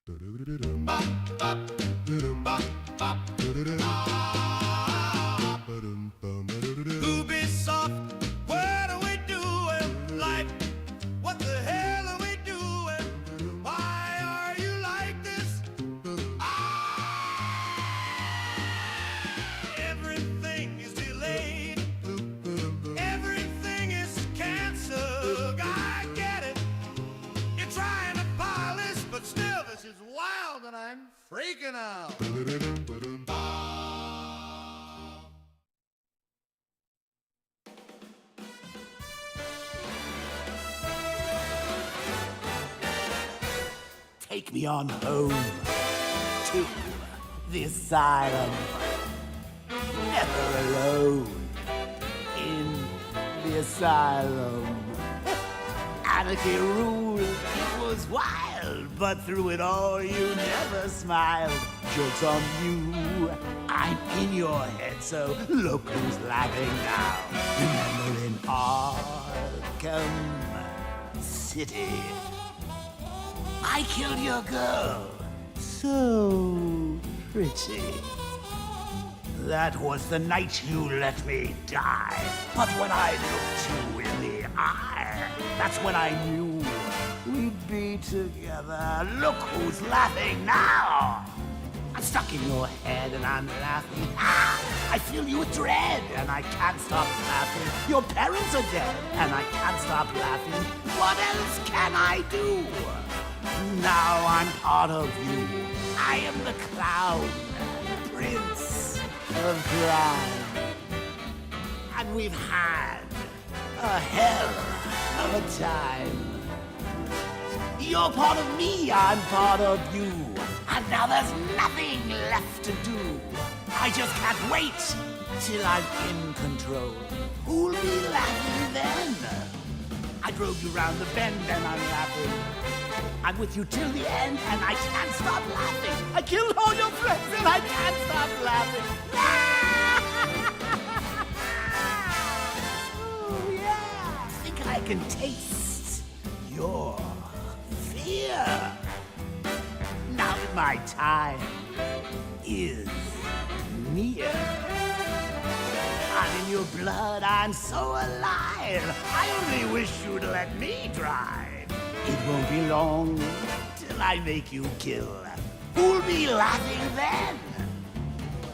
Ubisoft, what are we doing? Life, what the hell are we doing? Why are you like this? Everything is delayed. Everything is canceled. I get it. You're trying to polish, but still, this is wild and I'm freaking out. Take me on home to the asylum. Never alone in the asylum. Anarchy ruled, it was wild, but through it all you never smiled. Joke's on you, I'm in your head, so look who's laughing now. Remember in Arkham City, I killed your girl, so pretty. That was the night you let me die. But when I looked you in the eye, that's when I knew we'd be together. Look who's laughing now. I'm stuck in your head and I'm laughing. I fill you with dread and I can't stop laughing. Your parents are dead and I can't stop laughing. What else can I do? Now I'm part of you. I am the clown, prince of crime. And we've had a hell of a time. You're part of me, I'm part of you. And now there's nothing left to do. I just can't wait till I'm in control. Who'll be laughing then? I drove you round the bend and I'm laughing. I'm with you till the end and I can't stop laughing. I killed all your friends and I can't stop laughing. Oh yeah, think I can taste your fear. Now that my time is near, I'm in your blood, I'm so alive. I only wish you'd let me drive. It won't be long till I make you kill. Who'll be laughing then?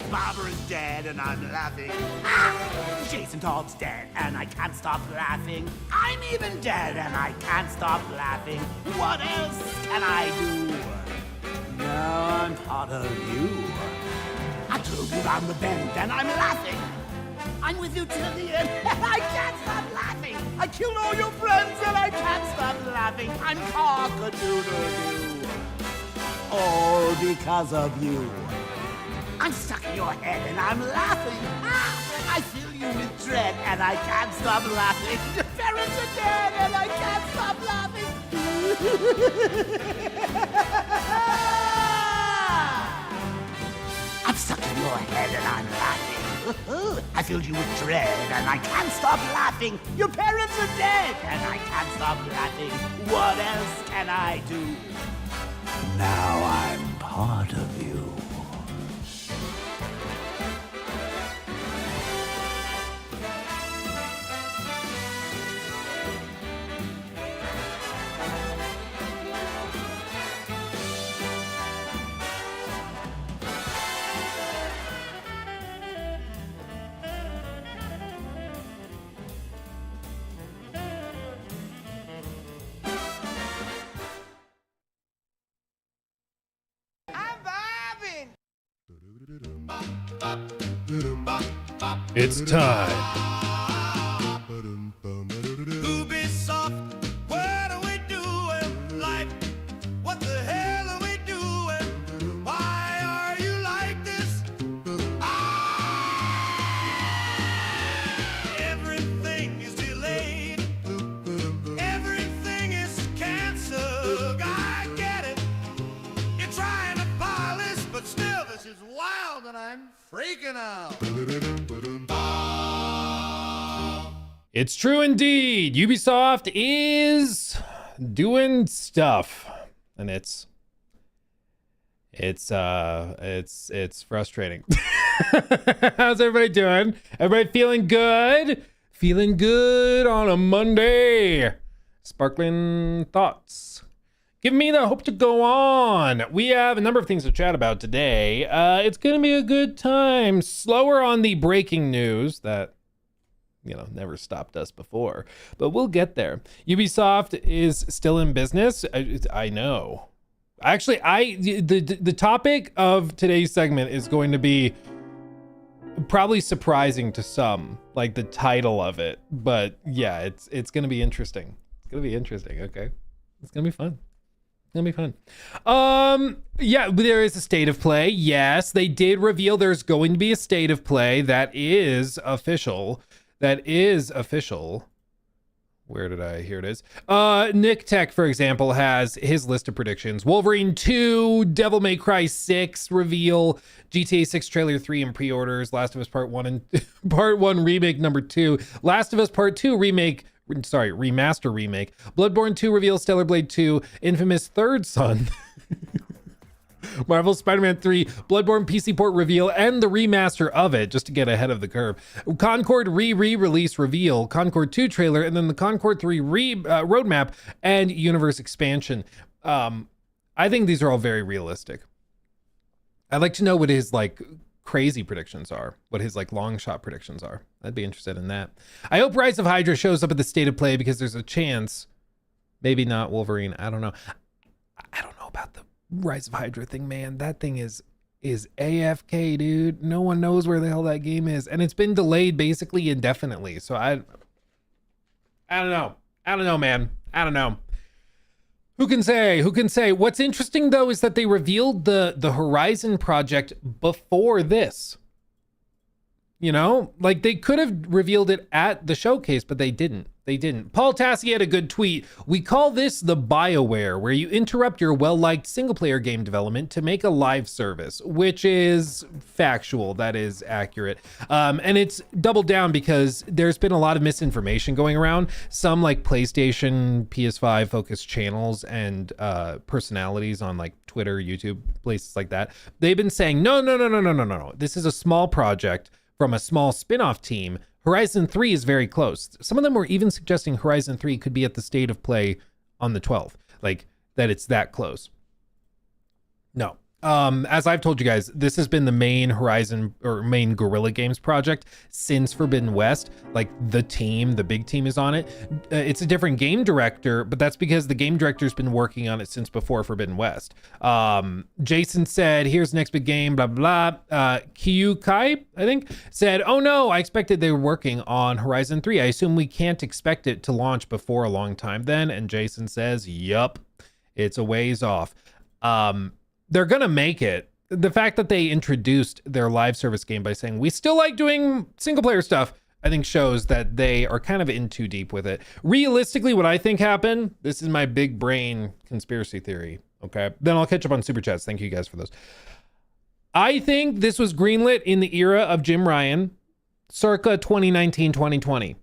Barbara's dead and I'm laughing. Jason Todd's dead and I can't stop laughing. I'm even dead and I can't stop laughing. What else can I do? Now I'm part of you. I drove you round the bend and I'm laughing. I'm with you till the end and I can't stop laughing. I killed all your friends and I can't stop laughing. I'm cock-a-doodle-doo. All because of you. I'm stuck in your head and I'm laughing. I fill you with dread and I can't stop laughing. Your parents are dead and I can't stop laughing. I'm stuck in your head and I'm laughing. I filled you with dread and I can't stop laughing. Your parents are dead and I can't stop laughing. What else can I do? Now I'm part of you. It's time. Ubisoft, what are we doing? Life, what the hell are we doing? Why are you like this? Everything is delayed. Everything is canceled. I get it. You're trying to polish, but still this is wild and I'm freaking out. It's true indeed. Ubisoft is doing stuff. And it's It's frustrating. How's everybody doing? Everybody feeling good? Feeling good on a Monday. Sparkling thoughts. Give me the hope to go on. We have a number of things to chat about today. It's going to be a good time. Slower on the breaking news that, never stopped us before, but we'll get there. Ubisoft is still in business. I know. Actually, the topic of today's segment is going to be probably surprising to some, like the title of it. But yeah, it's going to be interesting. It's going to be interesting. Okay, it's going to be fun. It'll be fun. Yeah, there is a state of play. Yes, they did reveal there's going to be a state of play that is official. Where did I? Here it is. Nick Tech, for example, has his list of predictions. Wolverine 2, Devil May Cry 6 reveal, GTA 6 trailer 3 in pre-orders, Last of Us Part 1 and Part 1 remake number 2, Last of Us Part 2 remaster remake, Bloodborne 2 reveal, Stellar Blade 2, Infamous Third Son, Marvel Spider-Man 3, Bloodborne PC port reveal, and the remaster of it, just to get ahead of the curve. Concord re-release reveal, Concord 2 trailer, and then the Concord 3 roadmap and universe expansion. I think these are all very realistic. I'd like to know what his crazy predictions are, what his long shot predictions are. I'd be interested in that. I hope Rise of Hydra shows up at the state of play because there's a chance. Maybe not Wolverine. I don't know. I don't know about the Rise of Hydra thing, man. That thing is AFK, dude. No one knows where the hell that game is, and it's been delayed basically indefinitely. So I don't know, man. I don't know. Who can say? What's interesting though is that they revealed the Horizon project before this. They could have revealed it at the showcase, but they didn't. Paul Tassi had a good tweet. We call this the BioWare, where you interrupt your well-liked single-player game development to make a live service, which is factual. That is accurate. And it's doubled down because there's been a lot of misinformation going around. Some PlayStation, PS5 focused channels and personalities on Twitter, YouTube, places like that. They've been saying, no. This is a small project from a small spin-off team. Horizon 3 is very close. Some of them were even suggesting Horizon 3 could be at the state of play on the 12th, that it's that close. No. As I've told you guys, this has been the main Horizon or main Guerrilla Games project since Forbidden West. The big team is on it. It's a different game director, but that's because the game director's been working on it since before Forbidden West. Jason said, here's the next big game, blah, blah. Kyu Kai, I think, said, oh no, I expected they were working on Horizon 3. I assume we can't expect it to launch before a long time then. And Jason says, yup, it's a ways off. They're going to make it. The fact that they introduced their live service game by saying, we still like doing single player stuff, I think shows that they are kind of in too deep with it. Realistically, what I think happened, this is my big brain conspiracy theory. Okay. Then I'll catch up on super chats. Thank you guys for those. I think this was greenlit in the era of Jim Ryan, circa 2019, 2020.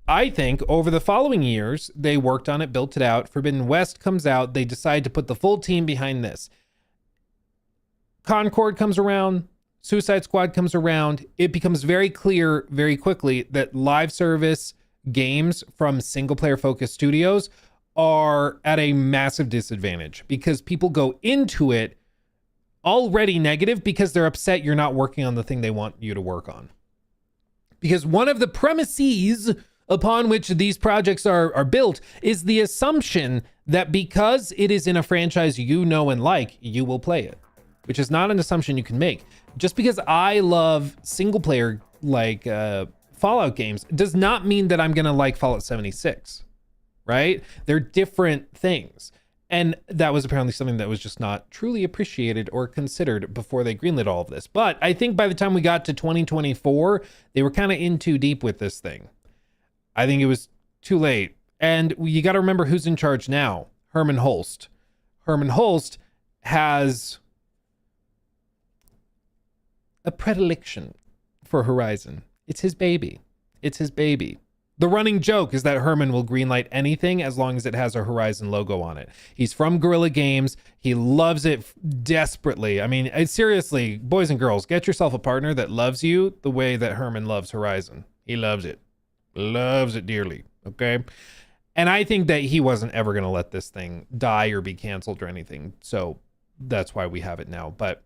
I think over the following years, they worked on it, built it out. Forbidden West comes out. They decide to put the full team behind this. Concord comes around, Suicide Squad comes around. It becomes very clear very quickly that live service games from single player focused studios are at a massive disadvantage because people go into it already negative because they're upset you're not working on the thing they want you to work on. Because one of the premises upon which these projects are built is the assumption that because it is in a franchise you know and like, you will play it. Which is not an assumption you can make. Just because I love single player Fallout games does not mean that I'm gonna like Fallout 76, right? They're different things. And that was apparently something that was just not truly appreciated or considered before they greenlit all of this. But I think by the time we got to 2024, they were kind of in too deep with this thing. I think it was too late. And you got to remember who's in charge now. Herman Holst. Herman Holst has a predilection for Horizon. It's his baby. The running joke is that Herman will greenlight anything as long as it has a Horizon logo on it. He's from Guerrilla Games. He loves it desperately. I mean, seriously, boys and girls, get yourself a partner that loves you the way that Herman loves Horizon. He loves it dearly. Okay. And I think that he wasn't ever going to let this thing die or be canceled or anything. So that's why we have it now. But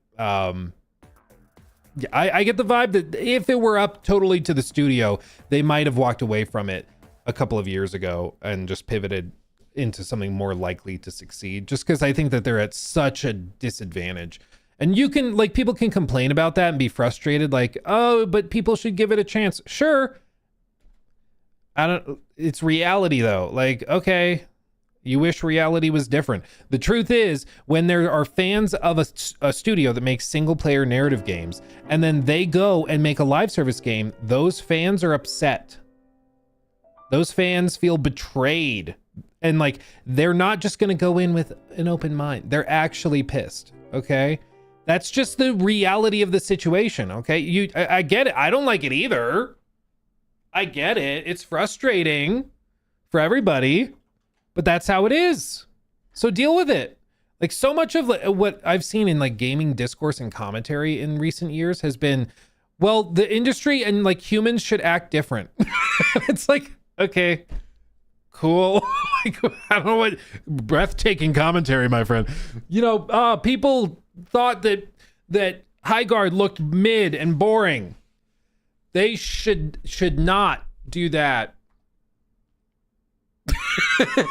yeah, I get the vibe that if it were up totally to the studio, they might have walked away from it a couple of years ago and just pivoted into something more likely to succeed, just because I think that they're at such a disadvantage. And you can, like, people can complain about that and be frustrated, like, oh, but people should give it a chance. Sure. It's reality though. Like, okay, you wish reality was different. The truth is, when there are fans of a studio that makes single player narrative games, and then they go and make a live service game, those fans are upset. Those fans feel betrayed. And like, they're not just going to go in with an open mind. They're actually pissed. Okay. That's just the reality of the situation. Okay. I get it. I don't like it either. I get it. It's frustrating for everybody. But that's how it is. So deal with it. Like, so much of what I've seen in like gaming discourse and commentary in recent years has been, well, the industry and like humans should act different. It's like, okay, cool. Like, I don't know what breathtaking commentary, my friend. You know, people thought that Highguard looked mid and boring. They should not do that.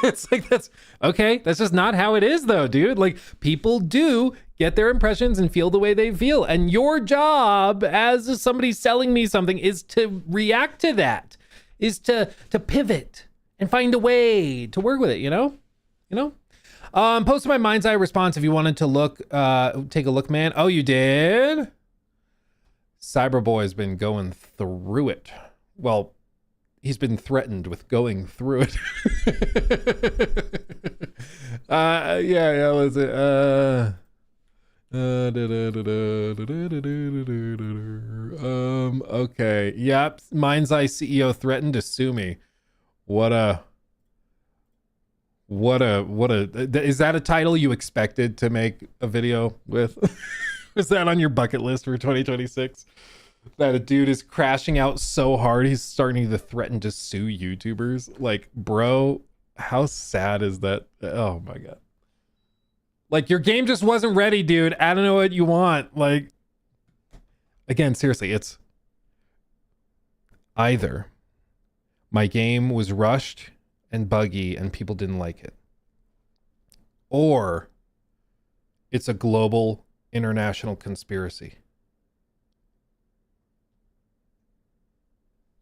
It's like, that's okay. That's just not how it is though, dude. Like, people do get their impressions and feel the way they feel. And your job as somebody selling me something is to react to that, is to pivot and find a way to work with it, you know? Posted my Mind's Eye response if you wanted to look, take a look, man. Oh, you did? Cyberboy has been going through it. Well, he's been threatened with going through it. Yeah, was it? Okay. Yep. Mind's Eye CEO threatened to sue me. What a, is that a title you expected to make a video with? Is that on your bucket list for 2026? That a dude is crashing out so hard he's starting to threaten to sue YouTubers? Like, bro, how sad is that? Oh my god. Like, your game just wasn't ready, dude. I don't know what you want. Like, again, seriously, it's either my game was rushed and buggy and people didn't like it, or it's a global international conspiracy.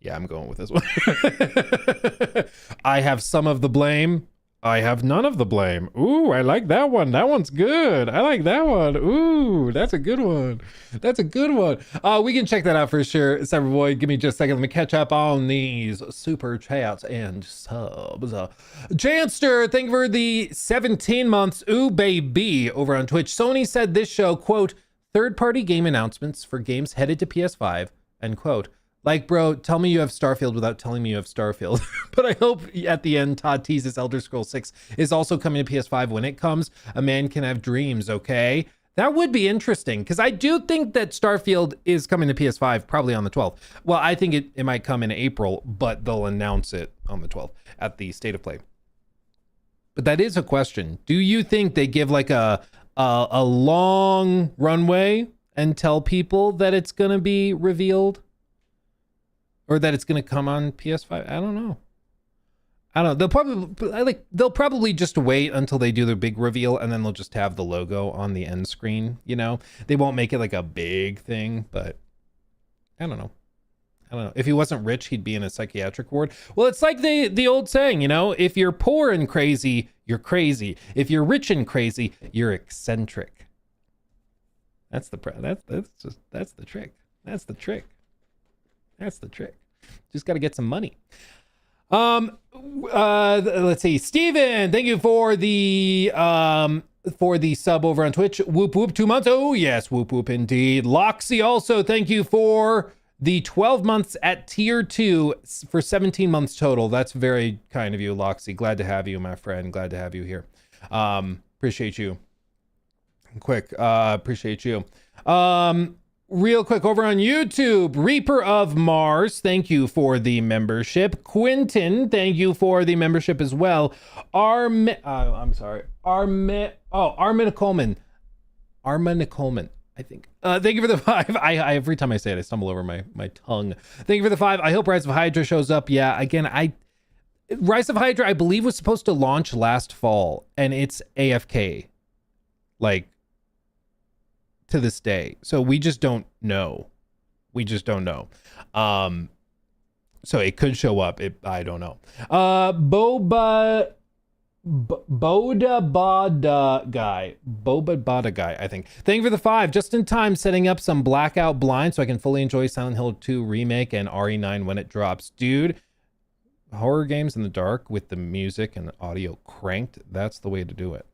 Yeah, I'm going with this one. I have some of the blame. I have none of the blame. Ooh, I like that one. That one's good. I like that one. Ooh, that's a good one. That's a good one. We can check that out for sure. Cyberboy, give me just a second. Let me catch up on these super chats and subs. Janster, thank you for the 17 months. Ooh, baby, over on Twitch. Sony said this show, quote, third-party game announcements for games headed to PS5, end quote. Like, bro, tell me you have Starfield without telling me you have Starfield. But I hope at the end, Todd teases Elder Scrolls 6 is also coming to PS5 when it comes. A man can have dreams, okay? That would be interesting, because I do think that Starfield is coming to PS5 probably on the 12th. Well, I think it might come in April, but they'll announce it on the 12th at the State of Play. But that is a question. Do you think they give like a long runway and tell people that it's going to be revealed? Or that it's going to come on PS5. I don't know. They'll probably just wait until they do their big reveal, and then they'll just have the logo on the end screen. You know, they won't make it like a big thing, but I don't know. If he wasn't rich, he'd be in a psychiatric ward. Well, it's like the old saying, you know, if you're poor and crazy, you're crazy. If you're rich and crazy, you're eccentric. That's the trick. That's the trick. Just got to get some money. Let's see. Steven, thank you for the sub over on Twitch. Whoop whoop, 2 months. Oh yes, whoop whoop indeed. Loxy also, thank you for the 12 months at tier 2 for 17 months total. That's very kind of you, Loxy. Glad to have you, my friend. Glad to have you here. Appreciate you. Appreciate you. Real quick, over on YouTube, Reaper of Mars, thank you for the membership. Quentin, thank you for the membership as well. Armin Coleman, I think. Thank you for the 5. I every time I say it, I stumble over my tongue. Thank you for the 5. I hope Rise of Hydra shows up. Yeah, again, Rise of Hydra, I believe, was supposed to launch last fall, and it's AFK, like, to this day. So we just don't know. So it could show up. I don't know. Boba Bada guy, I think. Thank you for the 5. Just in time, setting up some blackout blind so I can fully enjoy Silent Hill 2 remake and RE9 when it drops. Dude, horror games in the dark with the music and the audio cranked, that's the way to do it.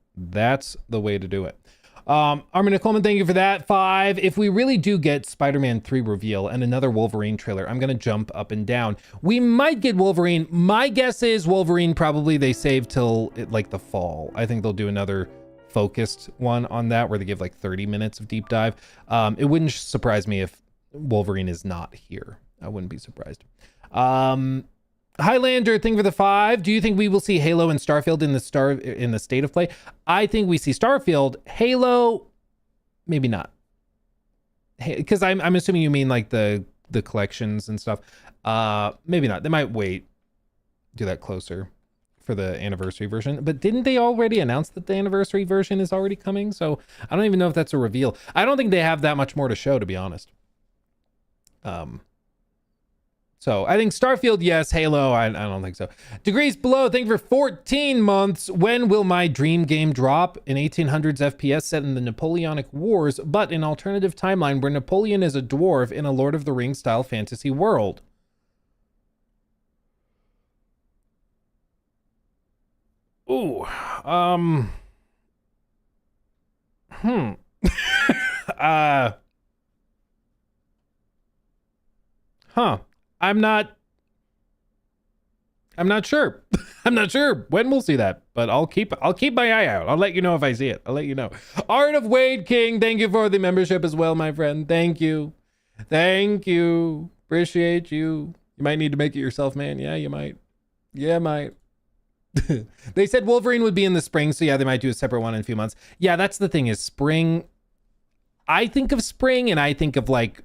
Armin Coleman, thank you for that. 5. If we really do get Spider-Man 3 reveal and another Wolverine trailer, I'm gonna jump up and down. We might get Wolverine. My guess is Wolverine probably they save till like the fall. I think they'll do another focused one on that where they give like 30 minutes of deep dive. It wouldn't surprise me if Wolverine is not here. I wouldn't be surprised. Highlander, thank you for the 5. Do you think we will see Halo and Starfield in the state of play? I think we see Starfield. Halo, maybe not. Because I'm assuming you mean like the collections and stuff. Maybe not. They might wait, do that closer for the anniversary version. But didn't they already announce that the anniversary version is already coming? So I don't even know if that's a reveal. I don't think they have that much more to show, to be honest. So I think Starfield, yes. Halo, I don't think so. Degrees Below, thank you for 14 months. When will my dream game drop? An 1800s FPS set in the Napoleonic Wars, but an alternative timeline where Napoleon is a dwarf in a Lord of the Rings style fantasy world. Ooh, I'm not sure. I'm not sure when we'll see that, but I'll keep my eye out. I'll let you know if I see it. I'll let you know. Art of Wade King, thank you for the membership as well, my friend. Thank you. Appreciate you. You might need to make it yourself, man. Yeah, you might. They said Wolverine would be in the spring, so yeah, they might do a separate one in a few months. Yeah, that's the thing is spring. I think of spring and I think of like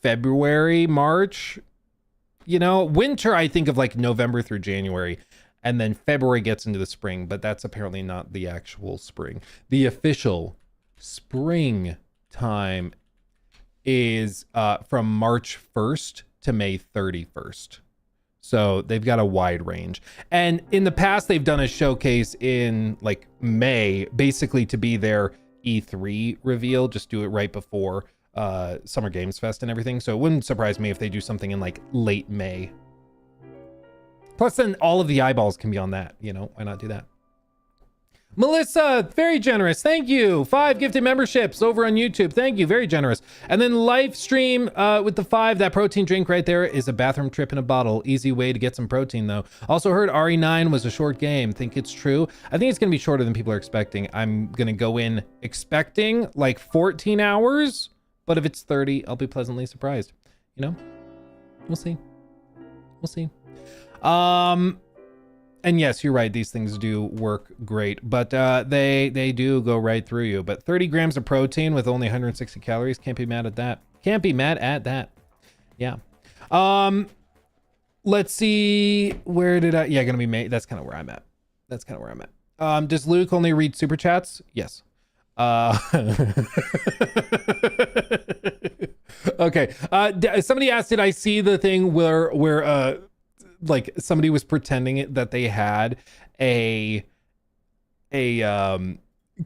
February, March. You know, winter, I think of like November through January, and then February gets into the spring, but that's apparently not the actual spring. The official spring time is from March 1st to May 31st. So they've got a wide range. And in the past, they've done a showcase in like May, basically to be their E3 reveal, just do it right before Summer Games Fest and everything. So it wouldn't surprise me if they do something in like late May. Plus then all of the eyeballs can be on that, you know, why not do that? Melissa, very generous. Thank you. 5 gifted memberships over on YouTube. Thank you. Very generous. And then live stream with the 5. That protein drink right there is a bathroom trip in a bottle. Easy way to get some protein, though. Also heard RE9 was a short game. Think it's true? I think it's going to be shorter than people are expecting. I'm going to go in expecting like 14 hours. But if it's 30, I'll be pleasantly surprised. You know? We'll see. And yes, you're right. These things do work great, but they do go right through you. But 30 grams of protein with only 160 calories, can't be mad at that. Yeah. Let's see. Where did I? Yeah, gonna be made. That's kind of where I'm at. Does Luke only read super chats? Yes. Okay. Somebody asked, did I see the thing where like somebody was pretending that they had a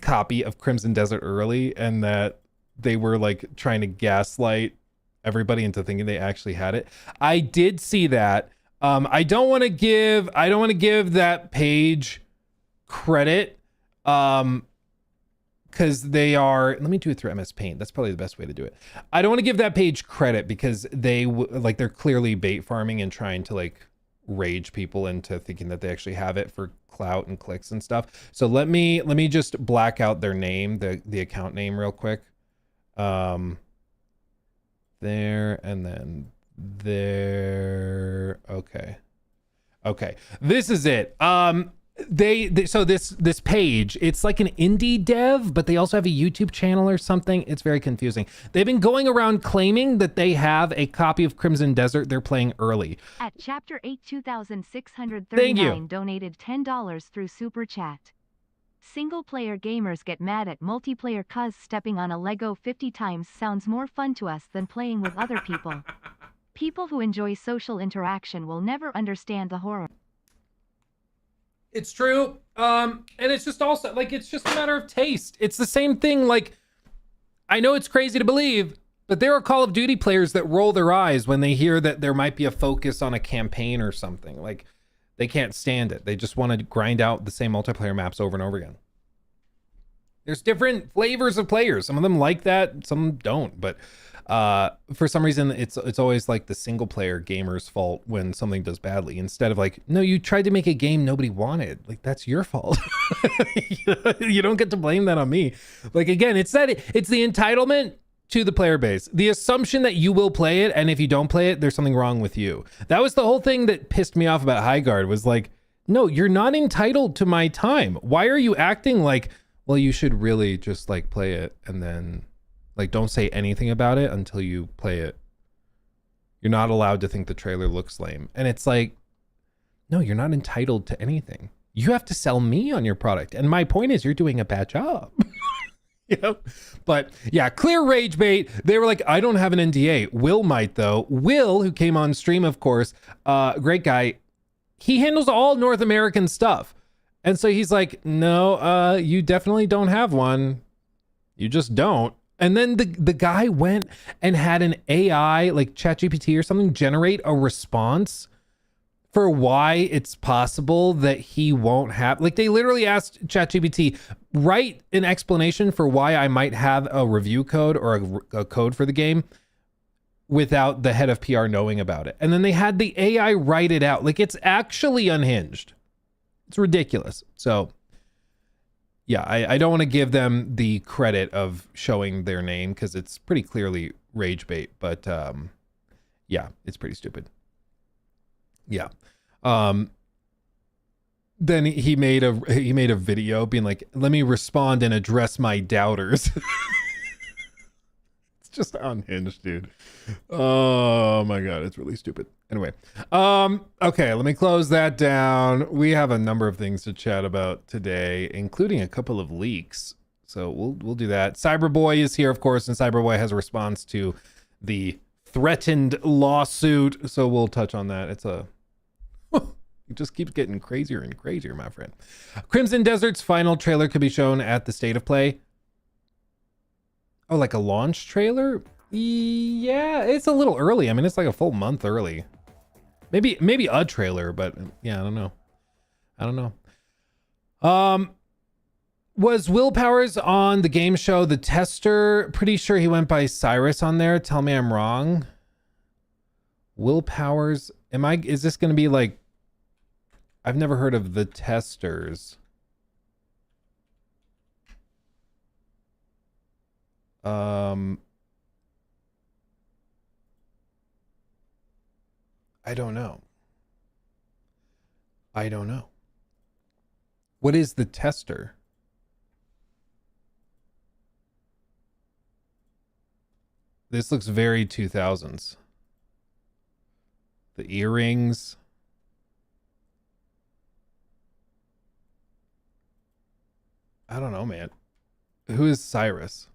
copy of Crimson Desert Early, and that they were like trying to gaslight everybody into thinking they actually had it. I did see that. I don't want to give that page credit. because they are, let me do it through MS Paint. That's probably the best way to do it. I don't want to give that page credit because they're clearly bait farming and trying to like rage people into thinking that they actually have it for clout and clicks and stuff. So let me just black out their name, the account name real quick. There and then there. Okay, this is it. So this page, it's like an indie dev, but they also have a YouTube channel or something. It's very confusing. They've been going around claiming that they have a copy of Crimson Desert they're playing early. At Chapter 8, Thank you. 2639 donated $10 through Super Chat. Single-player gamers get mad at multiplayer cuz stepping on a Lego 50 times sounds more fun to us than playing with other people. People who enjoy social interaction will never understand the horror. It's true. And it's just also like, it's just a matter of taste. It's the same thing. Like, I know it's crazy to believe, but there are Call of Duty players that roll their eyes when they hear that there might be a focus on a campaign or something. Like, they can't stand it. They just want to grind out the same multiplayer maps over and over again. There's different flavors of players. Some of them like that, some don't. But for some reason, it's always like the single player gamer's fault when something does badly, instead of like, no, you tried to make a game nobody wanted. Like, that's your fault. You don't get to blame that on me. Like, again, it's the entitlement to the player base, the assumption that you will play it, and if you don't play it, there's something wrong with you. That was the whole thing that pissed me off about Highguard, was like, no, you're not entitled to my time. Why are you acting like, well, you should really just like play it and then like don't say anything about it until you play it. You're not allowed to think the trailer looks lame. And it's like, no, you're not entitled to anything. You have to sell me on your product. And my point is, you're doing a bad job. You know? But yeah, clear rage bait. They were like, I don't have an NDA. Will might though. Will, who came on stream, of course, great guy. He handles all North American stuff. And so he's like, no, you definitely don't have one. You just don't. And then the guy went and had an AI, like ChatGPT or something, generate a response for why it's possible that he won't have, like they literally asked ChatGPT, write an explanation for why I might have a review code or a code for the game without the head of PR knowing about it. And then they had the AI write it out. Like, it's actually unhinged. It's ridiculous. So yeah, I don't want to give them the credit of showing their name because it's pretty clearly rage bait, but yeah, it's pretty stupid. Yeah. Then he made a video being like, let me respond and address my doubters. It's just unhinged, dude. Oh my God, it's really stupid. Anyway, okay, let me close that down. We have a number of things to chat about today, including a couple of leaks. So we'll do that. Cyberboy is here, of course, and Cyberboy has a response to the threatened lawsuit. So we'll touch on that. It's a it just keeps getting crazier and crazier, my friend. Crimson Desert's final trailer could be shown at the State of Play. Oh, like a launch trailer? Yeah, it's a little early. I mean, it's like a full month early. Maybe a trailer, but yeah, I don't know. Was Will Powers on the game show The Tester? Pretty sure he went by Cyrus on there. Tell me I'm wrong. Will Powers, is this going to be like, I've never heard of The Testers. I don't know. What is The Tester? This looks very 2000s. The earrings. I don't know, man. Who is Cyrus?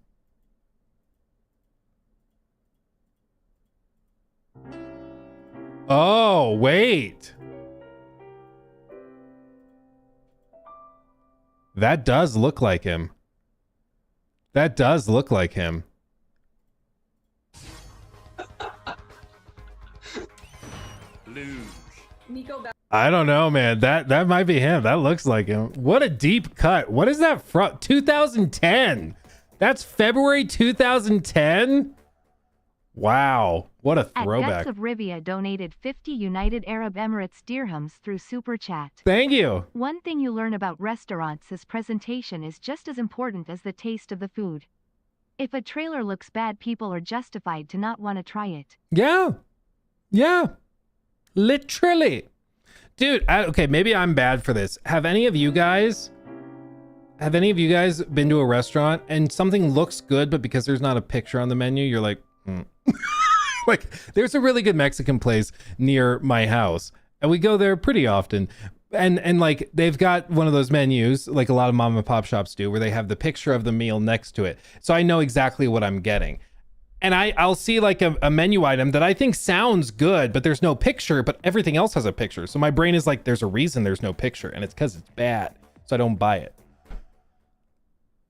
Oh, wait. That does look like him. Luge. Nico I don't know, man. That might be him. That looks like him. What a deep cut. What is that from? 2010. That's February 2010. Wow. What a At throwback. Guts of Rivia donated 50 United Arab Emirates dirhams through Super Chat. Thank you. One thing you learn about restaurants is presentation is just as important as the taste of the food. If a trailer looks bad, people are justified to not want to try it. Yeah. Yeah. Literally. Dude, okay, maybe I'm bad for this. Have any of you guys been to a restaurant and something looks good, but because there's not a picture on the menu, you're like, like, there's a really good Mexican place near my house, and we go there pretty often. And like, they've got one of those menus, like a lot of mom and pop shops do, where they have the picture of the meal next to it. So I know exactly what I'm getting. And I'll see like a menu item that I think sounds good, but there's no picture, but everything else has a picture. So my brain is like, there's a reason there's no picture, and it's because it's bad. So I don't buy it.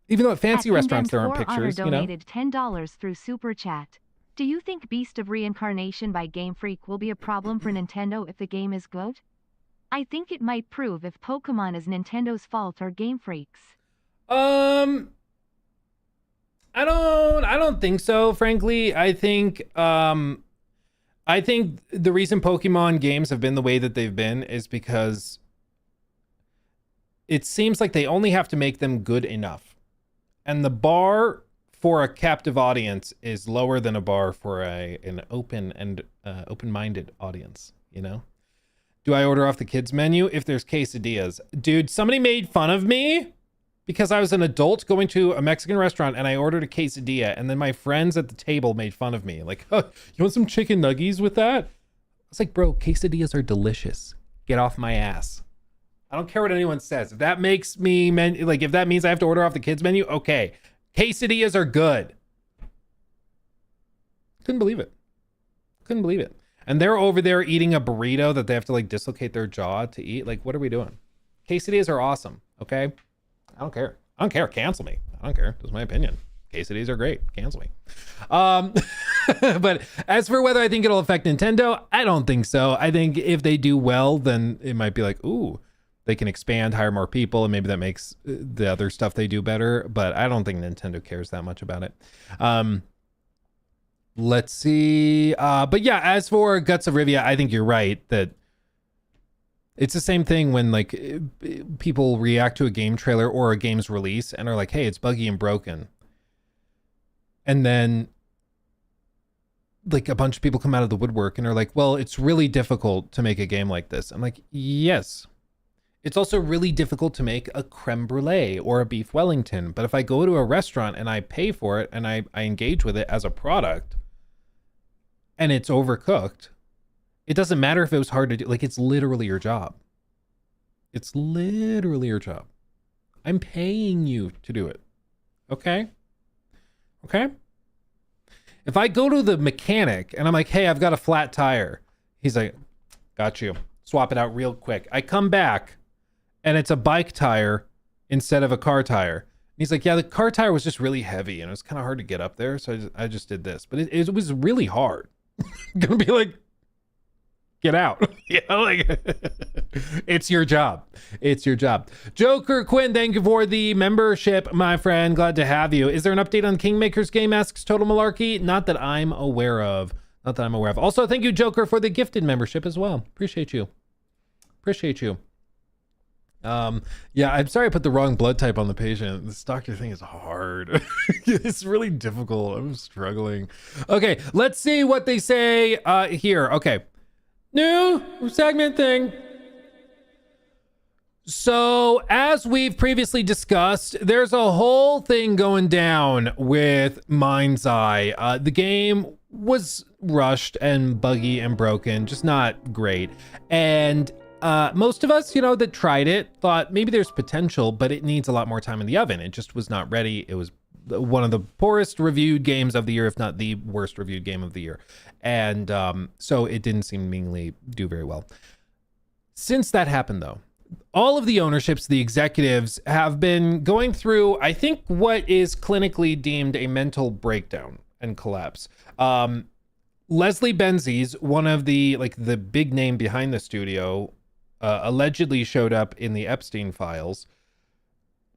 Even though at fancy restaurants there aren't pictures, you know? Donated $10 through Super Chat. Do you think Beast of Reincarnation by Game Freak will be a problem for Nintendo if the game is good? I think it might prove if Pokemon is Nintendo's fault or Game Freak's. I don't think so, frankly. I think the reason Pokemon games have been the way that they've been is because it seems like they only have to make them good enough. And the bar for a captive audience is lower than a bar for an open and open-minded audience, you know? Do I order off the kids menu if there's quesadillas? Dude, somebody made fun of me because I was an adult going to a Mexican restaurant and I ordered a quesadilla, and then my friends at the table made fun of me. Like, oh, you want some chicken nuggies with that? I was like, bro, quesadillas are delicious. Get off my ass. I don't care what anyone says. If that makes me, if that means I have to order off the kids menu, okay. Quesadillas are good. Couldn't believe it. And they're over there eating a burrito that they have to like dislocate their jaw to eat. Like, what are we doing? Quesadillas are awesome. Okay. I don't care. Cancel me. I don't care. That's my opinion. Quesadillas are great. Cancel me. But as for whether I think it'll affect Nintendo, I don't think so. I think if they do well, then it might be like, ooh, they can expand, hire more people, and maybe that makes the other stuff they do better. But I don't think Nintendo cares that much about it. Let's see. But yeah, as for Guts of Rivia, I think you're right that it's the same thing when like people react to a game trailer or a game's release and are like, hey, it's buggy and broken. And then like a bunch of people come out of the woodwork and are like, well, it's really difficult to make a game like this. I'm like, yes. It's also really difficult to make a creme brulee or a beef Wellington. But if I go to a restaurant and I pay for it and I engage with it as a product and it's overcooked, it doesn't matter if it was hard to do. Like, it's literally your job. It's literally your job. I'm paying you to do it. Okay? Okay? If I go to the mechanic and I'm like, hey, I've got a flat tire. He's like, got you. Swap it out real quick. I come back and it's a bike tire instead of a car tire. And he's like, yeah, the car tire was just really heavy and it was kind of hard to get up there. So I just did this. But it was really hard. I'm gonna be like, get out. You know, like, it's your job. It's your job. Joker Quinn, thank you for the membership, my friend. Glad to have you. Is there an update on Kingmaker's game? Asks Total Malarkey. Not that I'm aware of. Also, thank you, Joker, for the gifted membership as well. Appreciate you. Yeah, I'm sorry I put the wrong blood type on the patient. This doctor thing is hard. It's really difficult. I'm struggling. Okay, let's see what they say here. Okay. New segment thing. So, as we've previously discussed, there's a whole thing going down with Mind's Eye. The game was rushed and buggy and broken, just not great. And most of us, that tried it thought maybe there's potential, but it needs a lot more time in the oven. It just was not ready. It was one of the poorest reviewed games of the year, if not the worst reviewed game of the year. And so it didn't seemingly do very well. Since that happened, though, all of the ownerships, the executives have been going through, I think, what is clinically deemed a mental breakdown and collapse. Leslie Benzies, one of the big name behind the studio, allegedly showed up in the Epstein files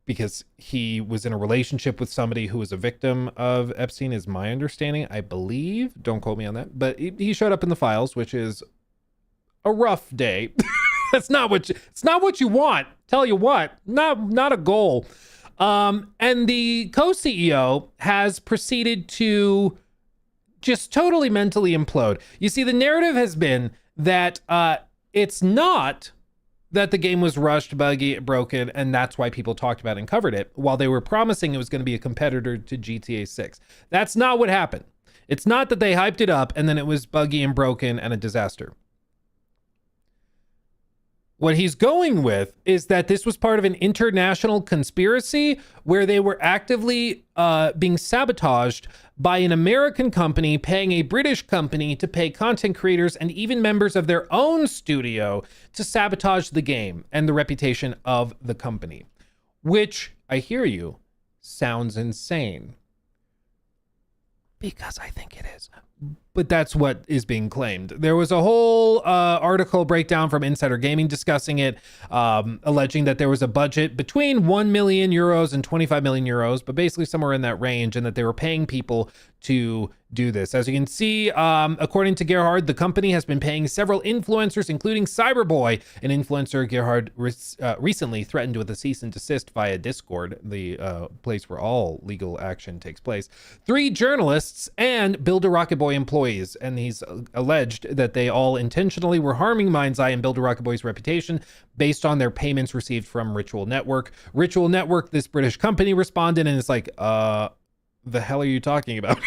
because he was in a relationship with somebody who was a victim of Epstein, is my understanding, I believe. Don't quote me on that. But he showed up in the files, which is a rough day. It's not what you want. Tell you what, not a goal. And the co-CEO has proceeded to just totally mentally implode. You see, the narrative has been that it's not that the game was rushed, buggy, broken, and that's why people talked about it and covered it, while they were promising it was going to be a competitor to GTA 6. That's not what happened. It's not that they hyped it up and then it was buggy and broken and a disaster. What he's going with is that this was part of an international conspiracy where they were actively being sabotaged by an American company paying a British company to pay content creators and even members of their own studio to sabotage the game and the reputation of the company, which, I hear you, sounds insane. Because I think it is. But that's what is being claimed. There was a whole article breakdown from Insider Gaming discussing it, alleging that there was a budget between 1 million euros and 25 million euros, but basically somewhere in that range, and that they were paying people to do this. As you can see, according to Gerhard, the company has been paying several influencers, including Cyberboy. An influencer, Gerhard, recently threatened with a cease and desist via Discord, the place where all legal action takes place, 3 journalists, and Build a Rocket Boy employees. And he's alleged that they all intentionally were harming Mind's Eye and Build a Rocket Boy's reputation based on their payments received from Ritual Network. Ritual Network, this British company, responded, and it's like, the hell are you talking about?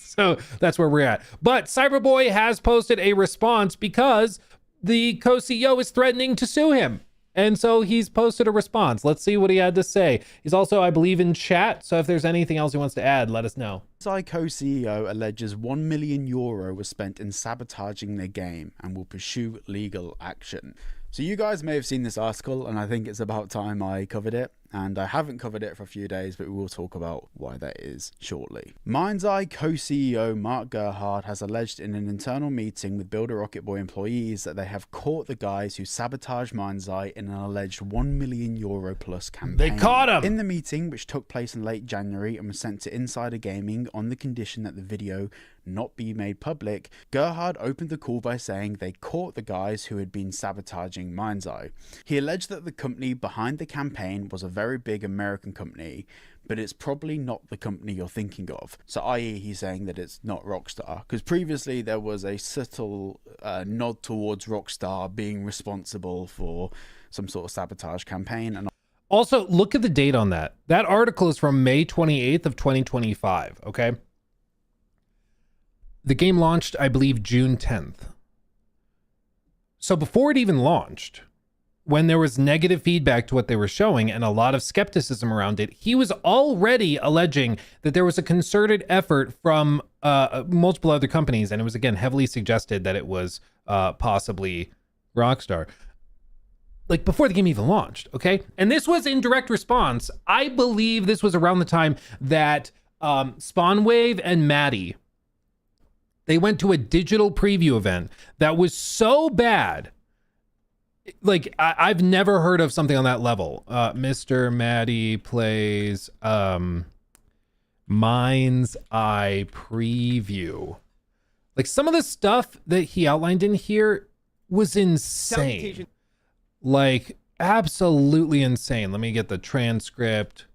So that's where we're at. But Cyberboy has posted a response because the co-CEO is threatening to sue him. And so he's posted a response. Let's see what he had to say. He's also, I believe, in chat. So if there's anything else he wants to add, let us know. Co-CEO alleges €1 million was spent in sabotaging their game and will pursue legal action. So you guys may have seen this article, and I think it's about time I covered it. And I haven't covered it for a few days, but we will talk about why that is shortly. Mind's Eye co-CEO Mark Gerhard has alleged in an internal meeting with Build a Rocket Boy employees that they have caught the guys who sabotaged Mind's Eye in an alleged €1 million plus campaign. They caught him! In the meeting, which took place in late January and was sent to Insider Gaming on the condition that the video not be made public, Gerhard opened the call by saying they caught the guys who had been sabotaging Mind's Eye. He alleged that the company behind the campaign was a very big American company, but it's probably not the company you're thinking of. So i.e. he's saying that it's not Rockstar, because previously there was a subtle nod towards Rockstar being responsible for some sort of sabotage campaign. And also, look at the date on that. That article is from May 28th of 2025, okay? The game launched, I believe, June 10th. So before it even launched, when there was negative feedback to what they were showing and a lot of skepticism around it, he was already alleging that there was a concerted effort from multiple other companies. And it was, again, heavily suggested that it was possibly Rockstar. Like before the game even launched, okay? And this was in direct response. I believe this was around the time that Spawnwave and Maddie, they went to a digital preview event that was so bad. Like, I've never heard of something on that level. Mr. Maddie plays Mind's Eye preview. Like, some of the stuff that he outlined in here was insane. Like, absolutely insane. Let me get the transcript.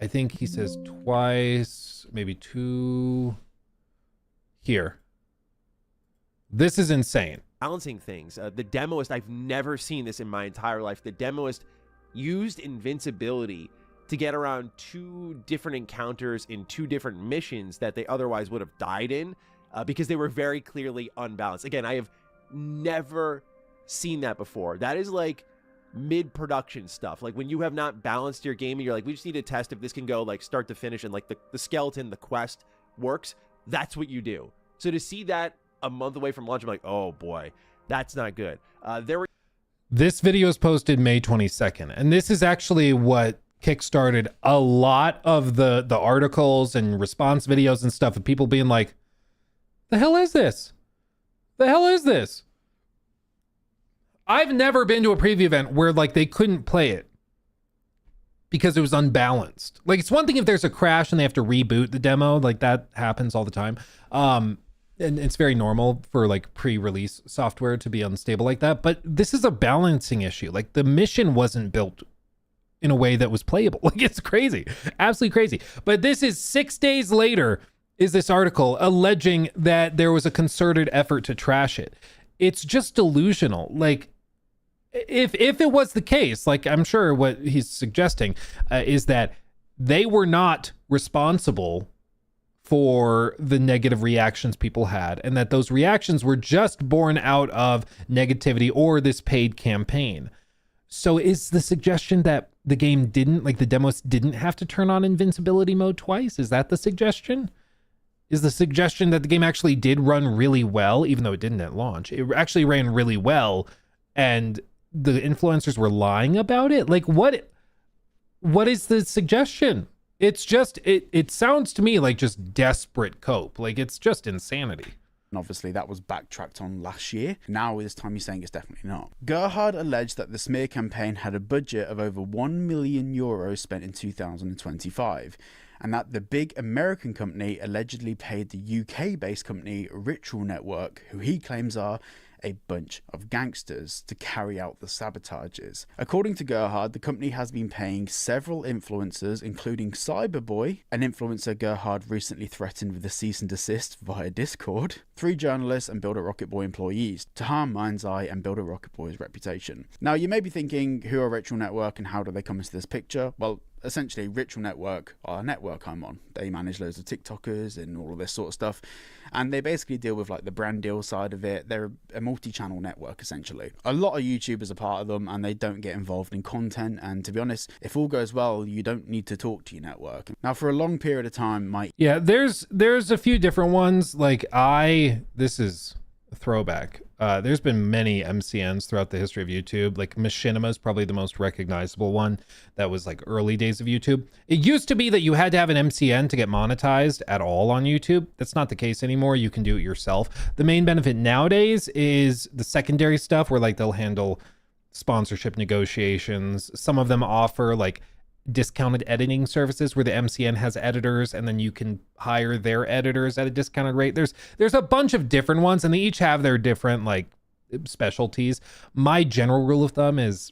I think he says twice, maybe 2. Here. This is insane. Balancing things. The demoist, I've never seen this in my entire life. The demoist used invincibility to get around 2 different encounters in 2 different missions that they otherwise would have died in because they were very clearly unbalanced. Again, I have never seen that before. That is like mid-production stuff. Like when you have not balanced your game and you're like, we just need to test if this can go like start to finish and like the skeleton, the quest works. That's what you do. So to see that a month away from launch, I'm like, oh boy, that's not good. This video is posted May 22nd, and this is actually what kickstarted a lot of the articles and response videos and stuff of people being like, the hell is this? The hell is this? I've never been to a preview event where like they couldn't play it because it was unbalanced. Like, it's one thing if there's a crash and they have to reboot the demo, like that happens all the time. And it's very normal for like pre-release software to be unstable like that. But this is a balancing issue. Like, the mission wasn't built in a way that was playable. Like, it's crazy, absolutely crazy. But this is 6 days later is this article alleging that there was a concerted effort to trash it. It's just delusional. Like, if it was the case, like I'm sure what he's suggesting is that they were not responsible for the negative reactions people had, and that those reactions were just born out of negativity or this paid campaign. So is the suggestion that the game didn't, like the demos didn't have to turn on invincibility mode twice? Is that the suggestion? Is the suggestion that the game actually did run really well, even though it didn't at launch? It actually ran really well, and the influencers were lying about it? Like, what is the suggestion? It's just, it sounds to me like just desperate cope. Like, it's just insanity. And obviously that was backtracked on last year. Now this time he's saying it's definitely not. Gerhard alleged that the smear campaign had a budget of over 1 million euros spent in 2025, and that the big American company allegedly paid the UK-based company Ritual Network, who he claims are a bunch of gangsters, to carry out the sabotages. According to Gerhard, the company has been paying several influencers, including Cyberboy, an influencer Gerhard recently threatened with a cease and desist via Discord, 3 journalists and Builder Rocket Boy employees, to harm Mind's Eye and Builder Rocket Boy's reputation. Now, you may be thinking, who are Ritual Network and how do they come into this picture? Well, essentially, Ritual Network are a network I'm on. They manage loads of TikTokers and all of this sort of stuff. And they basically deal with like the brand deal side of it. They're a multi-channel network, essentially. A lot of YouTubers are part of them and they don't get involved in content. And to be honest, if all goes well, you don't need to talk to your network. Now, for a long period of time, Yeah, there's a few different ones. Like, this is a throwback. There's been many MCNs throughout the history of YouTube. Like, Machinima is probably the most recognizable one. That was like early days of YouTube. It used to be that you had to have an MCN to get monetized at all on YouTube. That's not the case anymore. You can do it yourself. The main benefit nowadays is the secondary stuff where like they'll handle sponsorship negotiations. Some of them offer like discounted editing services where the MCN has editors and then you can hire their editors at a discounted rate. There's a bunch of different ones and they each have their different like specialties. My general rule of thumb is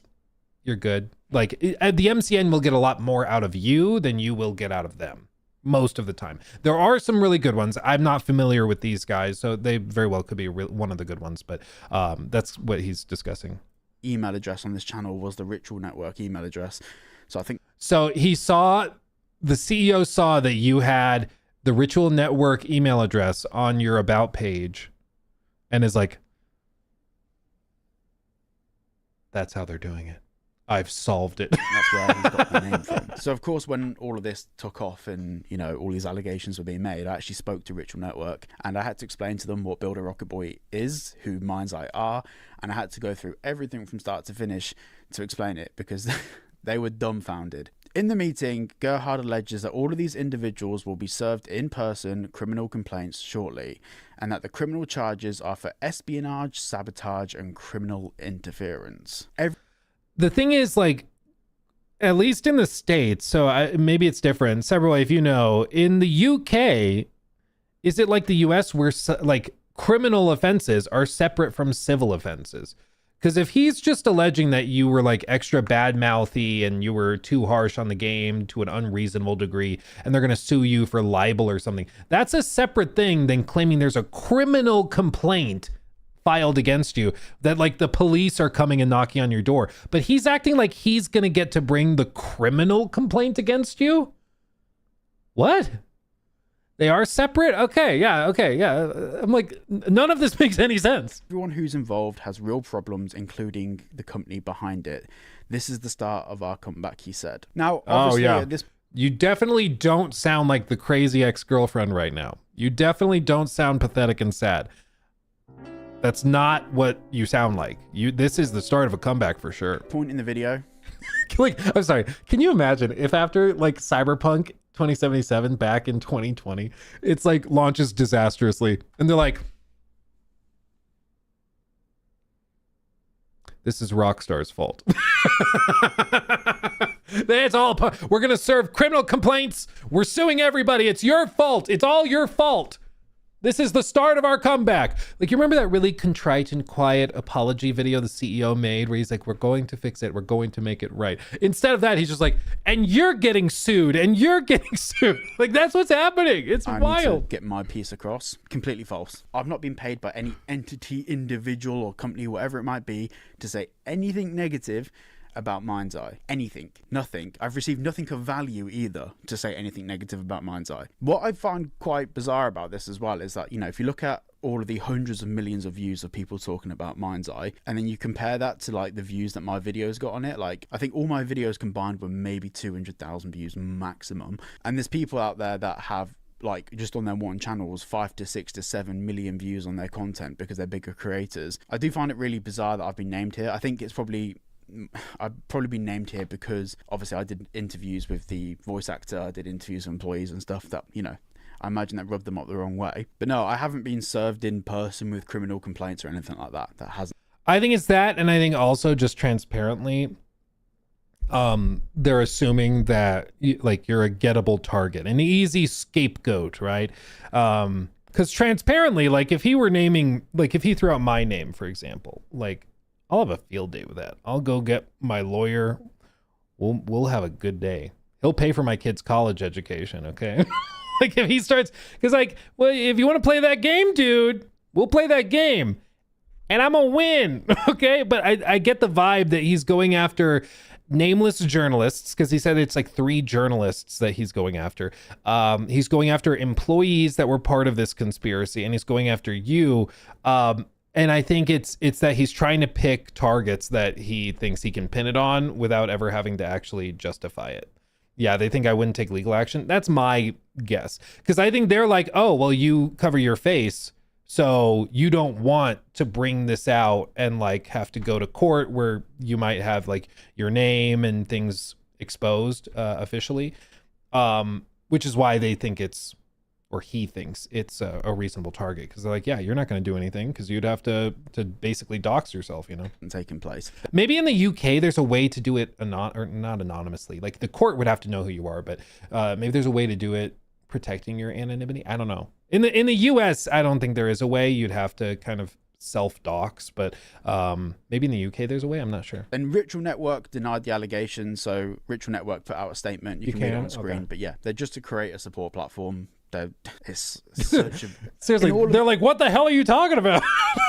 you're good. Like, the MCN will get a lot more out of you than you will get out of them most of the time. There are some really good ones. I'm not familiar with these guys, so they very well could be one of the good ones, but that's what he's discussing. Email address on this channel was the Ritual Network email address. So I think the CEO saw that you had the Ritual Network email address on your about page and is like, that's how they're doing it. I've solved it. That's where he's got the name from. So, of course, when all of this took off and, you know, all these allegations were being made, I actually spoke to Ritual Network and I had to explain to them what Builder Rocket Boy is, who Mind's Eye are, and I had to go through everything from start to finish to explain it because they were dumbfounded. In the meeting, Gerhard alleges that all of these individuals will be served in-person criminal complaints shortly, and that the criminal charges are for espionage, sabotage, and criminal interference. The thing is, like, at least in the States, so maybe it's different. Several, if you know, in the UK, is it like the US where like criminal offenses are separate from civil offenses? Because if he's just alleging that you were like extra bad mouthy and you were too harsh on the game to an unreasonable degree, and they're going to sue you for libel or something, that's a separate thing than claiming there's a criminal complaint filed against you, that like the police are coming and knocking on your door. But he's acting like he's going to get to bring the criminal complaint against you. What? They are separate? Okay, yeah. I'm like, none of this makes any sense. Everyone who's involved has real problems, including the company behind it. This is the start of our comeback, he said. Now, obviously, You definitely don't sound like the crazy ex-girlfriend right now. You definitely don't sound pathetic and sad. That's not what you sound like. This is the start of a comeback for sure. Point in the video. Like, I'm sorry. Can you imagine if after like Cyberpunk 2077 back in 2020, it's like launches disastrously and they're like, This is Rockstar's fault. It's all, we're going to serve criminal complaints. We're suing everybody. It's your fault. It's all your fault. This is the start of our comeback. Like, you remember that really contrite and quiet apology video the CEO made where he's like, we're going to fix it. We're going to make it right. Instead of that, he's just like, and you're getting sued and you're getting sued. Like, that's what's happening. It's I wild. need to get my piece across. Completely false. I've not been paid by any entity, individual or company, whatever it might be, to say anything negative about Mind's Eye. Anything. Nothing. I've received nothing of value either to say anything negative about Mind's Eye. What I find quite bizarre about this as well is that, you know, if you look at all of the hundreds of millions of views of people talking about Mind's Eye, and then you compare that to like the views that my videos got on it, like I think all my videos combined were maybe 200,000 views maximum. And there's people out there that have, like, just on their one channels, 5 to 6 to 7 million views on their content because they're bigger creators. I do find it really bizarre that I've been named here. I think it's probably, I've probably been named here because obviously I did interviews with the voice actor, I did interviews with employees and stuff that, you know, I imagine that rubbed them up the wrong way. But no, I haven't been served in person with criminal complaints or anything like that. That hasn't. I think it's that, and I think also just transparently, they're assuming that you're a gettable target, an easy scapegoat, right? Because transparently, like if he were naming, like if he threw out my name, for example, like I'll have a field day with that. I'll go get my lawyer. We'll have a good day. He'll pay for my kid's college education, okay? Like if he starts, because like, well, if you want to play that game, dude, we'll play that game. And I'm gonna win, okay? But I get the vibe that he's going after nameless journalists, because he said it's like 3 journalists that he's going after. He's going after employees that were part of this conspiracy, and he's going after you. And I think it's that he's trying to pick targets that he thinks he can pin it on without ever having to actually justify it. Yeah, they think I wouldn't take legal action. That's my guess. Because I think they're like, oh, well, you cover your face, so you don't want to bring this out and like have to go to court where you might have like your name and things exposed officially, which is why they think it's, or he thinks it's a reasonable target, because they're like, yeah, you're not going to do anything because you'd have to basically dox yourself, you know. Taking place. Maybe in the UK there's a way to do it not anonymously. Like the court would have to know who you are, but maybe there's a way to do it protecting your anonymity. I don't know. In the US, I don't think there is a way. You'd have to kind of self-dox, but maybe in the UK there's a way. I'm not sure. And Ritual Network denied the allegation, so Ritual Network put out a statement. You can read it on screen, okay. But yeah, they're just to create a support platform. It's such a seriously. They're like, what the hell are you talking about?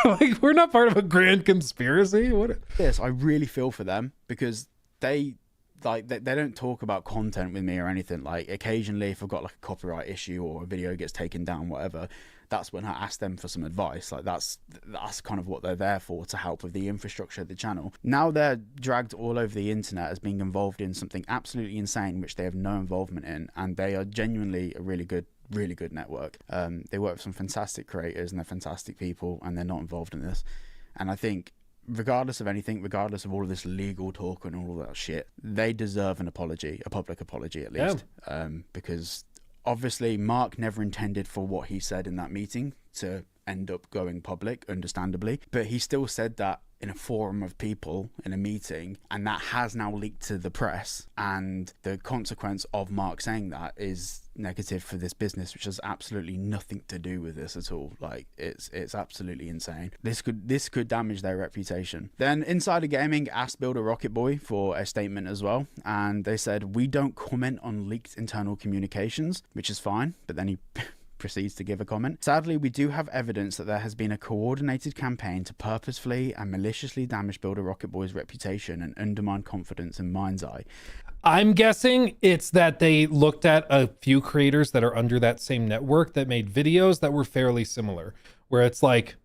Like, we're not part of a grand conspiracy. What? Yes, I really feel for them because they don't talk about content with me or anything. Like occasionally, if I've got like a copyright issue or a video gets taken down, whatever, that's when I ask them for some advice. Like that's kind of what they're there for, to help with the infrastructure of the channel. Now they're dragged all over the internet as being involved in something absolutely insane, which they have no involvement in, and they are genuinely a really good network. They work with some fantastic creators and they're fantastic people, and they're not involved in this. And I think regardless of anything, regardless of all of this legal talk and all of that shit, they deserve an apology, a public apology at least. Yeah. Because obviously Mark never intended for what he said in that meeting to end up going public, understandably, but he still said that in a forum of people in a meeting, and that has now leaked to the press, and the consequence of Mark saying that is negative for this business, which has absolutely nothing to do with this at all. Like it's absolutely insane. This could damage their reputation. Then Insider Gaming asked Builder Rocket Boy for a statement as well, and they said, we don't comment on leaked internal communications, which is fine, but then he proceeds to give a comment. Sadly, we do have evidence that there has been a coordinated campaign to purposefully and maliciously damage Builder Rocket Boy's reputation and undermine confidence in Mind's Eye. I'm guessing it's that they looked at a few creators that are under that same network that made videos that were fairly similar, where it's like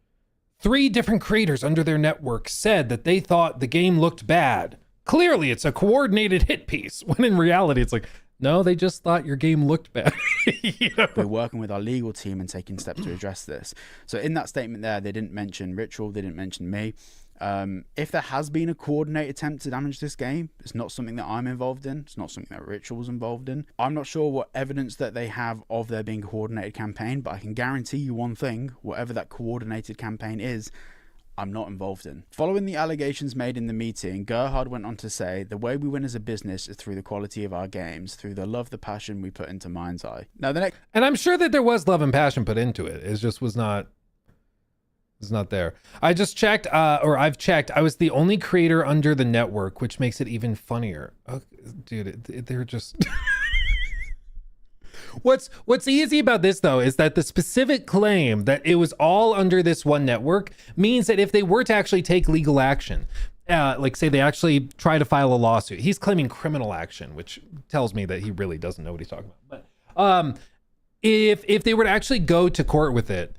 3 different creators under their network said that they thought the game looked bad. Clearly, it's a coordinated hit piece, when in reality, it's like, no, they just thought your game looked bad. You know? We're working with our legal team and taking steps to address this. So in that statement there, they didn't mention Ritual, they didn't mention me. If there has been a coordinated attempt to damage this game, it's not something that I'm involved in. It's not something that Ritual's involved in. I'm not sure what evidence that they have of there being a coordinated campaign, but I can guarantee you one thing: whatever that coordinated campaign is, I'm not involved in. Following the allegations made in the meeting, Gerhard went on to say, the way we win as a business is through the quality of our games, through the love, the passion we put into Mind's Eye. Now, the next... And I'm sure that there was love and passion put into it. It just was not... It's not there. I just checked, I've checked. I was the only creator under the network, which makes it even funnier. Oh, dude, they're just... What's easy about this, though, is that the specific claim that it was all under this one network means that if they were to actually take legal action, like say they actually try to file a lawsuit, he's claiming criminal action, which tells me that he really doesn't know what he's talking about. But if they were to actually go to court with it,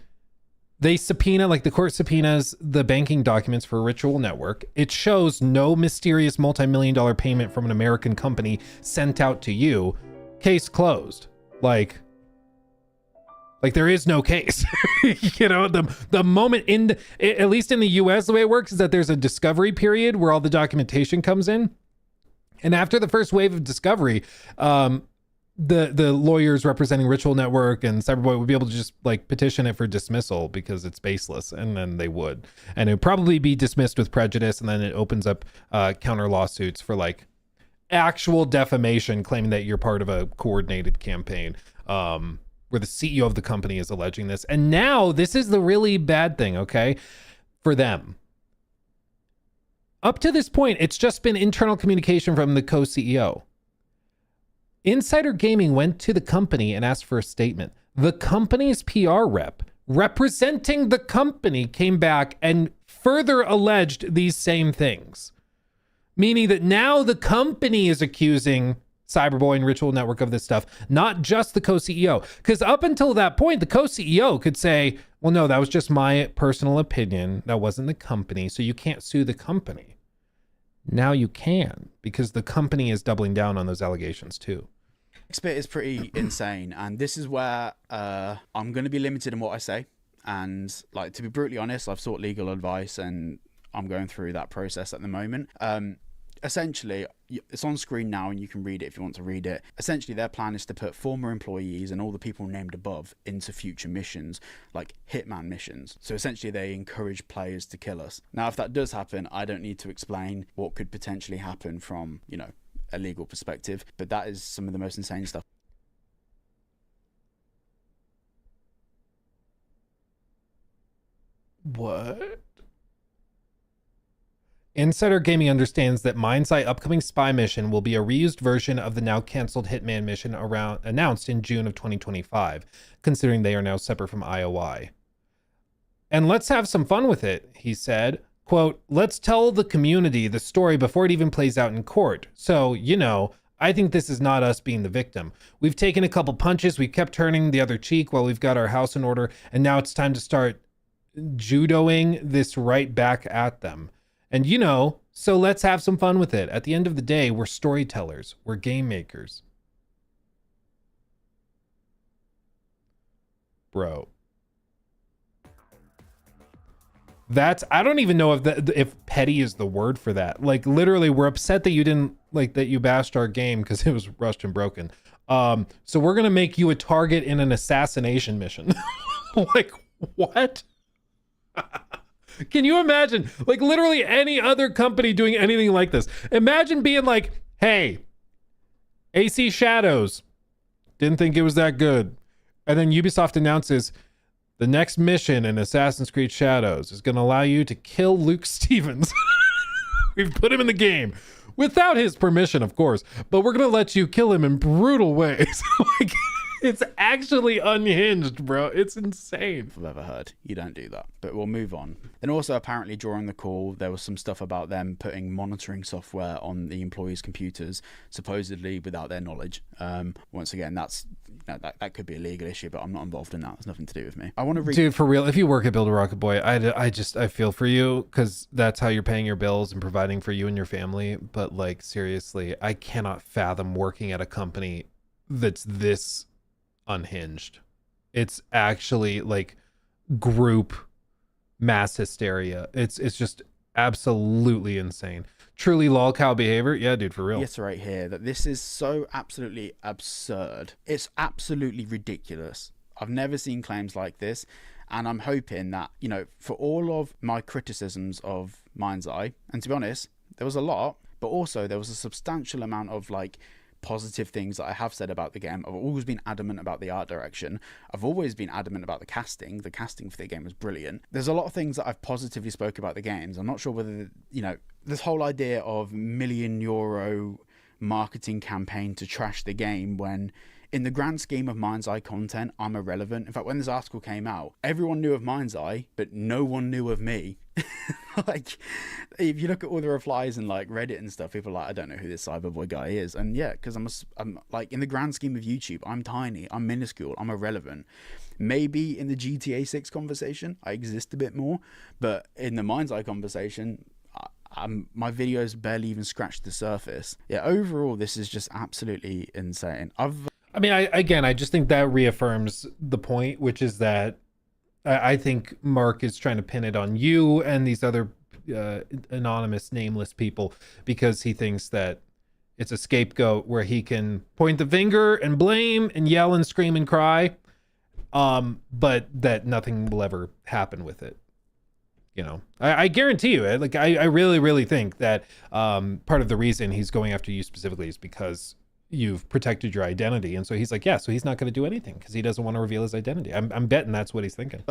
they subpoena, like the court subpoenas the banking documents for Ritual Network. It shows no mysterious multi-million-dollar payment from an American company sent out to you. Case closed. Like there is no case. You know, the moment at least in the US, the way it works is that there's a discovery period where all the documentation comes in. And after the first wave of discovery, the lawyers representing Ritual Network and Cyberboy would be able to just like petition it for dismissal because it's baseless, and then they would. And it would probably be dismissed with prejudice, and then it opens up counter lawsuits for like actual defamation, claiming that you're part of a coordinated campaign where the CEO of the company is alleging this. And now this is the really bad thing, okay, for them. Up to this point, it's just been internal communication from the co-CEO. Insider Gaming went to the company and asked for a statement. The company's PR rep representing the company came back and further alleged these same things. Meaning that now the company is accusing Cyberboy and Ritual Network of this stuff, not just the co-CEO. Because up until that point, the co-CEO could say, well, no, that was just my personal opinion. That wasn't the company. So you can't sue the company. Now you can, because the company is doubling down on those allegations too. Next bit is pretty insane. And this is where I'm going to be limited in what I say. And like, to be brutally honest, I've sought legal advice and I'm going through that process at the moment. Essentially, it's on screen now and you can read it if you want to read it. Essentially, their plan is to put former employees and all the people named above into future missions, like Hitman missions. So essentially, they encourage players to kill us. Now, if that does happen, I don't need to explain what could potentially happen from, you know, a legal perspective, but that is some of the most insane stuff. What? Insider Gaming understands that Mind's Eye upcoming spy mission will be a reused version of the now canceled Hitman mission announced in June of 2025, considering they are now separate from IOI. And let's have some fun with it, he said. Quote, let's tell the community the story before it even plays out in court. So, you know, I think this is not us being the victim. We've taken a couple punches, we've kept turning the other cheek while we've got our house in order, and now it's time to start judoing this right back at them. And you know, so let's have some fun with it. At the end of the day, we're storytellers. We're game makers. Bro. That's, I don't even know if petty is the word for that. Like literally, we're upset that you didn't, like that you bashed our game because it was rushed and broken. So we're going to make you a target in an assassination mission. Like what? Can you imagine, like literally any other company doing anything like this? Imagine being like, hey, AC Shadows, didn't think it was that good. And then Ubisoft announces the next mission in Assassin's Creed Shadows is going to allow you to kill Luke Stevens. We've put him in the game without his permission, of course, but we're going to let you kill him in brutal ways. Like, it's actually unhinged, bro. It's insane. I've ever heard. You don't do that. But we'll move on. And also, apparently, during the call, there was some stuff about them putting monitoring software on the employees' computers, supposedly without their knowledge. Once again, that's that could be a legal issue, but I'm not involved in that. It's nothing to do with me. I want to read. Dude, for real, if you work at Build a Rocket Boy, I feel for you because that's how you're paying your bills and providing for you and your family. But like, seriously, I cannot fathom working at a company that's this unhinged. It's actually like group mass hysteria. It's just absolutely insane. Truly lolcow behavior. Yeah, dude, for real. Reiterate here that this is so absolutely absurd. It's absolutely ridiculous. I've never seen claims like this. And I'm hoping that, you know, for all of my criticisms of Mind's Eye, and to be honest, there was a lot, but also there was a substantial amount of like positive things that I have said about the game. I've always been adamant about the art direction. I've always been adamant about the casting. The casting for the game was brilliant. There's a lot of things that I've positively spoke about the games. I'm not sure whether, you know, this whole idea of €1 million marketing campaign to trash the game, when in the grand scheme of Mind's Eye content, I'm irrelevant. In fact, when this article came out, everyone knew of Mind's Eye, but no one knew of me. Like, if you look at all the replies and like Reddit and stuff, people are like, I don't know who this Cyberboy guy is. And yeah, because I'm like, in the grand scheme of YouTube, I'm tiny, I'm minuscule, I'm irrelevant. Maybe in the GTA 6 conversation, I exist a bit more, but in the Mind's Eye conversation, my videos barely even scratched the surface. Yeah, overall, this is just absolutely insane. I mean, I just think that reaffirms the point, which is that I think Mark is trying to pin it on you and these other anonymous, nameless people, because he thinks that it's a scapegoat where he can point the finger and blame and yell and scream and cry, but that nothing will ever happen with it. You know, I guarantee you, like, I really, really think that part of the reason he's going after you specifically is because you've protected your identity. And so he's like, yeah, so he's not going to do anything because he doesn't want to reveal his identity. I'm betting that's what he's thinking.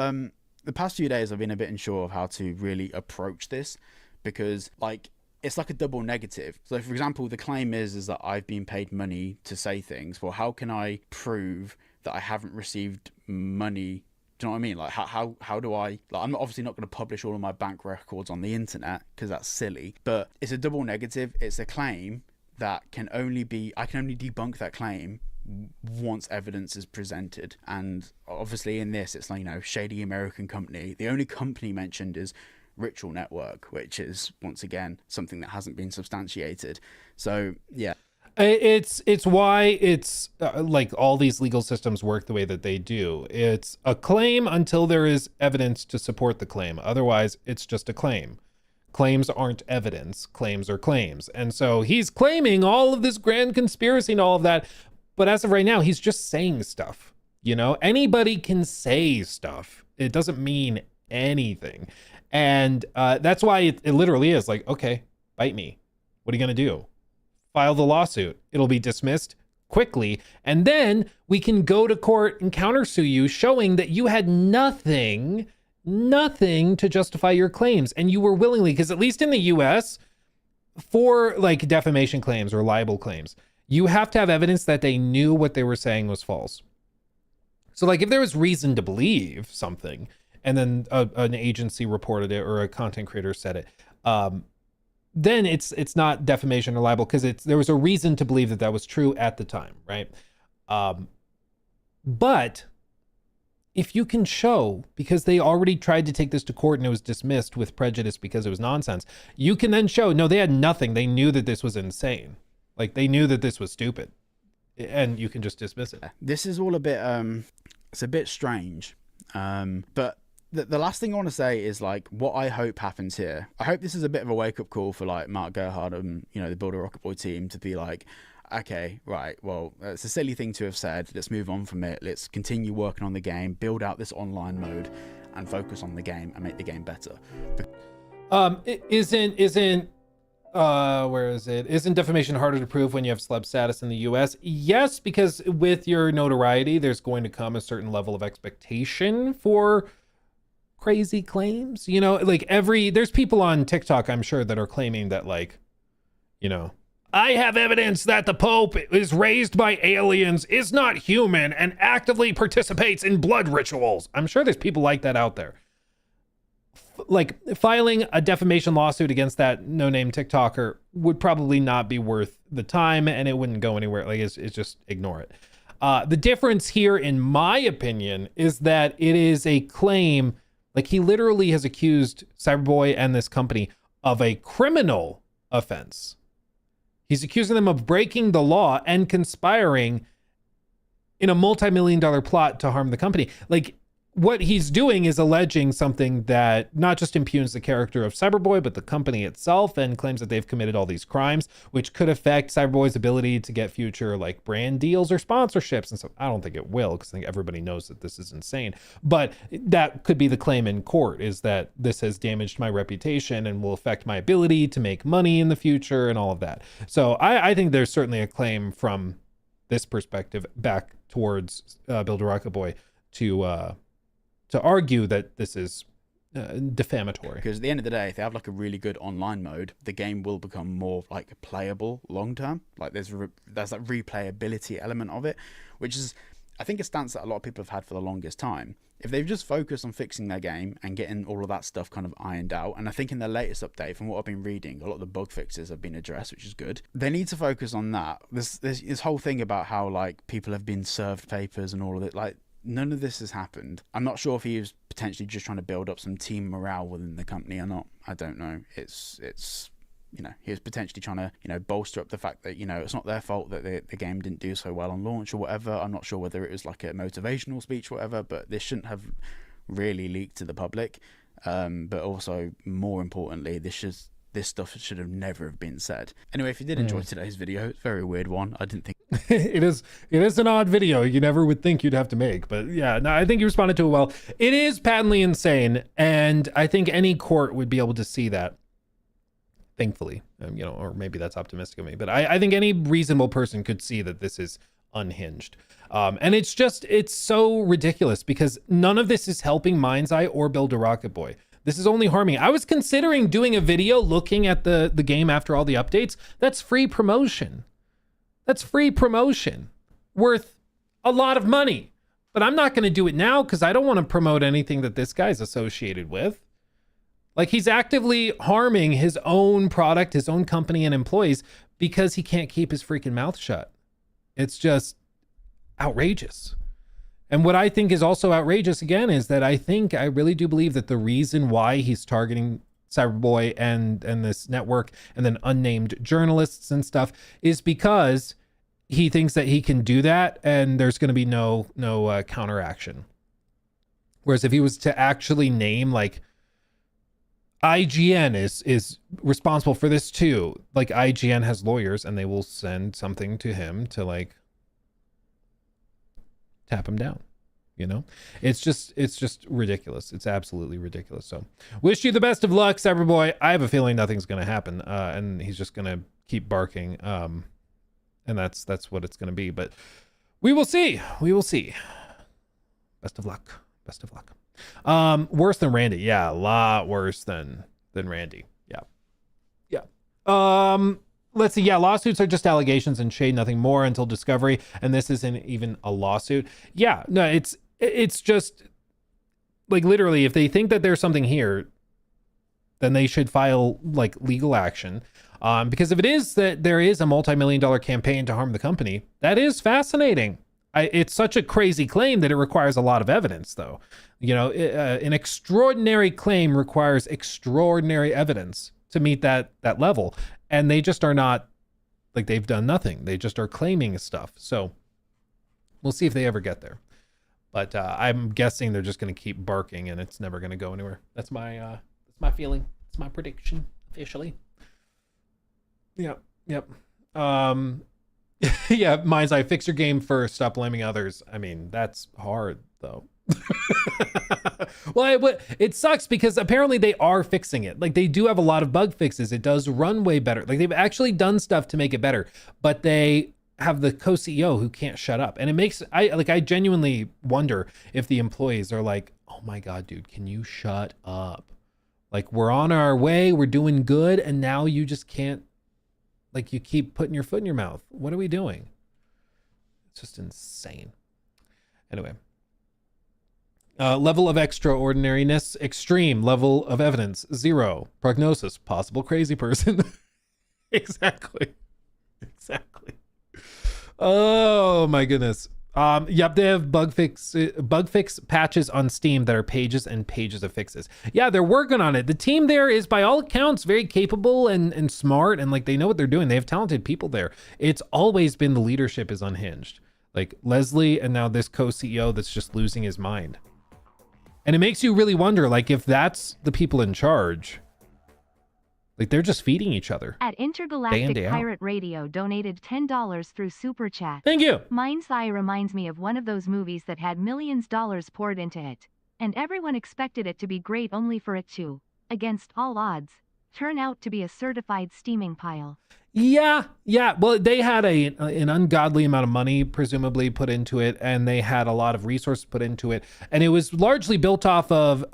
The past few days, I've been a bit unsure of how to really approach this, because like, it's like a double negative. So for example, the claim is that I've been paid money to say things. Well, how can I prove that I haven't received money? Do you know what I mean? Like, how do I, like, I'm obviously not going to publish all of my bank records on the internet because that's silly, but it's a double negative. It's a claim that I can only debunk that claim once evidence is presented. And obviously in this, it's like, you know, shady American company. The only company mentioned is Ritual Network, which is once again something that hasn't been substantiated. So yeah. It's why it's like all these legal systems work the way that they do. It's a claim until there is evidence to support the claim. Otherwise, it's just a claim. Claims aren't evidence. Claims are claims. And so he's claiming all of this grand conspiracy and all of that. But as of right now, he's just saying stuff. You know, anybody can say stuff. It doesn't mean anything. And that's why it literally is like, okay, bite me. What are you going to do? File the lawsuit. It'll be dismissed quickly. And then we can go to court and countersue you, showing that you had nothing to justify your claims. And you were willingly, because at least in the US, for like defamation claims or libel claims, you have to have evidence that they knew what they were saying was false. So like if there was reason to believe something and then an agency reported it or a content creator said it, then it's not defamation or libel because there was a reason to believe that was true at the time, right? But if you can show, because they already tried to take this to court and it was dismissed with prejudice because it was nonsense, you can then show, no, they had nothing. They knew that this was insane. Like they knew that this was stupid, and you can just dismiss it. This is all a bit, it's a bit strange. But the last thing I want to say is like what I hope happens here. I hope this is a bit of a wake up call for like Mark Gerhard and, you know, the Builder Rocket Boy team to be like, okay, right, well, it's a silly thing to have said. Let's move on from it. Let's continue working on the game, build out this online mode, and focus on the game and make the game better. Isn't defamation harder to prove when you have celeb status in the US? Yes, because with your notoriety, there's going to come a certain level of expectation for crazy claims. You know, like there's people on TikTok, I'm sure, that are claiming that, like, you know, I have evidence that the Pope is raised by aliens, is not human, and actively participates in blood rituals. I'm sure there's people like that out there. Like filing a defamation lawsuit against that no-name TikToker would probably not be worth the time, and it wouldn't go anywhere. Like it's just ignore it. The difference here, in my opinion, is that it is a claim. Like he literally has accused Cyberboy and this company of a criminal offense. He's accusing them of breaking the law and conspiring in a multi-million-dollar plot to harm the company. Like, what he's doing is alleging something that not just impugns the character of Cyberboy, but the company itself, and claims that they've committed all these crimes, which could affect Cyberboy's ability to get future like brand deals or sponsorships and stuff. I don't think it will, because I think everybody knows that this is insane. But that could be the claim in court, is that this has damaged my reputation and will affect my ability to make money in the future and all of that. So I think there's certainly a claim from this perspective back towards Build a Rocket Boy to argue that this is defamatory. Because at the end of the day, if they have like a really good online mode, the game will become more like playable long term. Like there's that replayability element of it, which is, I think, a stance that a lot of people have had for the longest time. If they've just focused on fixing their game and getting all of that stuff kind of ironed out, and I think in their latest update, from what I've been reading, a lot of the bug fixes have been addressed, which is good. They need to focus on that. This whole thing about how like people have been served papers and all of it, like, none of this has happened. I'm not sure if he was potentially just trying to build up some team morale within the company or not. I don't know. It's you know, he was potentially trying to, you know, bolster up the fact that, you know, it's not their fault that the game didn't do so well on launch or whatever. I'm not sure whether it was like a motivational speech or whatever, but this shouldn't have really leaked to the public. But also, more importantly, this stuff should have never have been said. Anyway, if you did enjoy today's video, it's a very weird one. I didn't think it is an odd video you never would think you'd have to make, but yeah, no, I think you responded to it well. It is patently insane, and I think any court would be able to see that, thankfully. You know, or maybe that's optimistic of me, but I think any reasonable person could see that this is unhinged. And it's so ridiculous, because none of this is helping Mind's Eye or Build a Rocket Boy. This is only harming. I was considering doing a video looking at the game after all the updates. That's free promotion. That's free promotion worth a lot of money. But I'm not going to do it now, because I don't want to promote anything that this guy's associated with. Like, he's actively harming his own product, his own company and employees, because he can't keep his freaking mouth shut. It's just outrageous. And what I think is also outrageous, again, is that I really do believe that the reason why he's targeting Cyberboy and this network and then unnamed journalists and stuff is because he thinks that he can do that and there's going to be no counteraction. Whereas if he was to actually name, like, IGN is responsible for this too, like, IGN has lawyers and they will send something to him to, like, tap him down. You know, it's just ridiculous. It's absolutely ridiculous. So wish you the best of luck, Cyberboy. I have a feeling nothing's going to happen, and he's just going to keep barking. And that's what it's going to be, but we will see. Best of luck. Worse than Randy. Yeah. A lot worse than Randy. Yeah. Let's see. Yeah, lawsuits are just allegations and shade, nothing more until discovery. And this isn't even a lawsuit. Yeah, no, it's just like, literally, if they think that there's something here, then they should file like legal action. Because if it is that there is a multi-million-dollar campaign to harm the company, that is fascinating. It's such a crazy claim that it requires a lot of evidence, though. You know, an extraordinary claim requires extraordinary evidence to meet that level. And they just are not, like, they've done nothing. They just are claiming stuff. So we'll see if they ever get there. But I'm guessing they're just going to keep barking and it's never going to go anywhere. That's my feeling. It's my prediction, officially. Yep. Yeah, Mind's Eye, fix your game first. Stop blaming others. I mean, that's hard, though. Well, it sucks because apparently they are fixing it. Like, they do have a lot of bug fixes. It does run way better. Like, they've actually done stuff to make it better, but they have the co-CEO who can't shut up. And it makes, I genuinely wonder if the employees are like, oh my God, dude, can you shut up? Like, we're on our way, we're doing good, and now you just can't, like, you keep putting your foot in your mouth. What are we doing? It's just insane. Anyway. Level of extraordinariness, extreme. Level of evidence, 0. Prognosis, possible crazy person. Exactly. Oh my goodness. Yep, they have bug fix patches on Steam that are pages and pages of fixes. Yeah, they're working on it. The team there is, by all accounts, very capable and smart, and like, they know what they're doing. They have talented people there. It's always been the leadership is unhinged. Like Leslie, and now this co-CEO that's just losing his mind. And it makes you really wonder, like, if that's the people in charge, like, they're just feeding each other. At Day in, Intergalactic day out. Pirate Radio donated $10 through Super Chat. Thank you. Mind's Eye reminds me of one of those movies that had millions of dollars poured into it. And everyone expected it to be great only for it to, against all odds, turn out to be a certified steaming pile. Yeah. Well, they had an ungodly amount of money presumably put into it, and they had a lot of resources put into it, and it was largely built off of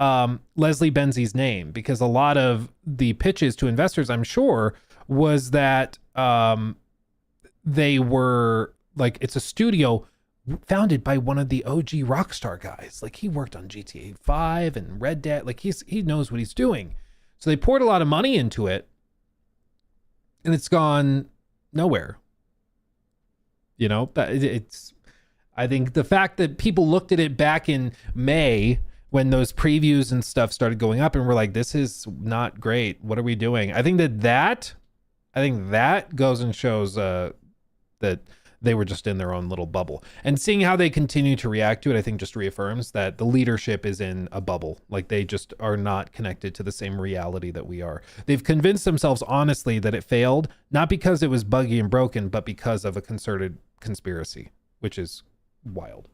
Leslie Benzie's name, because a lot of the pitches to investors, I'm sure, was that they were like, it's a studio founded by one of the OG Rockstar guys. Like, he worked on GTA 5 and Red Dead. Like, he knows what he's doing. So they poured a lot of money into it, and it's gone nowhere. You know, I think the fact that people looked at it back in May when those previews and stuff started going up and were like, this is not great. What are we doing? I think that goes and shows that they were just in their own little bubble. And seeing how they continue to react to it, I think just reaffirms that the leadership is in a bubble. Like, they just are not connected to the same reality that we are. They've convinced themselves honestly that it failed, not because it was buggy and broken, but because of a concerted conspiracy, which is wild.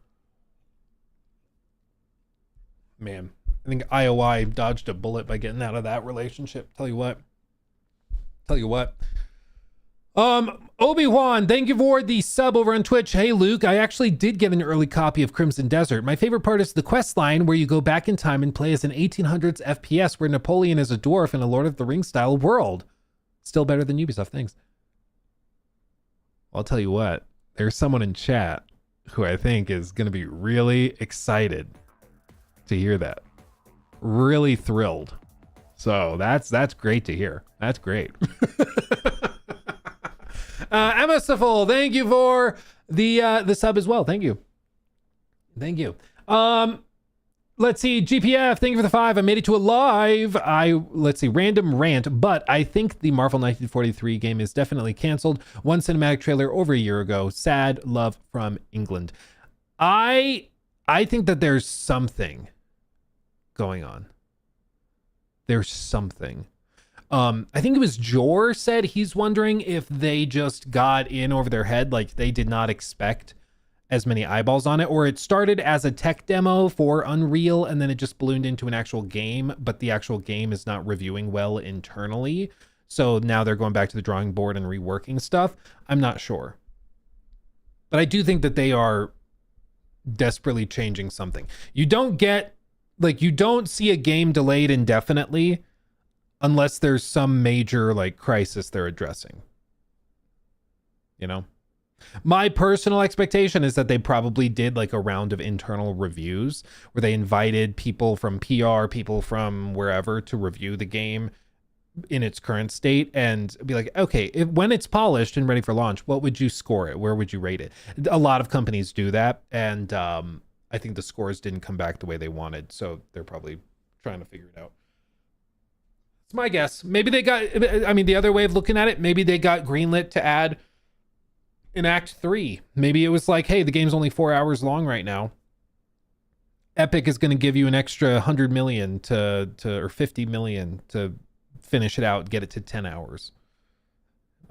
Man, I think IOI dodged a bullet by getting out of that relationship. Tell you what. Obi-Wan, thank you for the sub over on Twitch. Hey, Luke, I actually did get an early copy of Crimson Desert. My favorite part is the quest line where you go back in time and play as an 1800s FPS where Napoleon is a dwarf in a Lord of the Rings style world. Still better than Ubisoft, thanks. I'll tell you what, there's someone in chat who I think is going to be really excited to hear that. Really thrilled. So that's great to hear. That's great. Emma Safol, thank you for the sub as well. Thank you. Let's see, GPF, thank you for the 5. I made it to a live. Let's see, random rant, but I think the Marvel 1943 game is definitely canceled. One cinematic trailer over a year ago. Sad love from England. I think that there's something going on. There's something. I think it was Jor said he's wondering if they just got in over their head, like they did not expect as many eyeballs on it, or it started as a tech demo for Unreal and then it just ballooned into an actual game, but the actual game is not reviewing well internally. So now they're going back to the drawing board and reworking stuff. I'm not sure. But I do think that they are desperately changing something. You don't see a game delayed indefinitely unless there's some major like crisis they're addressing. You know? My personal expectation is that they probably did like a round of internal reviews where they invited people from PR, people from wherever to review the game in its current state and be like, okay, when it's polished and ready for launch, what would you score it? Where would you rate it? A lot of companies do that. And I think the scores didn't come back the way they wanted. So they're probably trying to figure it out. It's my guess. Maybe they got, the other way of looking at it, maybe they got greenlit to add in Act 3. Maybe it was like, hey, the game's only 4 hours long right now. Epic is going to give you an extra 100 million or 50 million to finish it out, get it to 10 hours.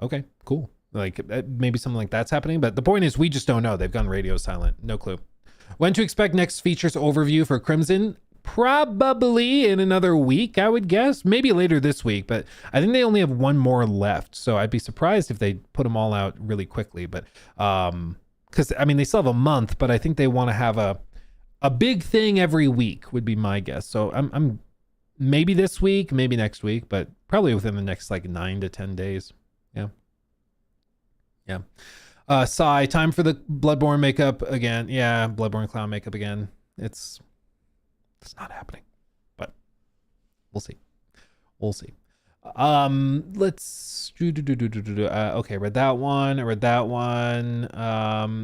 Okay, cool. Like maybe something like that's happening. But the point is, we just don't know. They've gone radio silent. No clue. When to expect next features overview for Crimson? Probably in another week, I would guess. Maybe later this week, but I think they only have one more left. So I'd be surprised if they put them all out really quickly. But because they still have a month, but I think they want to have a big thing every week would be my guess. So I'm maybe this week, maybe next week, but probably within the next like 9 to 10 days. Yeah. Sai, time for the Bloodborne makeup again. Yeah, Bloodborne clown makeup again. It's not happening, but we'll see. Let's okay, read that one.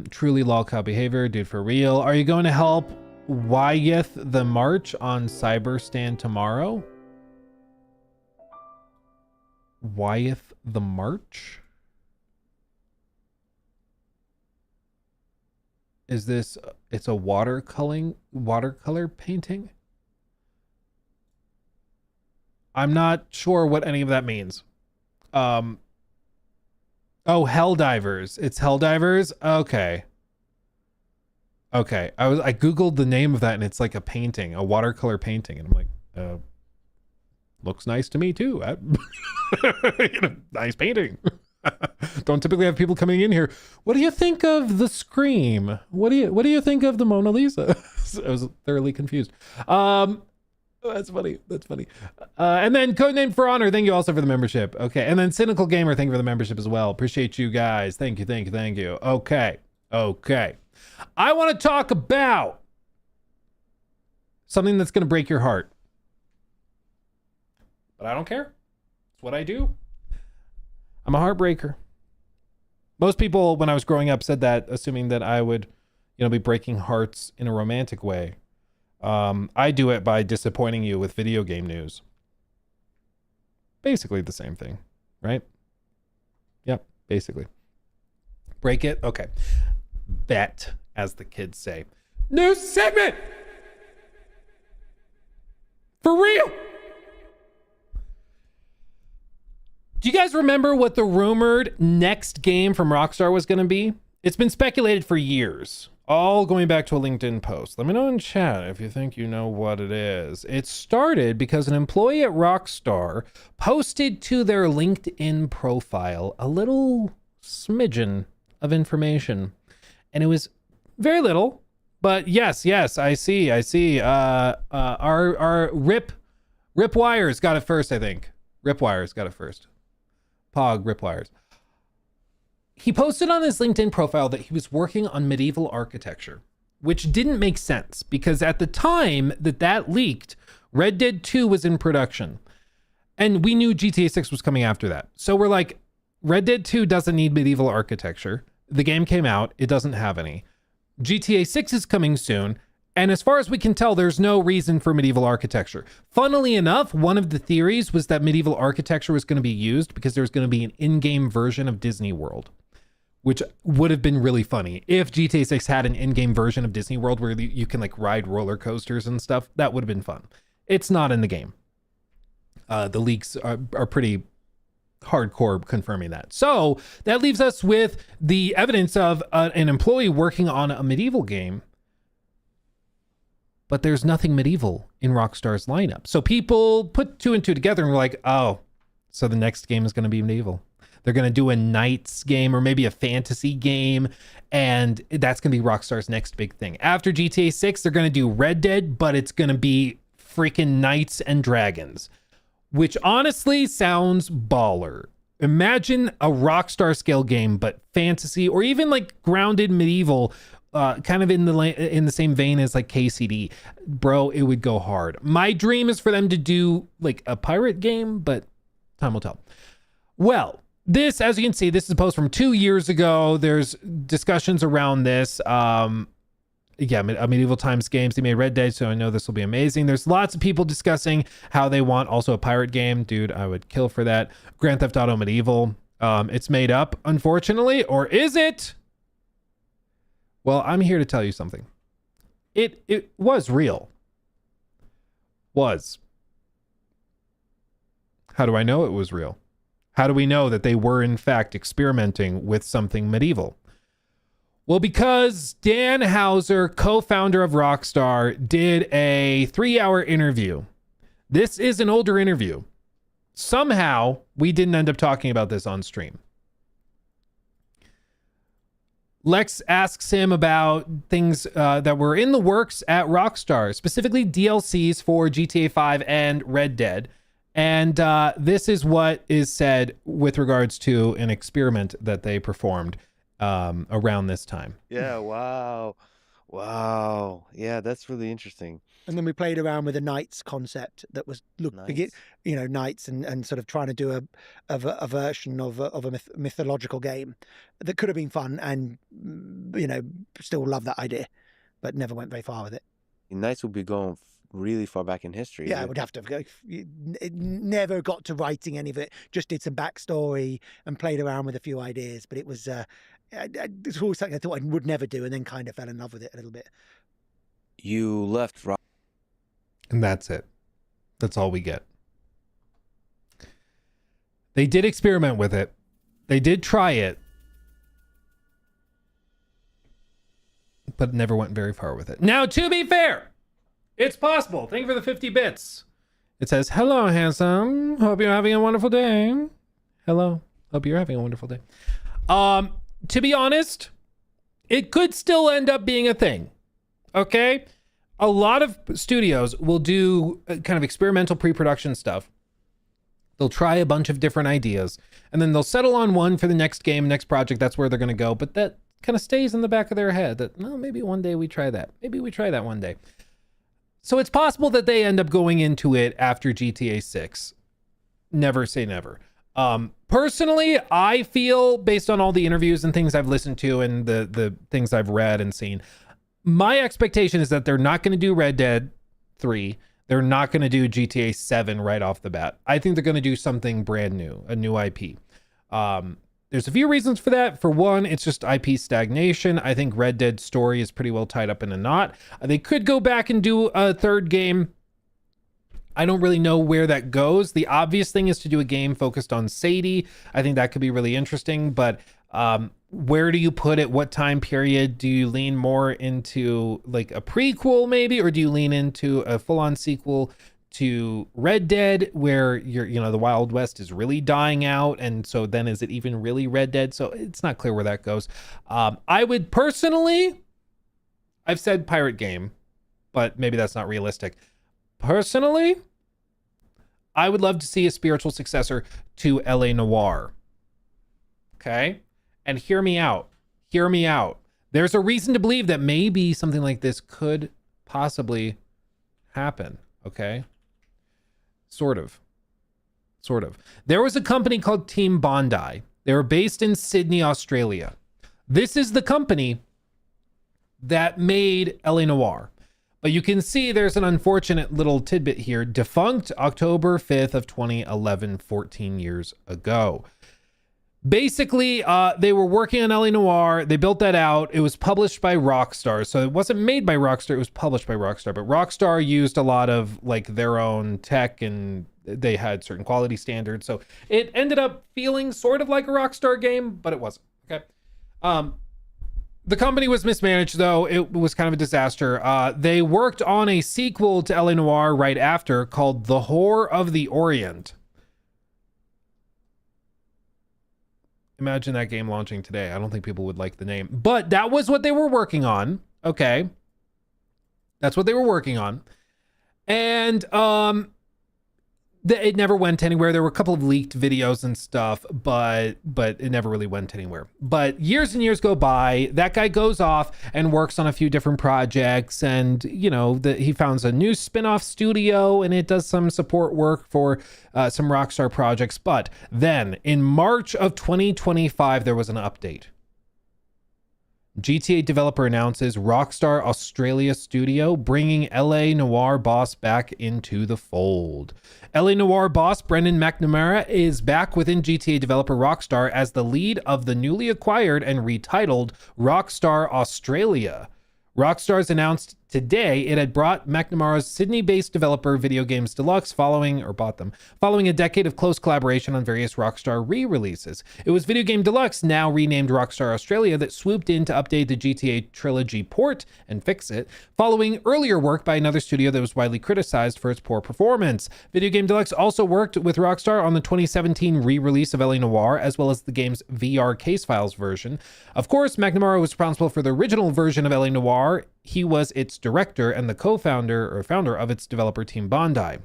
Truly lolcow behavior, dude, for real. Are you going to help Wyeth the march on Cyberstand tomorrow? Wyeth the march? Is this, it's a watercolor painting? I'm not sure what any of that means. Oh, Helldivers. It's Helldivers? Okay. Okay. I Googled the name of that and it's like a painting, a watercolor painting. And I'm like, looks nice to me too. Nice painting. Don't typically have people coming in here. What do you think of the Scream? What do you think of the Mona Lisa? I was thoroughly confused. That's funny. That's funny. And then Codename For Honor, thank you also for the membership. Okay. And then Cynical Gamer, thank you for the membership as well. Appreciate you guys. Thank you, thank you, thank you. Okay. Okay. I want to talk about something that's going to break your heart. But I don't care. It's what I do. I'm a heartbreaker. Most people, when I was growing up, said that, assuming that I would, be breaking hearts in a romantic way. I do it by disappointing you with video game news. Basically the same thing, right? Yep, basically. Break it? Okay. Bet, as the kids say. New segment! For real! Do you guys remember what the rumored next game from Rockstar was going to be? It's been speculated for years, all going back to a LinkedIn post. Let me know in chat if you think you know what it is. It started because an employee at Rockstar posted to their LinkedIn profile a little smidgen of information. And it was very little, but yes, I see. Our Ripwires got it first, I think. Ripwires got it first. Pog Ripwires. He posted on his LinkedIn profile that he was working on medieval architecture, which didn't make sense because at the time that leaked, Red Dead 2 was in production. And we knew GTA 6 was coming after that. So we're like, Red Dead 2 doesn't need medieval architecture. The game came out, it doesn't have any. GTA 6 is coming soon. And as far as we can tell, there's no reason for medieval architecture. Funnily enough, one of the theories was that medieval architecture was going to be used because there's going to be an in-game version of Disney World, which would have been really funny. If GTA 6 had an in-game version of Disney World where you can like ride roller coasters and stuff, that would have been fun. It's not in the game. The leaks are pretty hardcore confirming that. So that leaves us with the evidence of an employee working on a medieval game. But there's nothing medieval in Rockstar's lineup. So people put two and two together and were like, oh, so the next game is going to be medieval. They're going to do a knights game or maybe a fantasy game. And that's going to be Rockstar's next big thing. After GTA 6, they're going to do Red Dead, but it's going to be freaking knights and dragons, which honestly sounds baller. Imagine a Rockstar scale game, but fantasy or even like grounded medieval, kind of in the same vein as like KCD. Bro, it would go hard. My dream is for them to do like a pirate game, but time will tell. Well, this, as you can see, this is a post from 2 years ago. There's discussions around this. Medieval Times Games, they made Red Dead, so I know this will be amazing. There's lots of people discussing how they want also a pirate game. Dude, I would kill for that. Grand Theft Auto Medieval. It's made up, unfortunately, or is it? Well, I'm here to tell you something. It was real. Was. How do I know it was real? How do we know that they were in fact experimenting with something medieval? Well, because Dan Houser, co-founder of Rockstar, did a 3-hour interview. This is an older interview. Somehow, we didn't end up talking about this on stream. Lex asks him about things that were in the works at Rockstar, specifically DLCs for GTA 5 and Red Dead. And this is what is said with regards to an experiment that they performed around this time. Yeah, wow. Yeah, that's really interesting. And then we played around with a knights concept that was Nice. knights and sort of trying to do a version of a mythological game that could have been fun and still love that idea, but never went very far with it. Knights will be going really far back in history. Yeah, I would have to go. It never got to writing any of it. Just did some backstory and played around with a few ideas, but it was it's always something I thought I would never do, and then kind of fell in love with it a little bit. You left And that's it. That's all we get. They did experiment with it. They did try it. But never went very far with it. Now, to be fair, it's possible. Thank you for the 50 bits. It says, hello, handsome. Hope you're having a wonderful day. Hello. Hope you're having a wonderful day. To be honest, it could still end up being a thing. Okay? A lot of studios will do kind of experimental pre-production stuff. They'll try a bunch of different ideas, and then they'll settle on one for the next game, next project. That's where they're going to go. But that kind of stays in the back of their head that, well, maybe one day we try that. Maybe we try that one day. So it's possible that they end up going into it after GTA 6. Never say never. Personally, I feel, based on all the interviews and things I've listened to and the things I've read and seen, my expectation is that they're not going to do Red Dead 3. They're not going to do GTA 7 right off the bat. I think they're going to do something brand new, a new IP. There's a few reasons for that. For one, it's just IP stagnation. I think Red Dead story is pretty well tied up in a knot. They could go back and do a third game. I don't really know where that goes. The obvious thing is to do a game focused on Sadie. I think that could be really interesting, but where do you put it? What time period? Do you lean more into like a prequel maybe, or do you lean into a full-on sequel to Red Dead where the Wild West is really dying out, and so then is it even really Red Dead? So it's not clear where that goes. I would personally, I've said pirate game, but maybe that's not realistic. Personally, I would love to see a spiritual successor to LA Noire. Okay? And hear me out. Hear me out. There's a reason to believe that maybe something like this could possibly happen. Okay? Sort of. There was a company called Team Bondi. They were based in Sydney, Australia. This is the company that made LA Noire. But you can see there's an unfortunate little tidbit here. Defunct October 5th of 2011, 14 years ago. Basically, they were working on LA Noire. They built that out. It was published by Rockstar. So it wasn't made by Rockstar. It was published by Rockstar. But Rockstar used a lot of like their own tech, and they had certain quality standards. So it ended up feeling sort of like a Rockstar game, but it wasn't. Okay. The company was mismanaged, though. It was kind of a disaster. They worked on a sequel to LA Noire right after called The Whore of the Orient. Imagine that game launching today. I don't think people would like the name, but that was what they were working on. Okay. That's what they were working on. And it never went anywhere. There were a couple of leaked videos and stuff, but it never really went anywhere. But years and years go by. That guy goes off and works on a few different projects, and he founds a new spin-off studio, and it does some support work for some Rockstar projects. But then in March of 2025, there was an update. GTA developer announces Rockstar Australia studio bringing LA Noire boss back into the fold. LA Noire boss Brendan McNamara is back within GTA developer Rockstar as the lead of the newly acquired and retitled Rockstar Australia. Rockstar's announced today it had brought McNamara's Sydney-based developer Video Games Deluxe following a decade of close collaboration on various Rockstar re-releases. It was Video Game Deluxe, now renamed Rockstar Australia, that swooped in to update the GTA trilogy port and fix it, following earlier work by another studio that was widely criticized for its poor performance. Video Game Deluxe also worked with Rockstar on the 2017 re-release of LA Noire, as well as the game's VR case files version. Of course, McNamara was responsible for the original version of LA Noire. He was its director and the co-founder or founder of its developer Team Bondi.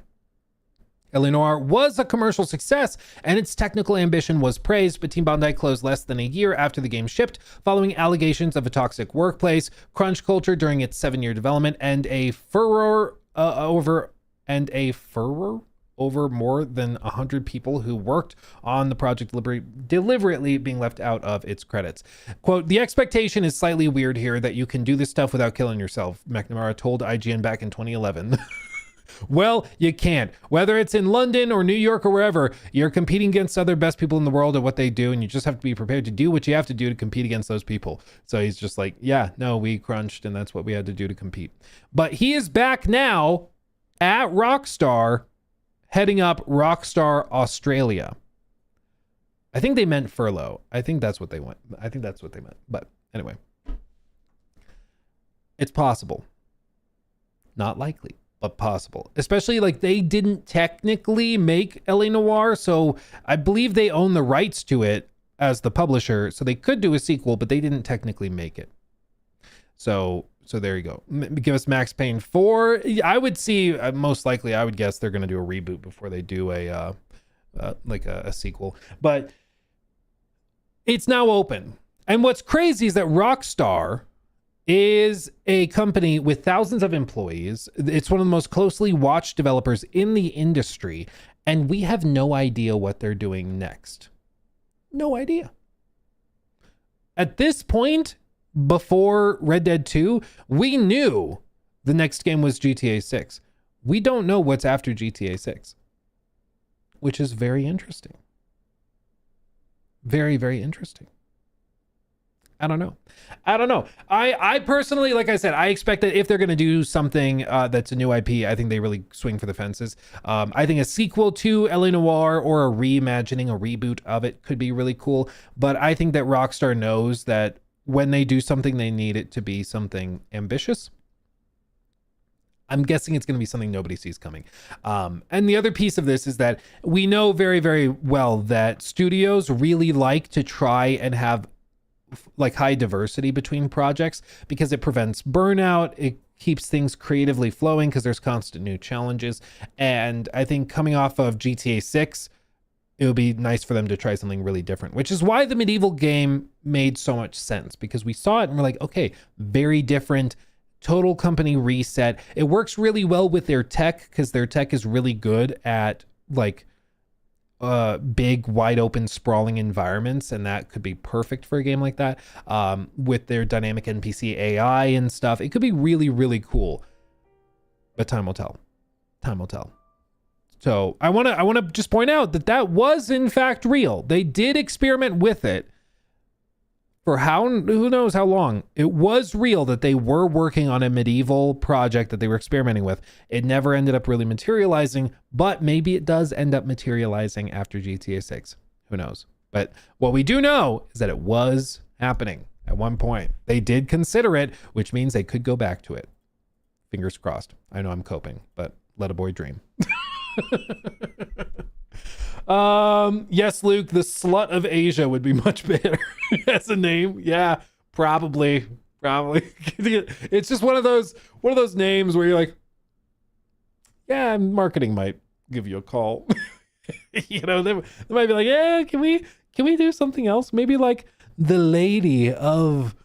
LA Noire was a commercial success, and its technical ambition was praised, but Team Bondi closed less than a year after the game shipped, following allegations of a toxic workplace, crunch culture during its 7-year development, and a furor over more than 100 people who worked on the project deliberately being left out of its credits. Quote, "The expectation is slightly weird here that you can do this stuff without killing yourself," McNamara told IGN back in 2011. Well, you can't. Whether it's in London or New York or wherever, you're competing against other best people in the world at what they do, and you just have to be prepared to do what you have to do to compete against those people. So he's just like, yeah, no, we crunched, and that's what we had to do to compete. But he is back now at Rockstar, heading up Rockstar Australia. I think they meant furlough. I think that's what they went. I think that's what they meant. But anyway, it's possible. Not likely, but possible. Especially like they didn't technically make LA Noire, so I believe they own the rights to it as the publisher, so they could do a sequel, but they didn't technically make it. So there you go. Give us Max Payne 4. I would see, most likely, I would guess they're going to do a reboot before they do a sequel. But it's now open. And what's crazy is that Rockstar is a company with thousands of employees. It's one of the most closely watched developers in the industry. And we have no idea what they're doing next. No idea. At this point, before Red Dead 2, we knew the next game was GTA 6. We don't know what's after GTA 6, which is very interesting. Very, very interesting. I don't know. I personally, like I said, I expect that if they're going to do something that's a new IP, I think they really swing for the fences. I think a sequel to LA Noire or a reimagining, a reboot of it could be really cool. But I think that Rockstar knows that when they do something, they need it to be something ambitious. I'm guessing it's going to be something nobody sees coming. And the other piece of this is that we know very, very well that studios really like to try and have like high diversity between projects because it prevents burnout. It keeps things creatively flowing because there's constant new challenges. And I think coming off of GTA 6, it would be nice for them to try something really different, which is why the Medieval game made so much sense, because we saw it and we're like, okay, very different, total company reset. It works really well with their tech because their tech is really good at like big, wide open, sprawling environments, and that could be perfect for a game like that. With their dynamic NPC AI and stuff, it could be really, really cool. But time will tell. Time will tell. So I want to just point out that was in fact real. They did experiment with it for who knows how long. It was real that they were working on a Medieval project that they were experimenting with. It never ended up really materializing, but maybe it does end up materializing after GTA 6. Who knows? But what we do know is that it was happening at one point. They did consider it, which means they could go back to it. Fingers crossed. I know I'm coping, but let a boy dream. Yes, Luke, the Slut of Asia would be much better as a name. Yeah, probably. It's just one of those names where you're like, yeah, marketing might give you a call. You know, they might be like, yeah, can we do something else? Maybe like the Lady of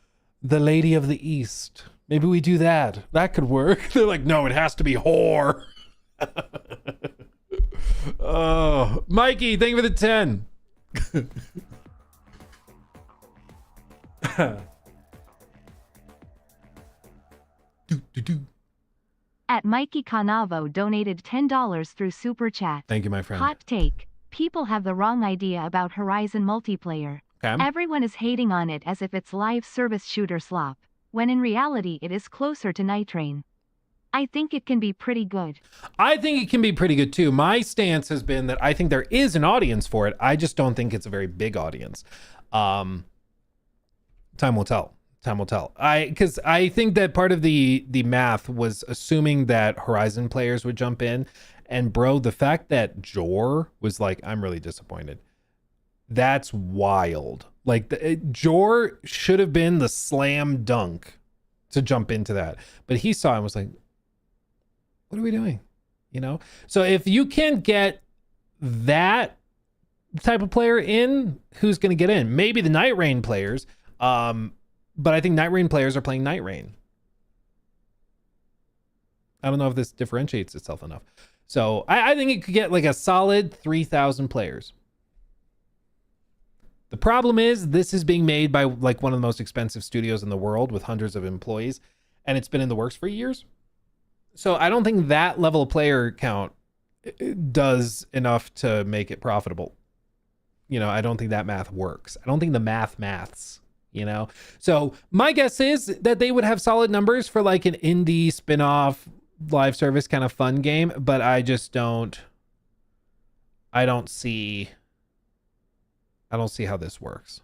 the East. Maybe we do that. That could work. They're like, no, it has to be whore. Oh, Mikey, thank you for the 10. At Mikey Canavo donated $10 through Super Chat. Thank you, my friend. Hot take. People have the wrong idea about Horizon multiplayer. Okay. Everyone is hating on it as if it's live service shooter slop, when in reality it is closer to Night Train. I think it can be pretty good. I think it can be pretty good too. My stance has been that I think there is an audience for it. I just don't think it's a very big audience. Time will tell. Because I think that part of the math was assuming that Horizon players would jump in. And bro, the fact that Jor was like, I'm really disappointed. That's wild. Like Jor should have been the slam dunk to jump into that. But he saw it and was like, what are we doing? You know? So if you can get that type of player in, who's going to get in? Maybe the Night Rain players. But I think Night Rain players are playing Night Rain. I don't know if this differentiates itself enough. So I think it could get like a solid 3,000 players. The problem is this is being made by like one of the most expensive studios in the world with hundreds of employees, and it's been in the works for years. So I don't think that level of player count does enough to make it profitable. You know, I don't think that math works. I don't think the maths, you know? So my guess is that they would have solid numbers for like an indie spin-off live service kind of fun game, but I don't see I don't see how this works,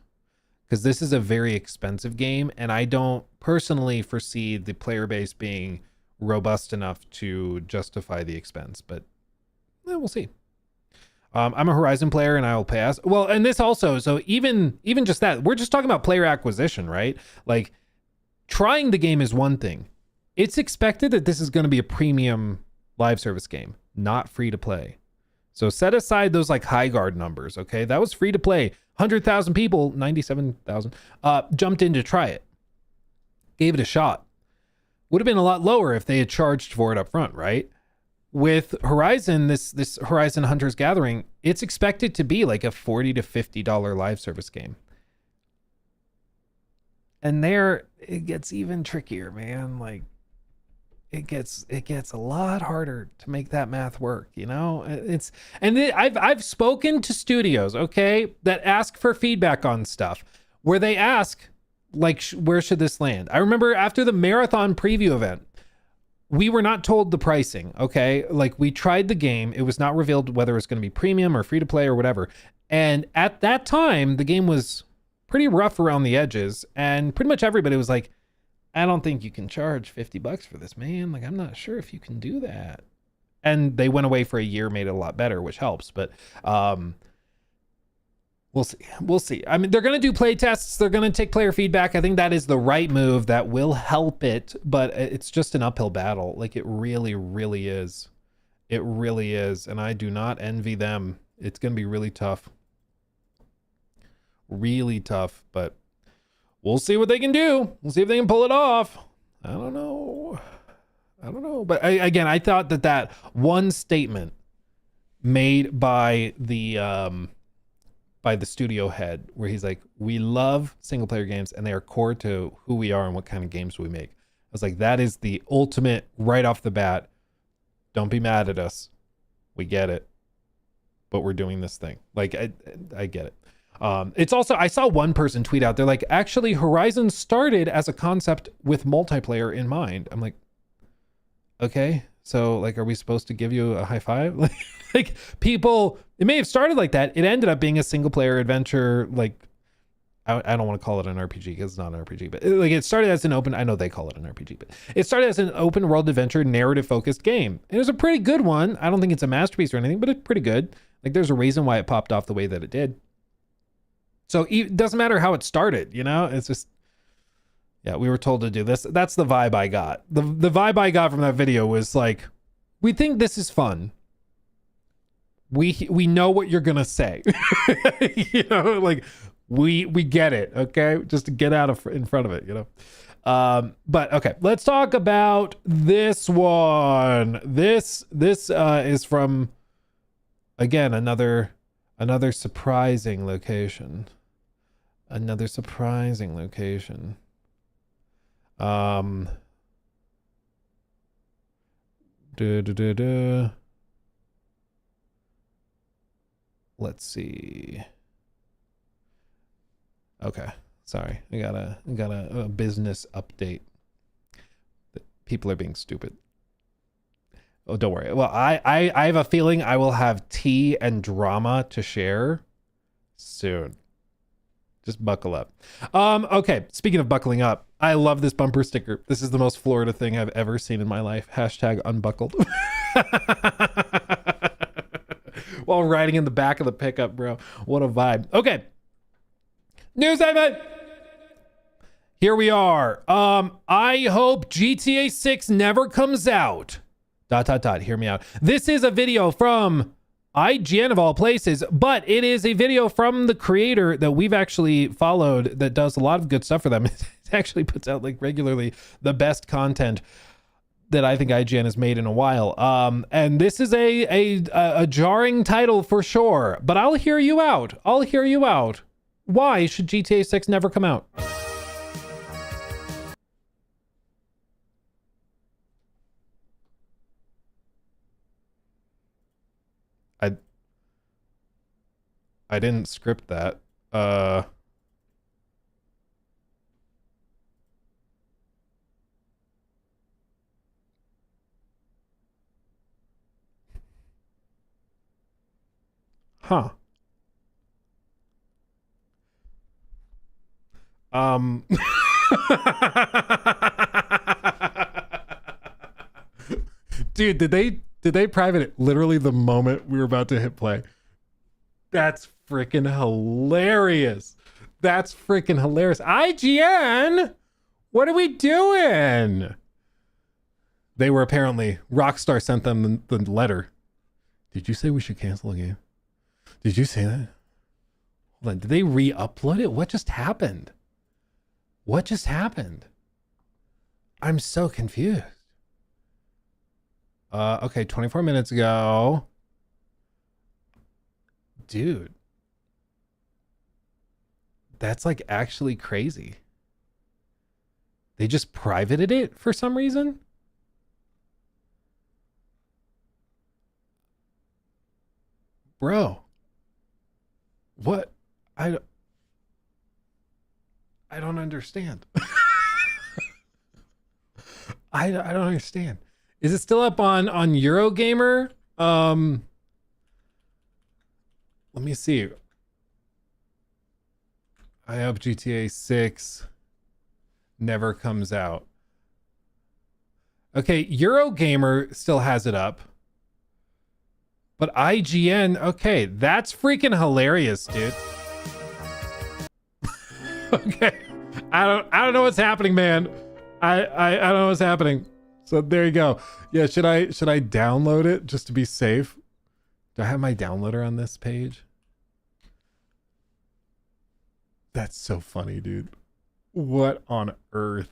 because this is a very expensive game, and I don't personally foresee the player base being robust enough to justify the expense, but we'll see. I'm a Horizon player and I will pass. Well, and this also, so even just that, we're just talking about player acquisition, right? Like, trying the game is one thing. It's expected that this is going to be a premium live service game, not free to play. So set aside those like high guard numbers, okay? That was free to play. 100,000 people, 97,000, jumped in to try it. Gave it a shot. Would have been a lot lower if they had charged for it up front, right? With Horizon, this Horizon Hunters Gathering, it's expected to be like a $40 to $50 live service game. And there it gets even trickier, man. Like, it gets a lot harder to make that math work, you know? I've spoken to studios, okay, that ask for feedback on stuff, where they ask, like, where should this land? I remember after the marathon preview event, we were not told the pricing, okay? Like, we tried the game. It was not revealed whether it was going to be premium or free to play or whatever. And at that time, the game was pretty rough around the edges. And pretty much everybody was like, I don't think you can charge $50 for this, man. Like, I'm not sure if you can do that. And they went away for a year, made it a lot better, which helps. But we'll see. We'll see. I mean, they're going to do play tests. They're going to take player feedback. I think that is the right move. That will help it, but it's just an uphill battle. Like, it really, really is. It really is. And I do not envy them. It's going to be really tough. Really tough, but we'll see what they can do. We'll see if they can pull it off. I don't know. But I thought that one statement made by the studio head, where he's like, we love single player games and they are core to who we are and what kind of games we make. I was like, that is the ultimate right off the bat. Don't be mad at us. We get it. But we're doing this thing. Like, I get it. It's also, I saw one person tweet out, they're like, actually, Horizon started as a concept with multiplayer in mind. I'm like, okay, so like, are we supposed to give you a high five? Like, people, it may have started like that. It ended up being a single player adventure. Like, I don't want to call it an RPG because it's not an RPG, but like, it started as an open, I know they call it an RPG, but it started as an open world adventure, narrative focused game. And it was a pretty good one. I don't think it's a masterpiece or anything, but it's pretty good. Like, there's a reason why it popped off the way that it did. So it doesn't matter how it started, you know, it's just, yeah, we were told to do this. That's the vibe I got. The vibe I got from that video was like, we think this is fun. We know what you're going to say, you know, like we get it. Okay. Just to get out in front of it, you know? But okay, let's talk about this one. This is from, again, another surprising location. Another surprising location. Let's see. Okay, sorry. I got a business update. People are being stupid. Oh, don't worry. Well, I have a feeling I will have tea and drama to share soon. Just buckle up. Okay, speaking of buckling up, I love this bumper sticker. This is the most Florida thing I've ever seen in my life. Hashtag unbuckled. While riding in the back of the pickup, bro. What a vibe. Okay. News segment. Here we are. I hope GTA 6 never comes out. ... Hear me out. This is a video from IGN of all places, but it is a video from the creator that we've actually followed that does a lot of good stuff for them. It actually puts out like regularly the best content that I think IGN has made in a while. And this is a jarring title for sure, but I'll hear you out. Why should GTA 6 never come out? I didn't script that. Huh. Dude, did they private it literally the moment we were about to hit play? That's freaking hilarious. That's freaking hilarious. IGN, what are we doing? They were apparently, Rockstar sent them the letter. Did you say we should cancel the game? Did you say that? Hold on, did they re-upload it? What just happened? What just happened? I'm so confused. Okay, 24 minutes ago. Dude. That's like actually crazy. They just privated it for some reason? Bro. What? I don't understand. I don't understand. Is it still up on Eurogamer? Let me see. I hope GTA 6 never comes out. Okay, Eurogamer still has it up. But IGN, okay, that's freaking hilarious, dude. Okay. I don't know what's happening, man. I don't know what's happening. So there you go. Yeah, should I download it just to be safe? Do I have my downloader on this page? That's so funny, dude. What on earth?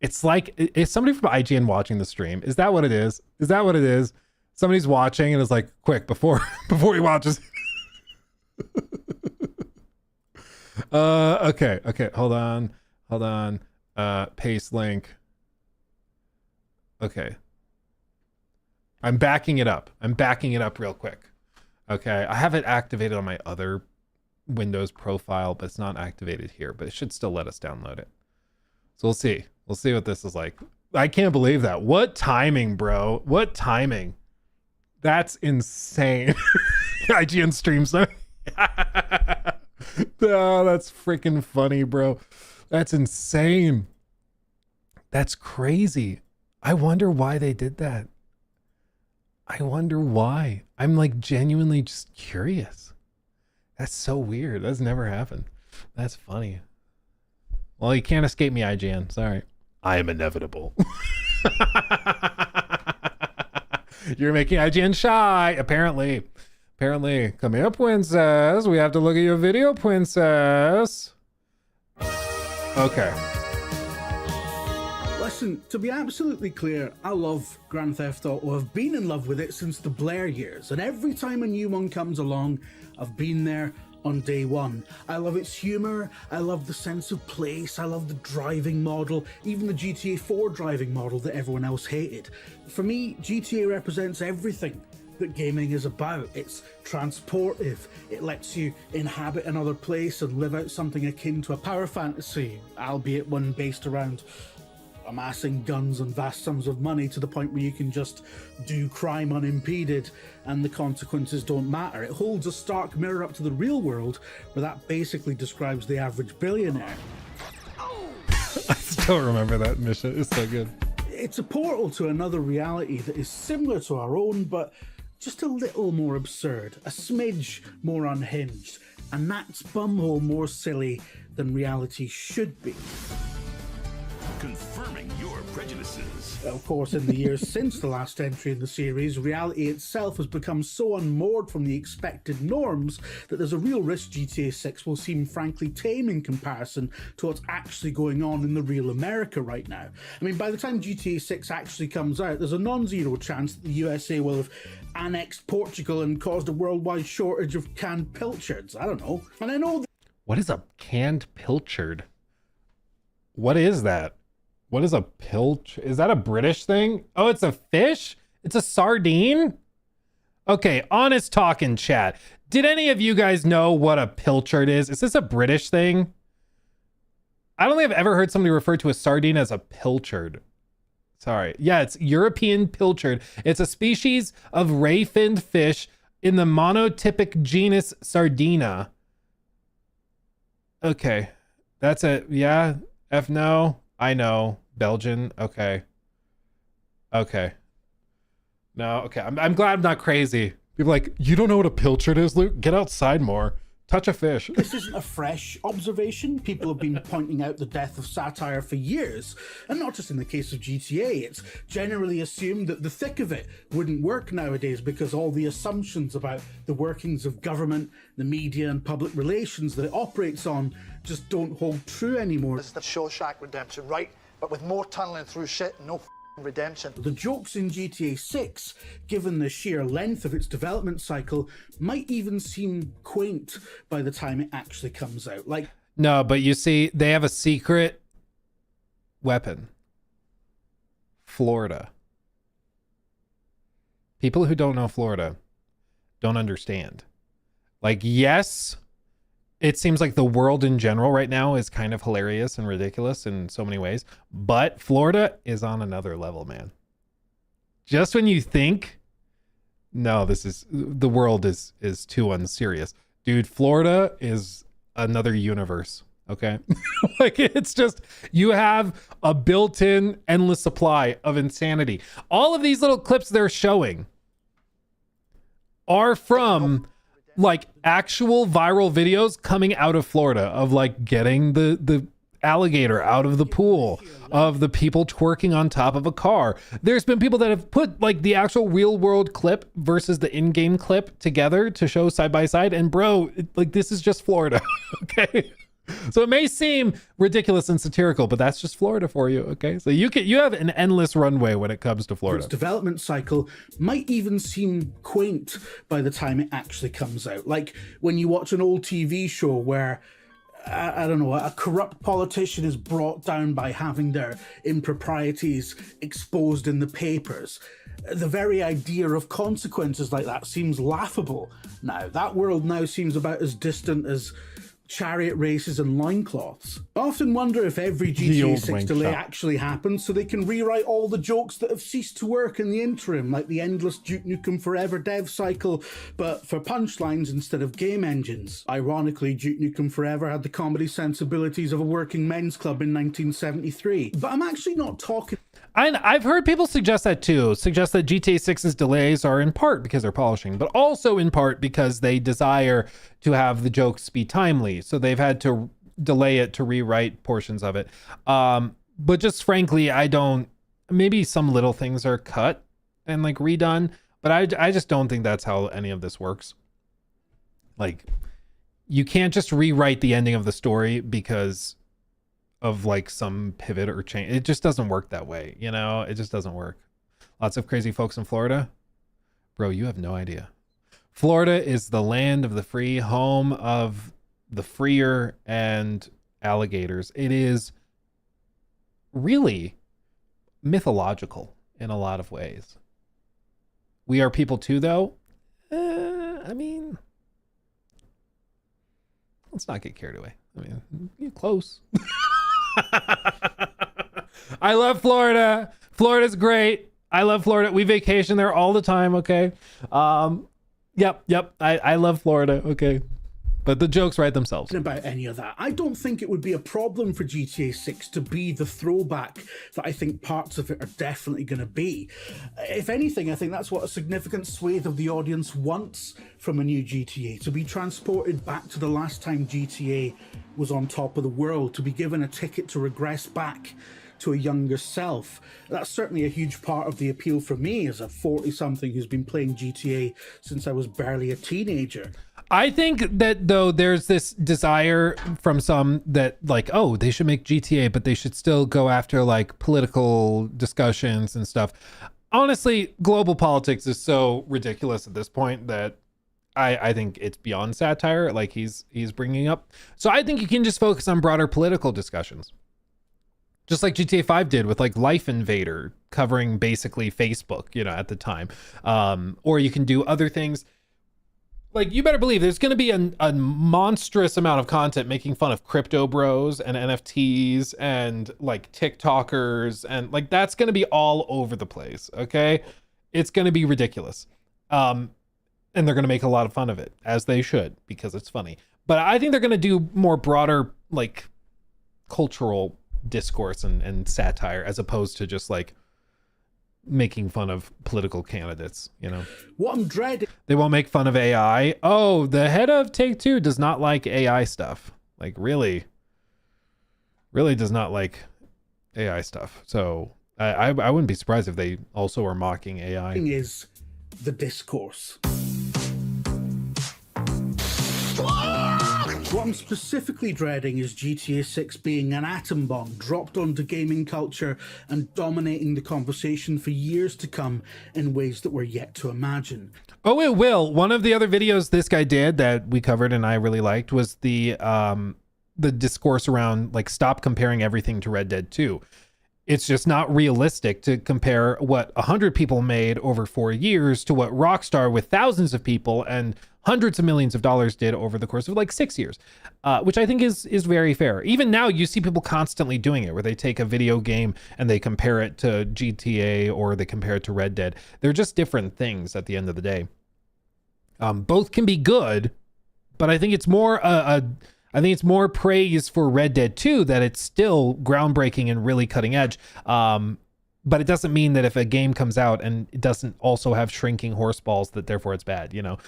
It's like, is somebody from IGN watching the stream? Is that what it is? Is that what it is? Somebody's watching and is like, quick, before he watches. Okay, hold on. Paste link. Okay. I'm backing it up real quick. Okay, I have it activated on my other Windows profile, but it's not activated here, but it should still let us download it. So we'll see what this is like. I can't believe that. What timing, bro? What timing? That's insane. IGN streams. Oh, that's freaking funny, bro. That's insane. That's crazy. I wonder why they did that. I wonder why. I'm like genuinely just curious. That's so weird. That's never happened. That's funny. Well, you can't escape me, IGN. Sorry. I am inevitable. You're making IGN shy, apparently. Apparently. Come here, princess. We have to look at your video, princess. Okay. Listen, to be absolutely clear, I love Grand Theft Auto. I've been in love with it since the Blair years, and every time a new one comes along, I've been there on day one. I love its humor, I love the sense of place, I love the driving model, even the GTA 4 driving model that everyone else hated. For me, GTA represents everything that gaming is about. It's transportive, it lets you inhabit another place and live out something akin to a power fantasy, albeit one based around amassing guns and vast sums of money to the point where you can just do crime unimpeded and the consequences don't matter. It holds a stark mirror up to the real world, where that basically describes the average billionaire. I still remember that mission. It's so good. It's a portal to another reality that is similar to our own, but just a little more absurd, a smidge more unhinged, and that's bumhole more silly than reality should be. Confirming your prejudices. Of course, in the years since the last entry in the series, reality itself has become so unmoored from the expected norms that there's a real risk GTA 6 will seem frankly tame in comparison to what's actually going on in the real America right now. I mean, by the time GTA 6 actually comes out, there's a non-zero chance that the USA will have annexed Portugal and caused a worldwide shortage of canned pilchards. I don't know. And I know What is a canned pilchard? What is that? What is a pilch? Is that a British thing? Oh, it's a fish? It's a sardine? Okay, honest talking, chat. Did any of you guys know what a pilchard is? Is this a British thing? I don't think I've ever heard somebody refer to a sardine as a pilchard. Sorry. Yeah, it's European pilchard. It's a species of ray-finned fish in the monotypic genus Sardina. Okay. That's a, yeah. F no. I know. Belgian. Okay. Okay. No, okay. I'm glad I'm not crazy. People are like, you don't know what a pilchard is, Luke? Get outside more. Touch a fish. This isn't a fresh observation. People have been pointing out the death of satire for years, and not just in the case of GTA. It's generally assumed that the thick of it wouldn't work nowadays because all the assumptions about the workings of government, the media, and public relations that it operates on just don't hold true anymore. It's the Shawshank Redemption, right? But with more tunneling through shit, no redemption. The jokes in GTA 6, given the sheer length of its development cycle, might even seem quaint by the time it actually comes out. Like, No, but you see, they have a secret weapon. Florida. People who don't know Florida don't understand. Like, yes, it seems like the world in general right now is kind of hilarious and ridiculous in so many ways, but Florida is on another level, man. Just when you think, no, this is, the world is too unserious. Dude, Florida is another universe, okay? Like, it's just, you have a built-in endless supply of insanity. All of these little clips they're showing are from like actual viral videos coming out of Florida of like getting the alligator out of the pool, of the people twerking on top of a car. There's been people that have put like the actual real world clip versus the in-game clip together to show side by side. And bro, like, this is just Florida. Okay. So it may seem ridiculous and satirical, but that's just Florida for you, okay? So you have an endless runway when it comes to Florida. its development cycle might even seem quaint by the time it actually comes out. Like when you watch an old TV show where, I don't know, a corrupt politician is brought down by having their improprieties exposed in the papers. The very idea of consequences like that seems laughable now. That world now seems about as distant as chariot races and loincloths. I often wonder if every GTA 6 delay actually happens so they can rewrite all the jokes that have ceased to work in the interim, like the endless Duke Nukem Forever dev cycle, but for punchlines instead of game engines. Ironically, Duke Nukem Forever had the comedy sensibilities of a working men's club in 1973. But I'm actually not talking... I've heard people suggest that too, suggest that GTA 6's delays are in part because they're polishing, but also in part because they desire to have the jokes be timely. So they've had to delay it to rewrite portions of it. But just frankly, maybe some little things are cut and like redone, but I just don't think that's how any of this works. Like, you can't just rewrite the ending of the story because of like some pivot or change. It just doesn't work that way, you know? It just doesn't work. Lots of crazy folks in Florida. Bro, you have no idea. Florida is the land of the free, home of the freer and alligators. It is really mythological in a lot of ways. We are people too, though. I mean, let's not get carried away. I mean, you're close. I love Florida. Florida's great. I love Florida. We vacation there all the time. Okay. Yep. I love Florida. Okay. But the jokes write themselves. About any of that. I don't think it would be a problem for GTA 6 to be the throwback that I think parts of it are definitely going to be. If anything, I think that's what a significant swathe of the audience wants from a new GTA, to be transported back to the last time GTA was on top of the world, to be given a ticket to regress back to a younger self. That's certainly a huge part of the appeal for me as a 40-something who's been playing GTA since I was barely a teenager. I think that, though, there's this desire from some that like, oh, they should make GTA, but they should still go after like political discussions and stuff. Honestly, global politics is so ridiculous at this point that I think it's beyond satire, like he's bringing up. So I think you can just focus on broader political discussions. Just like GTA 5 did with like Life Invader, covering basically Facebook, you know, at the time. Or you can do other things. Like, you better believe there's going to be a monstrous amount of content making fun of crypto bros and NFTs and like TikTokers. And like, that's going to be all over the place. Okay. It's going to be ridiculous. And they're going to make a lot of fun of it, as they should, because it's funny. But I think they're going to do more broader, like cultural discourse and satire, as opposed to just like making fun of political candidates, you know. What I'm dreading. They won't make fun of AI. Oh, the head of Take-Two does not like AI stuff. Like really does not like AI stuff. So I wouldn't be surprised if they also are mocking AI. Is the discourse. What I'm specifically dreading is GTA 6 being an atom bomb dropped onto gaming culture and dominating the conversation for years to come in ways that we're yet to imagine. Oh, it will. One of the other videos this guy did that we covered and I really liked was the discourse around like stop comparing everything to Red Dead 2. It's just not realistic to compare what 100 people made over 4 years to what Rockstar with thousands of people and hundreds of millions of dollars did over the course of like 6 years, which I think is very fair. Even now, you see people constantly doing it, where they take a video game and they compare it to GTA or they compare it to Red Dead. They're just different things at the end of the day. Both can be good, but I think it's more I think it's more praise for Red Dead 2 that it's still groundbreaking and really cutting edge. But it doesn't mean that if a game comes out and it doesn't also have shrinking horse balls, that therefore it's bad, you know?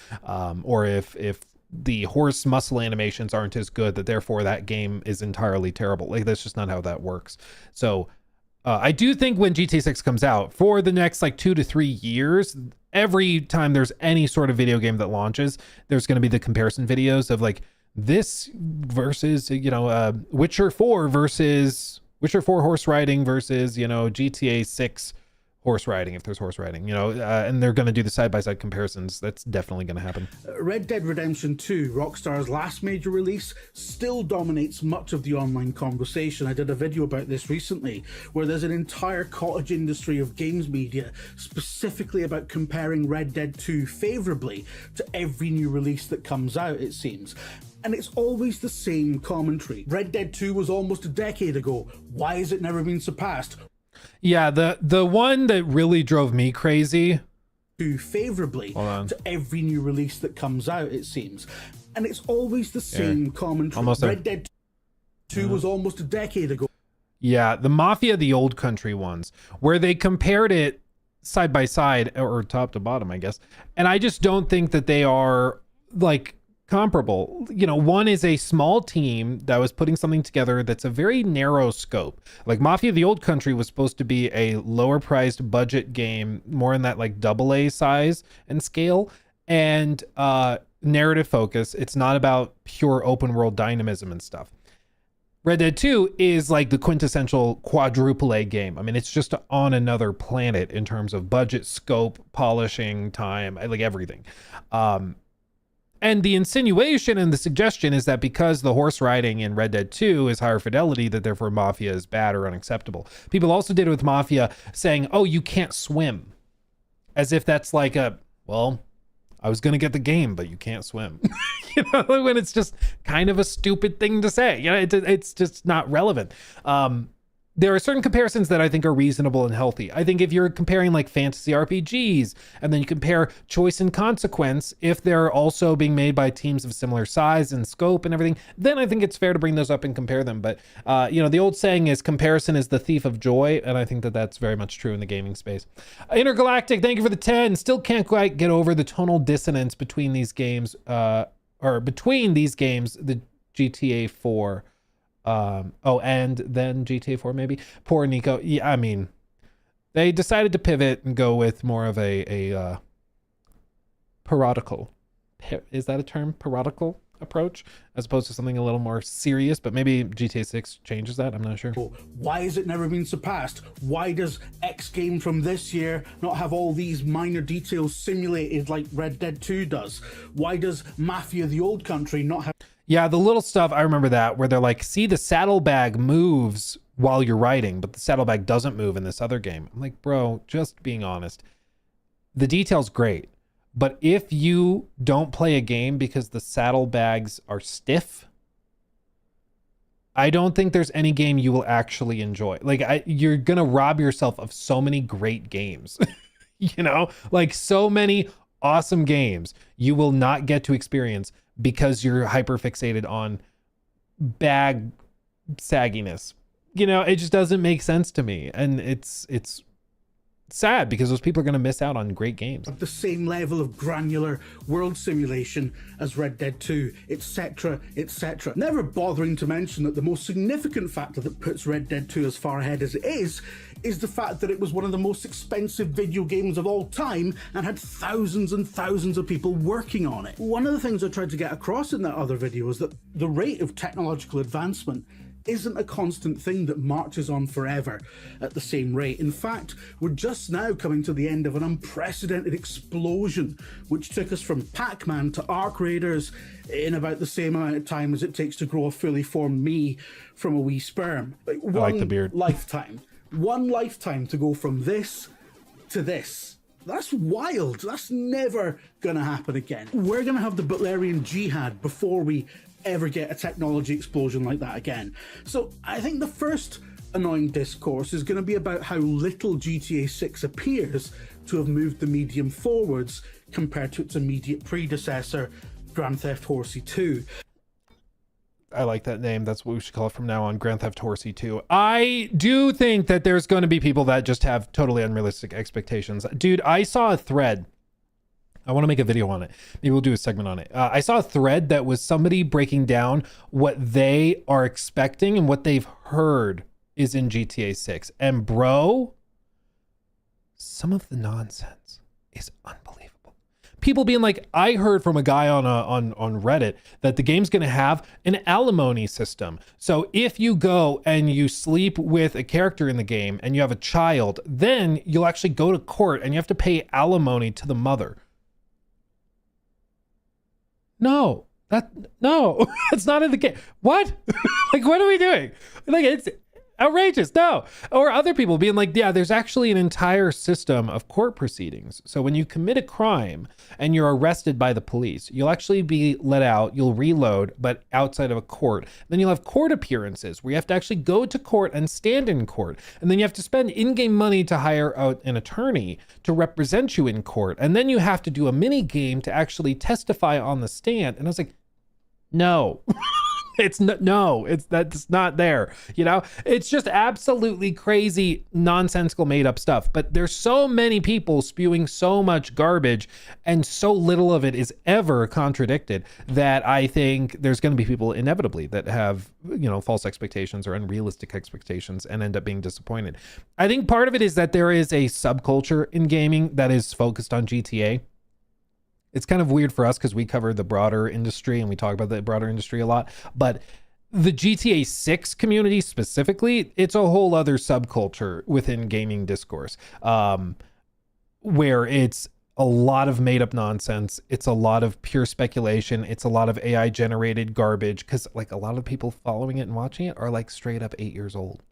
Or if the horse muscle animations aren't as good, that therefore that game is entirely terrible. Like, that's just not how that works. So I do think when GTA 6 comes out, for the next like 2 to 3 years, every time there's any sort of video game that launches, there's going to be the comparison videos of like this versus, you know, Witcher 4 versus Witcher 4 horse riding versus, you know, GTA 6 horse riding, if there's horse riding, you know, and they're going to do the side-by-side comparisons. That's definitely going to happen. Red Dead Redemption 2, Rockstar's last major release, still dominates much of the online conversation. I did a video about this recently, where there's an entire cottage industry of games media specifically about comparing Red Dead 2 favorably to every new release that comes out, it seems. And it's always the same commentary. Red Dead 2 was almost a decade ago. Why has it never been surpassed? Yeah, the one that really drove me crazy. Favorably to every new release that comes out, it seems. And it's always the same commentary. Red Dead 2 was almost a decade ago. Yeah, the Mafia the Old Country ones, where they compared it side by side, or top to bottom, I guess. And I just don't think that they are like comparable. You know, one is a small team that was putting something together that's a very narrow scope. Like Mafia the Old Country was supposed to be a lower priced budget game, more in that like AA size and scale, and narrative focus. It's not about pure open world dynamism and stuff. Red Dead 2 is like the quintessential quadruple A game. I mean, it's just on another planet in terms of budget, scope, polishing, time, like everything. And the insinuation and the suggestion is that because the horse riding in Red Dead 2 is higher fidelity, that therefore Mafia is bad or unacceptable. People also did it with Mafia, saying, oh, you can't swim. As if that's like well, I was going to get the game, but you can't swim. You know, when it's just kind of a stupid thing to say. You know, it's just not relevant. There are certain comparisons that I think are reasonable and healthy. I think if you're comparing like fantasy RPGs and then you compare choice and consequence, if they're also being made by teams of similar size and scope and everything, then I think it's fair to bring those up and compare them. But, you know, the old saying is comparison is the thief of joy. And I think that that's very much true in the gaming space. Intergalactic, thank you for the 10. Still can't quite get over the tonal dissonance between these games, the GTA 4. And then GTA 4 maybe. Poor Nico. Yeah, I mean, they decided to pivot and go with more of a parodical. Is that a term? Parodical approach, as opposed to something a little more serious. But maybe GTA 6 changes that. I'm not sure. Why has it never been surpassed? Why does X game from this year not have all these minor details simulated like Red Dead 2 does? Why does Mafia the Old Country not have... Yeah, the little stuff, I remember that, where they're like, see, the saddlebag moves while you're riding, but the saddlebag doesn't move in this other game. I'm like, bro, just being honest. The detail's great, but if you don't play a game because the saddlebags are stiff, I don't think there's any game you will actually enjoy. Like, you're going to rob yourself of so many great games, you know, like so many awesome games you will not get to experience because you're hyper fixated on bag sagginess. You know, it just doesn't make sense to me. And it's sad because those people are going to miss out on great games. At the same level of granular world simulation as Red Dead 2, etc., etc. Never bothering to mention that the most significant factor that puts Red Dead 2 as far ahead as it is the fact that it was one of the most expensive video games of all time and had thousands and thousands of people working on it. One of the things I tried to get across in that other video is that the rate of technological advancement isn't a constant thing that marches on forever at the same rate. In fact, we're just now coming to the end of an unprecedented explosion, which took us from Pac-Man to Ark Raiders in about the same amount of time as it takes to grow a fully formed me from a wee sperm. I like the beard. One lifetime to go from this to this. That's wild. That's never gonna happen again. We're gonna have the Butlerian Jihad before we ever get a technology explosion like that again. So I think the first annoying discourse is going to be about how little GTA 6 appears to have moved the medium forwards compared to its immediate predecessor, Grand Theft Horsey 2. I like that name. That's what we should call it from now on, Grand Theft Horsey 2. I do think that there's going to be people that just have totally unrealistic expectations. Dude, I saw a thread. I want to make a video on it. Maybe we'll do a segment on it. I saw a thread that was somebody breaking down what they are expecting and what they've heard is in GTA 6. And bro, some of the nonsense is unbelievable. People being like, I heard from a guy on Reddit that the game's going to have an alimony system. So if you go and you sleep with a character in the game and you have a child, then you'll actually go to court and you have to pay alimony to the mother. No, that's not in the game. What? Like, what are we doing? Like, it's outrageous. No. Or other people being like, yeah, there's actually an entire system of court proceedings. So when you commit a crime and you're arrested by the police, you'll actually be let out, you'll reload, but outside of a court. Then you'll have court appearances where you have to actually go to court and stand in court. And then you have to spend in-game money to hire an attorney to represent you in court. And then you have to do a mini game to actually testify on the stand. And I was like, no. That's not there. You know, it's just absolutely crazy, nonsensical, made up stuff. But there's so many people spewing so much garbage and so little of it is ever contradicted that I think there's going to be people inevitably that have, you know, false expectations or unrealistic expectations and end up being disappointed. I think part of it is that there is a subculture in gaming that is focused on GTA. It's kind of weird for us because we cover the broader industry and we talk about the broader industry a lot, but the GTA 6 community specifically, it's a whole other subculture within gaming discourse, where it's a lot of made up nonsense. It's a lot of pure speculation. It's a lot of AI generated garbage because like a lot of people following it and watching it are like straight up 8 years old.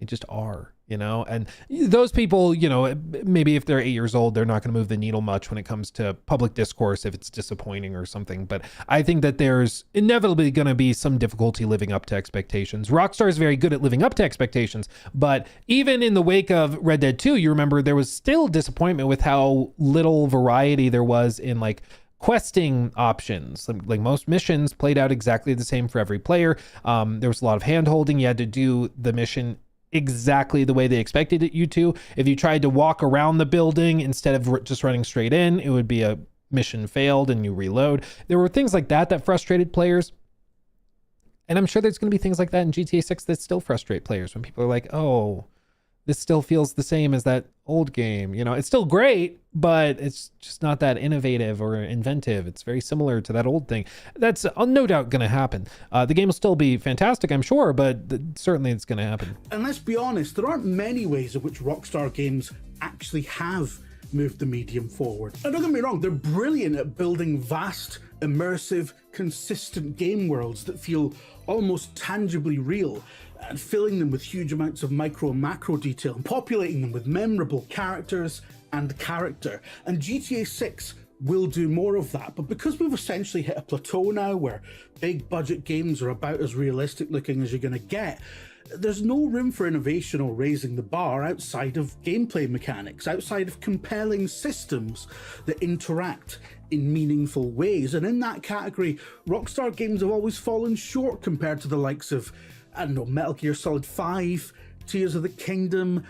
They just are, you know, and those people, you know, maybe if they're 8 years old, they're not going to move the needle much when it comes to public discourse if it's disappointing or something. But I think that there's inevitably going to be some difficulty living up to expectations. Rockstar is very good at living up to expectations, but even in the wake of Red Dead 2, you remember there was still disappointment with how little variety there was in like questing options. Like most missions played out exactly the same for every player. There was a lot of hand holding. You had to do the mission exactly the way they expected it you to. If you tried to walk around the building instead of just running straight in, it would be a mission failed and you reload. There were things like that that frustrated players. And I'm sure there's going to be things like that in GTA 6 that still frustrate players when people are like, oh, this still feels the same as that old game. You know, it's still great, but it's just not that innovative or inventive. It's very similar to that old thing. That's no doubt going to happen. The game will still be fantastic, I'm sure, but certainly it's going to happen. And let's be honest, there aren't many ways in which Rockstar games actually have moved the medium forward. And don't get me wrong, they're brilliant at building vast, immersive, consistent game worlds that feel almost tangibly real, and filling them with huge amounts of micro and macro detail, and populating them with memorable characters and character. And GTA 6 will do more of that, but because we've essentially hit a plateau now where big budget games are about as realistic looking as you're going to get, there's no room for innovation or raising the bar outside of gameplay mechanics, outside of compelling systems that interact in meaningful ways. And in that category, Rockstar games have always fallen short compared to the likes of I don't know, Metal Gear Solid 5, Tears of the Kingdom,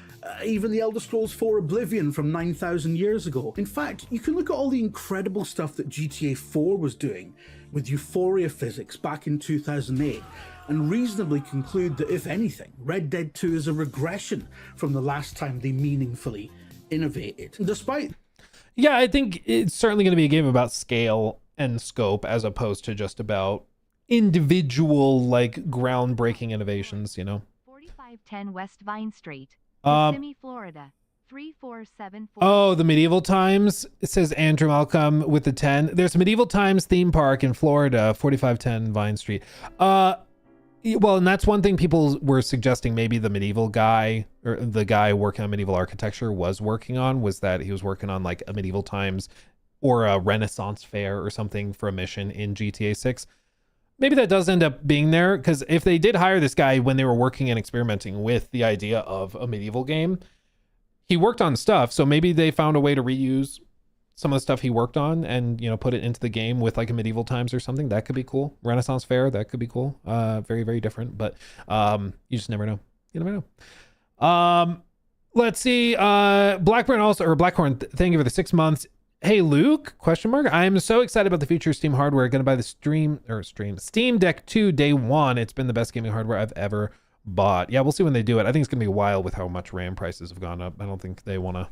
even the Elder Scrolls 4 Oblivion from 9,000 years ago. In fact, you can look at all the incredible stuff that GTA 4 was doing with Euphoria physics back in 2008 and reasonably conclude that, if anything, Red Dead 2 is a regression from the last time they meaningfully innovated. Despite... Yeah, I think it's certainly going to be a game about scale and scope as opposed to just about individual, like, groundbreaking innovations, you know? 4510 West Vine Street, Um, Kissimmee, Florida. 3474. Oh, the Medieval Times. It says Andrew Malcolm with the 10. There's a Medieval Times theme park in Florida, 4510 Vine Street. Well, and that's one thing people were suggesting maybe the medieval guy or the guy working on medieval architecture was working on, was that he was working on like a Medieval Times or a Renaissance fair or something for a mission in GTA 6. Maybe that does end up being there, because if they did hire this guy when they were working and experimenting with the idea of a medieval game, he worked on stuff. So maybe they found a way to reuse some of the stuff he worked on and, you know, put it into the game with like a Medieval Times or something. That could be cool. Renaissance Fair, that could be cool. Very, very different, but you just never know. You never know. Let's see. Blackburn also, or Blackhorn, thank you for the 6 months. Hey, Luke, question mark. I'm so excited about the future of Steam hardware. Going to buy the Steam Deck 2 day one. It's been the best gaming hardware I've ever bought. Yeah, we'll see when they do it. I think it's going to be a while with how much RAM prices have gone up. I don't think they want to.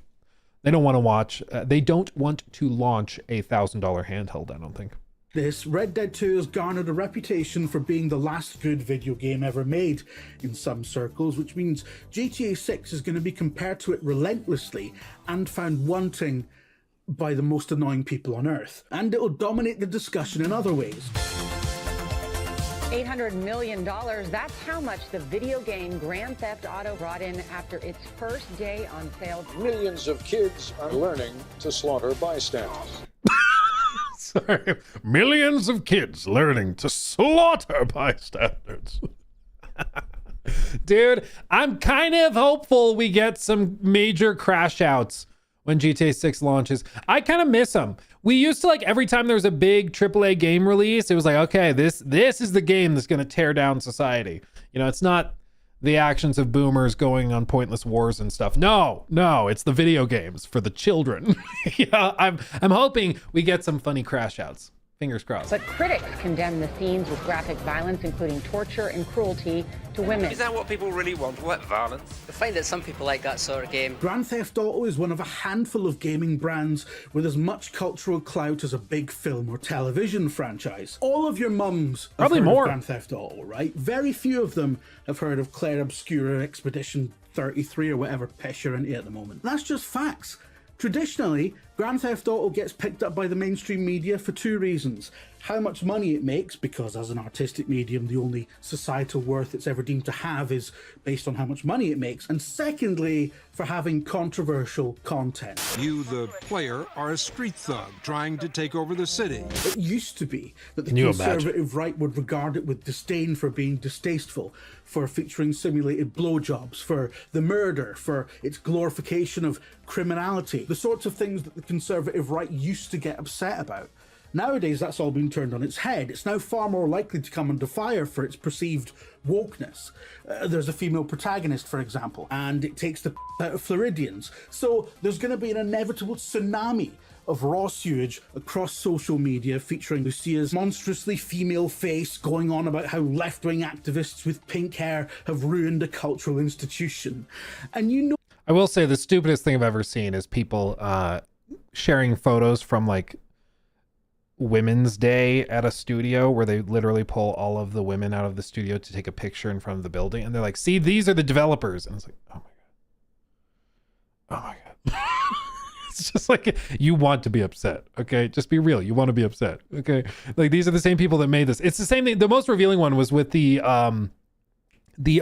They don't want to watch. They don't want to launch a $1,000 handheld, I don't think. This, Red Dead 2 has garnered a reputation for being the last good video game ever made in some circles, which means GTA 6 is going to be compared to it relentlessly and found wanting by the most annoying people on Earth. And it'll dominate the discussion in other ways. $800 million, that's how much the video game Grand Theft Auto brought in after its first day on sale. Millions of kids are learning to slaughter bystanders. Sorry. Millions of kids learning to slaughter bystanders. Dude, I'm kind of hopeful we get some major crash outs when GTA 6 launches. I kind of miss them. We used to, like, every time there was a big AAA game release, it was like, okay, this is the game that's going to tear down society. You know, it's not the actions of boomers going on pointless wars and stuff. No, it's the video games for the children. Yeah, I'm hoping we get some funny crash outs. Fingers crossed. But critics condemn the scenes with graphic violence, including torture and cruelty to women. Is that what people really want? What, violence? I find that some people like that sort of game. Grand Theft Auto is one of a handful of gaming brands with as much cultural clout as a big film or television franchise. All of your mums have probably heard more of Grand Theft Auto, right? Very few of them have heard of Claire Obscura Expedition 33 or whatever piss you're into at the moment. That's just facts. Traditionally, Grand Theft Auto gets picked up by the mainstream media for two reasons. How much money it makes, because as an artistic medium, the only societal worth it's ever deemed to have is based on how much money it makes. And secondly, for having controversial content. You, the player, are a street thug trying to take over the city. It used to be that the conservative right would regard it with disdain for being distasteful, for featuring simulated blowjobs, for the murder, for its glorification of criminality, the sorts of things that the conservative right used to get upset about. Nowadays, that's all been turned on its head. It's now far more likely to come under fire for its perceived wokeness. There's a female protagonist, for example, and it takes the out of Floridians. So there's going to be an inevitable tsunami of raw sewage across social media featuring Lucia's monstrously female face going on about how left-wing activists with pink hair have ruined a cultural institution. And you know, I will say the stupidest thing I've ever seen is people sharing photos from like Women's Day at a studio where they literally pull all of the women out of the studio to take a picture in front of the building, and they're like, see, these are the developers. And it's like, oh my god. It's just like, you want to be upset, okay? Just be real. You want to be upset, okay? Like, these are the same people that made this. It's the same thing. The most revealing one was with the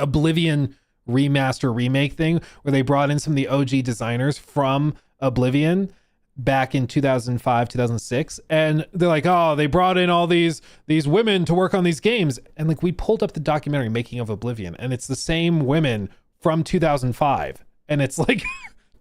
Oblivion remaster remake thing, where they brought in some of the OG designers from Oblivion back in 2005, 2006. And they're like, oh, they brought in all these women to work on these games. And like, we pulled up the documentary Making of Oblivion, and it's the same women from 2005. And it's like,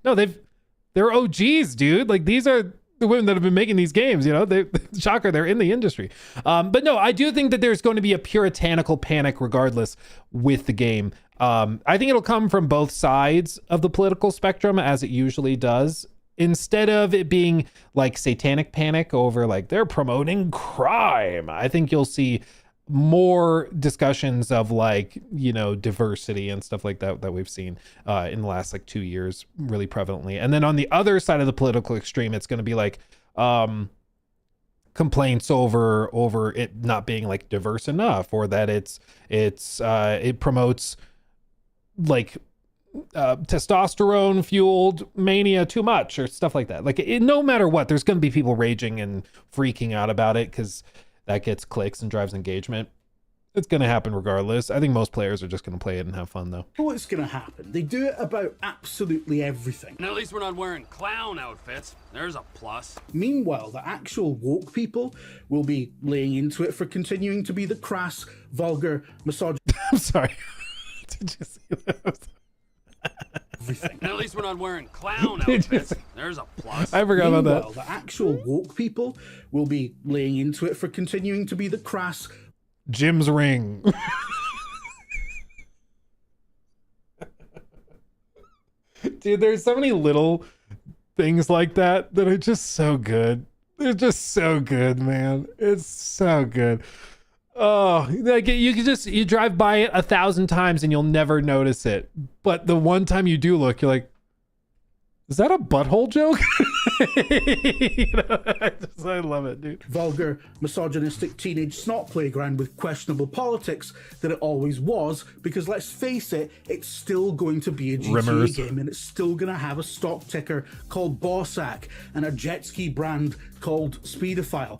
no, they're OGs, dude. Like, these are the women that have been making these games, you know, shocker, they're in the industry. But no, I do think that there's going to be a puritanical panic regardless with the game. I think it'll come from both sides of the political spectrum, as it usually does. Instead of it being like satanic panic over like they're promoting crime, I think you'll see more discussions of like, you know, diversity and stuff like that that we've seen in the last like 2 years really prevalently. And then on the other side of the political extreme, it's going to be like complaints over it not being like diverse enough, or that it promotes like testosterone fueled mania too much or stuff like that. Like no matter what, there's going to be people raging and freaking out about it because that gets clicks and drives engagement. It's going to happen regardless. I think most players are just going to play it and have fun though. What's going to happen? They do it about absolutely everything. And at least we're not wearing clown outfits. There's a plus. Meanwhile, the actual woke people will be laying into it for continuing to be the crass, vulgar, misogynist. I'm sorry. Did you see that? Everything. And at least we're not wearing clown outfits. There's a plus. I forgot about that. Meanwhile, the actual woke people will be laying into it for continuing to be the crass. Jim's ring. Dude, there's so many little things like that that are just so good. They're just so good, man. It's so good. Oh, like you drive by it 1,000 times and you'll never notice it. But the one time you do look, you're like, is that a butthole joke? You know, I love it, dude. Vulgar, misogynistic teenage snot playground with questionable politics that it always was, because let's face it, it's still going to be a GTA game, and it's still going to have a stock ticker called Bossack and a jet ski brand called Speedophile.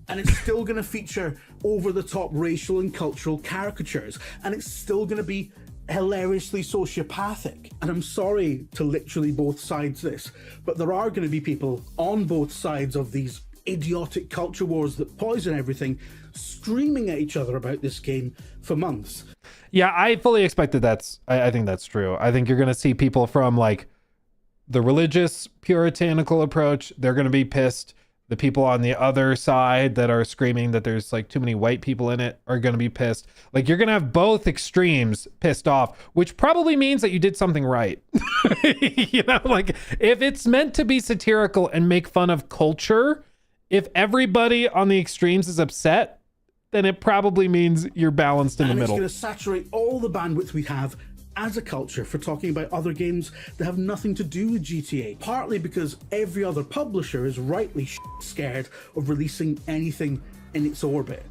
And it's still going to feature over-the-top racial and cultural caricatures. And it's still going to be hilariously sociopathic. And I'm sorry to literally both sides this, but there are going to be people on both sides of these idiotic culture wars that poison everything, screaming at each other about this game for months. Yeah, I fully expect that I think that's true. I think you're going to see people from like the religious puritanical approach. They're going to be pissed. The people on the other side that are screaming that there's like too many white people in it are going to be pissed. Like you're going to have both extremes pissed off, which probably means that you did something right. You know, like if it's meant to be satirical and make fun of culture, if everybody on the extremes is upset, then it probably means you're balanced in the middle. And it's going to saturate all the bandwidth we have as a culture for talking about other games that have nothing to do with GTA, partly because every other publisher is rightly scared of releasing anything in its orbit.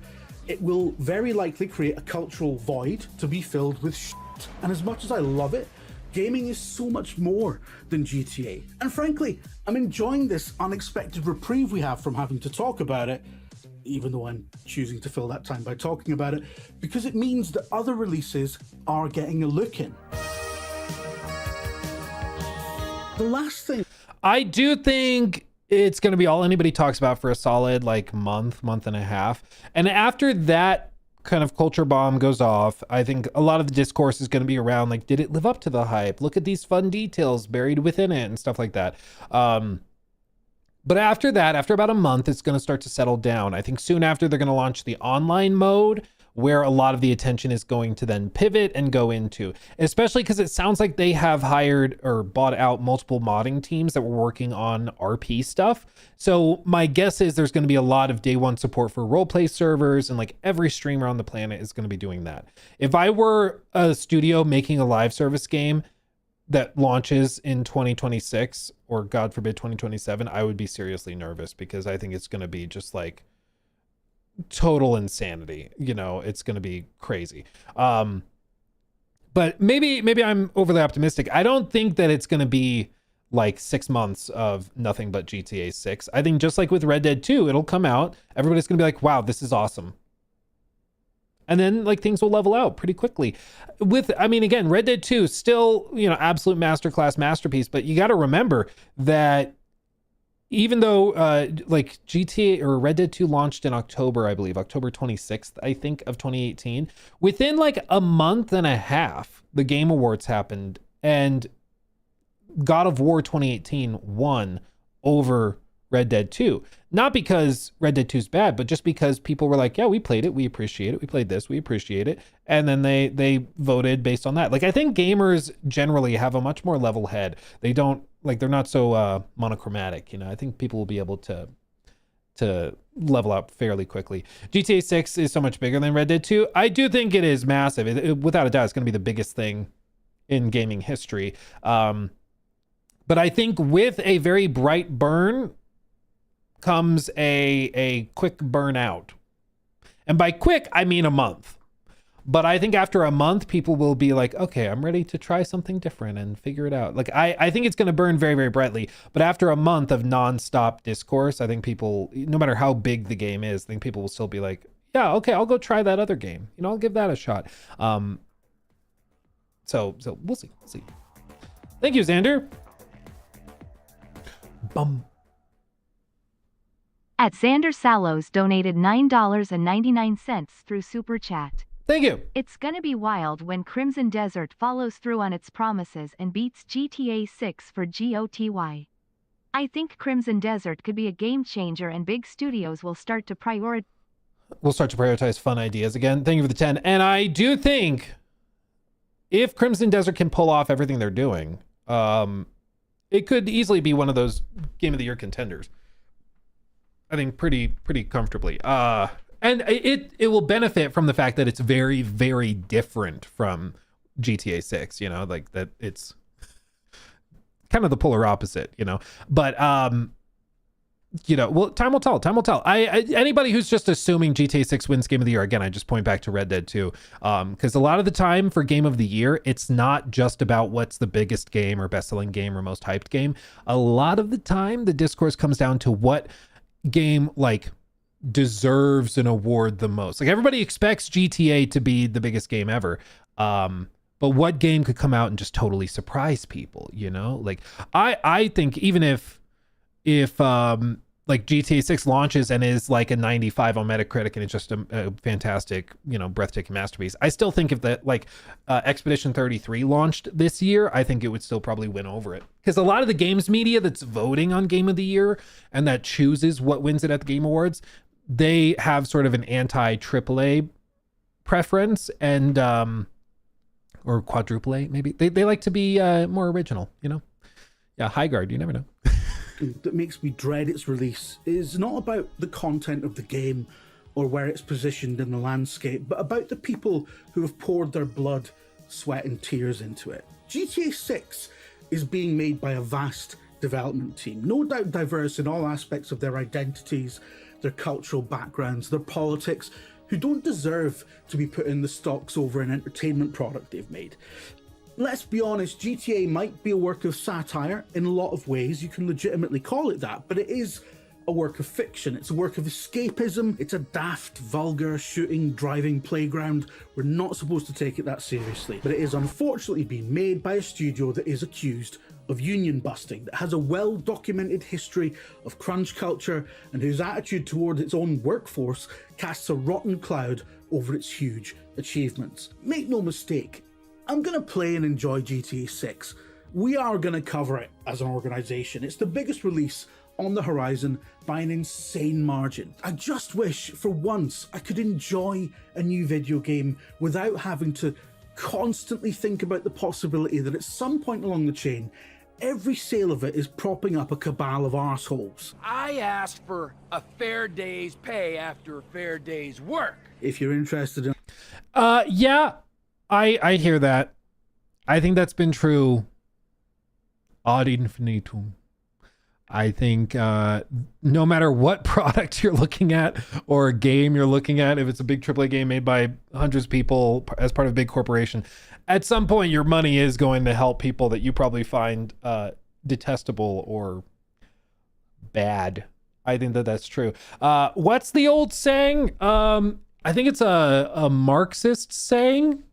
It will very likely create a cultural void to be filled with shit. And as much as I love it, gaming is so much more than GTA. And frankly, I'm enjoying this unexpected reprieve we have from having to talk about it, even though I'm choosing to fill that time by talking about it, because it means that other releases are getting a look in. The last thing... I do think it's going to be all anybody talks about for a solid like month and a half. And after that kind of culture bomb goes off, I think a lot of the discourse is going to be around like, did it live up to the hype? Look at these fun details buried within it and stuff like that. But after that, after about a month, it's going to start to settle down. I think soon after they're going to launch the online mode, where a lot of the attention is going to then pivot and go into, especially because it sounds like they have hired or bought out multiple modding teams that were working on RP stuff. So my guess is there's going to be a lot of day one support for roleplay servers, and like every streamer on the planet is going to be doing that. If I were a studio making a live service game that launches in 2026 or God forbid 2027, I would be seriously nervous, because I think it's going to be just like total insanity. You know, it's going to be crazy. But maybe I'm overly optimistic. I don't think that it's going to be like 6 months of nothing but GTA 6. I think just like with Red Dead 2, it'll come out. Everybody's going to be like, wow, this is awesome. And then like things will level out pretty quickly. I mean, again, Red Dead 2 still, you know, absolute masterclass masterpiece, but you got to remember that even though like GTA or Red Dead 2 launched in October, I believe, October 26th, I think, of 2018, within like a month and a half, the Game Awards happened and God of War 2018 won over Red Dead 2. Not because Red Dead 2 is bad, but just because people were like, yeah, we played it, we appreciate it. We played this, we appreciate it. And then they voted based on that. Like, I think gamers generally have a much more level head. They don't, like, they're not so monochromatic, you know. I think people will be able to level up fairly quickly. GTA 6 is so much bigger than Red Dead 2. I do think it is massive. Without a doubt, it's going to be the biggest thing in gaming history. But I think with a very bright burn comes a quick burnout. And by quick, I mean a month. But I think after a month, people will be like, okay, I'm ready to try something different and figure it out. Like, I think it's going to burn very, very brightly. But after a month of nonstop discourse, I think people, no matter how big the game is, I think people will still be like, yeah, okay, I'll go try that other game. You know, I'll give that a shot. So we'll see. We'll see. Thank you, Xander. Bum. At Xander Salos donated $9.99 through Super Chat. Thank you. It's gonna be wild when Crimson Desert follows through on its promises and beats GTA 6 for GOTY. I think Crimson Desert could be a game changer and big studios will start to prioritize fun ideas again. Thank you for the 10. And I do think if Crimson Desert can pull off everything they're doing, it could easily be one of those Game of the Year contenders. I think pretty comfortably. And it will benefit from the fact that it's very, very different from GTA 6, you know, like that it's kind of the polar opposite, you know. But you know, well, time will tell. Anybody who's just assuming GTA 6 wins Game of the Year, again, I just point back to Red Dead 2. Because a lot of the time for Game of the Year, it's not just about what's the biggest game or best-selling game or most hyped game. A lot of the time, the discourse comes down to what game, like, deserves an award the most. Like, everybody expects GTA to be the biggest game ever. But what game could come out and just totally surprise people, you know? Like, I think even if like GTA 6 launches and is like a 95 on Metacritic and it's just a fantastic, you know, breathtaking masterpiece, I still think if that, like, Expedition 33 launched this year, I think it would still probably win over it. Because a lot of the games media that's voting on Game of the Year and that chooses what wins it at the Game Awards, they have sort of an anti-AAA preference and or quadruple A maybe. They like to be more original, you know? Yeah, Highguard, you never know. That makes me dread its release is not about the content of the game or where it's positioned in the landscape, but about the people who have poured their blood, sweat and tears into it. GTA 6 is being made by a vast development team, no doubt diverse in all aspects of their identities, their cultural backgrounds, their politics, who don't deserve to be put in the stocks over an entertainment product they've made. Let's be honest, GTA might be a work of satire in a lot of ways, you can legitimately call it that, but it is a work of fiction, it's a work of escapism, it's a daft, vulgar, shooting, driving playground. We're not supposed to take it that seriously, but it is unfortunately being made by a studio that is accused of union busting, that has a well-documented history of crunch culture and whose attitude toward its own workforce casts a rotten cloud over its huge achievements. Make no mistake, I'm going to play and enjoy GTA 6. We are going to cover it as an organisation. It's the biggest release on the horizon by an insane margin. I just wish, for once, I could enjoy a new video game without having to constantly think about the possibility that at some point along the chain, every sale of it is propping up a cabal of arseholes. I asked for a fair day's pay after a fair day's work. If you're interested in... Yeah, I hear that. I think that's been true ad infinitum. I think no matter what product you're looking at or game you're looking at, if it's a big AAA game made by hundreds of people as part of a big corporation, at some point your money is going to help people that you probably find detestable or bad. I think that's true. What's the old saying? I think it's a Marxist saying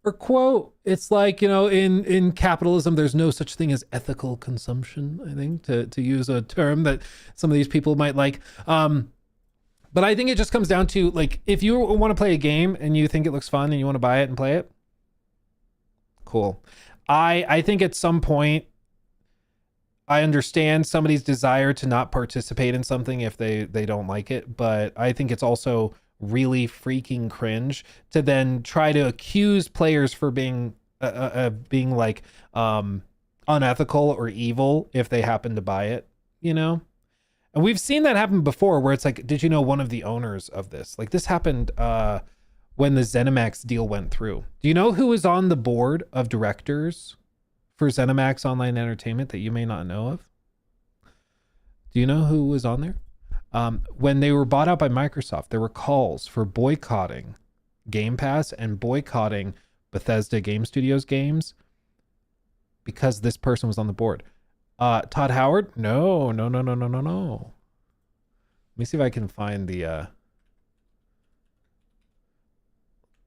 or quote. It's like, you know, in capitalism, there's no such thing as ethical consumption, I think, to use a term that some of these people might like. But I think it just comes down to, like, if you want to play a game and you think it looks fun and you want to buy it and play it, cool. I think at some point, I understand somebody's desire to not participate in something if they don't like it, but I think it's also really freaking cringe to then try to accuse players for being like unethical or evil if they happen to buy it, you know? And we've seen that happen before where it's like, did you know one of the owners of this? Like this happened when the ZeniMax deal went through. Do you know who was on the board of directors for ZeniMax Online Entertainment that you may not know of? Do you know who was on there? When they were bought out by Microsoft, there were calls for boycotting Game Pass and boycotting Bethesda Game Studios games because this person was on the board. Todd Howard? No. Let me see if I can find the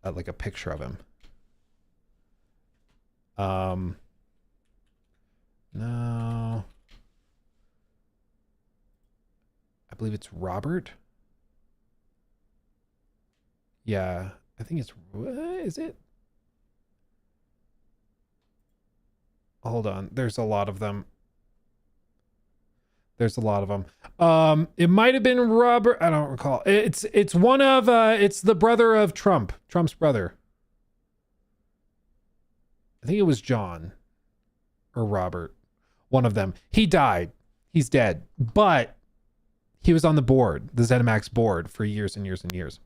like a picture of him. No. I believe it's Robert. Yeah, I think it's, is it? Hold on. There's a lot of them. It might have been Robert. I don't recall. It's one of, it's the brother of Trump's brother. I think it was John or Robert. One of them. He died. He's dead. But he was on the board, the ZeniMax board, for years and years and years.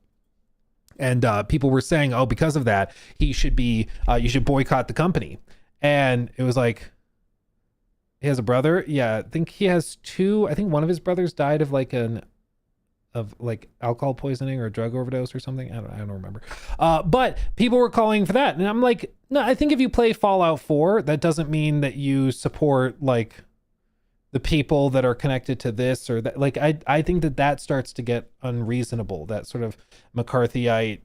And people were saying, oh, because of that, he should be, you should boycott the company. And it was like, he has a brother. Yeah, I think he has two. I think one of his brothers died of like alcohol poisoning or a drug overdose or something. I don't remember. But people were calling for that. And I'm like, no, I think if you play Fallout 4, that doesn't mean that you support like the people that are connected to this or that. Like, I think that starts to get unreasonable. That sort of McCarthyite,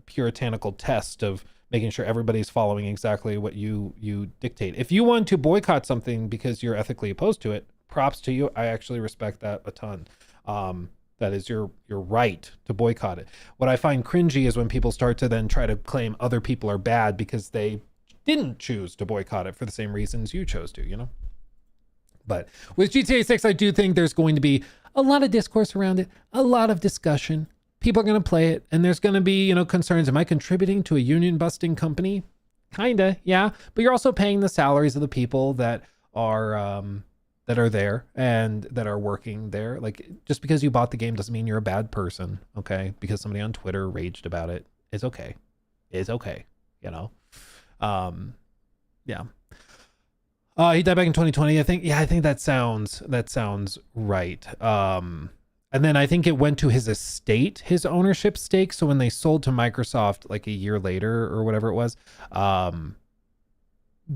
puritanical test of making sure everybody's following exactly what you dictate. If you want to boycott something because you're ethically opposed to it, props to you. I actually respect that a ton. That is your right to boycott it. What I find cringy is when people start to then try to claim other people are bad because they didn't choose to boycott it for the same reasons you chose to, you know? But with GTA 6, I do think there's going to be a lot of discourse around it, a lot of discussion. People are going to play it, and there's going to be, concerns. Am I contributing to a union-busting company? Kinda, yeah. But you're also paying the salaries of the people that are there and that are working there. Like, just because you bought the game doesn't mean you're a bad person, okay? Because somebody on Twitter raged about it. It's okay. It's okay, Yeah. He died back in 2020. I think that sounds right. And then I think it went to his estate, his ownership stake. So when they sold to Microsoft like a year later or whatever it was,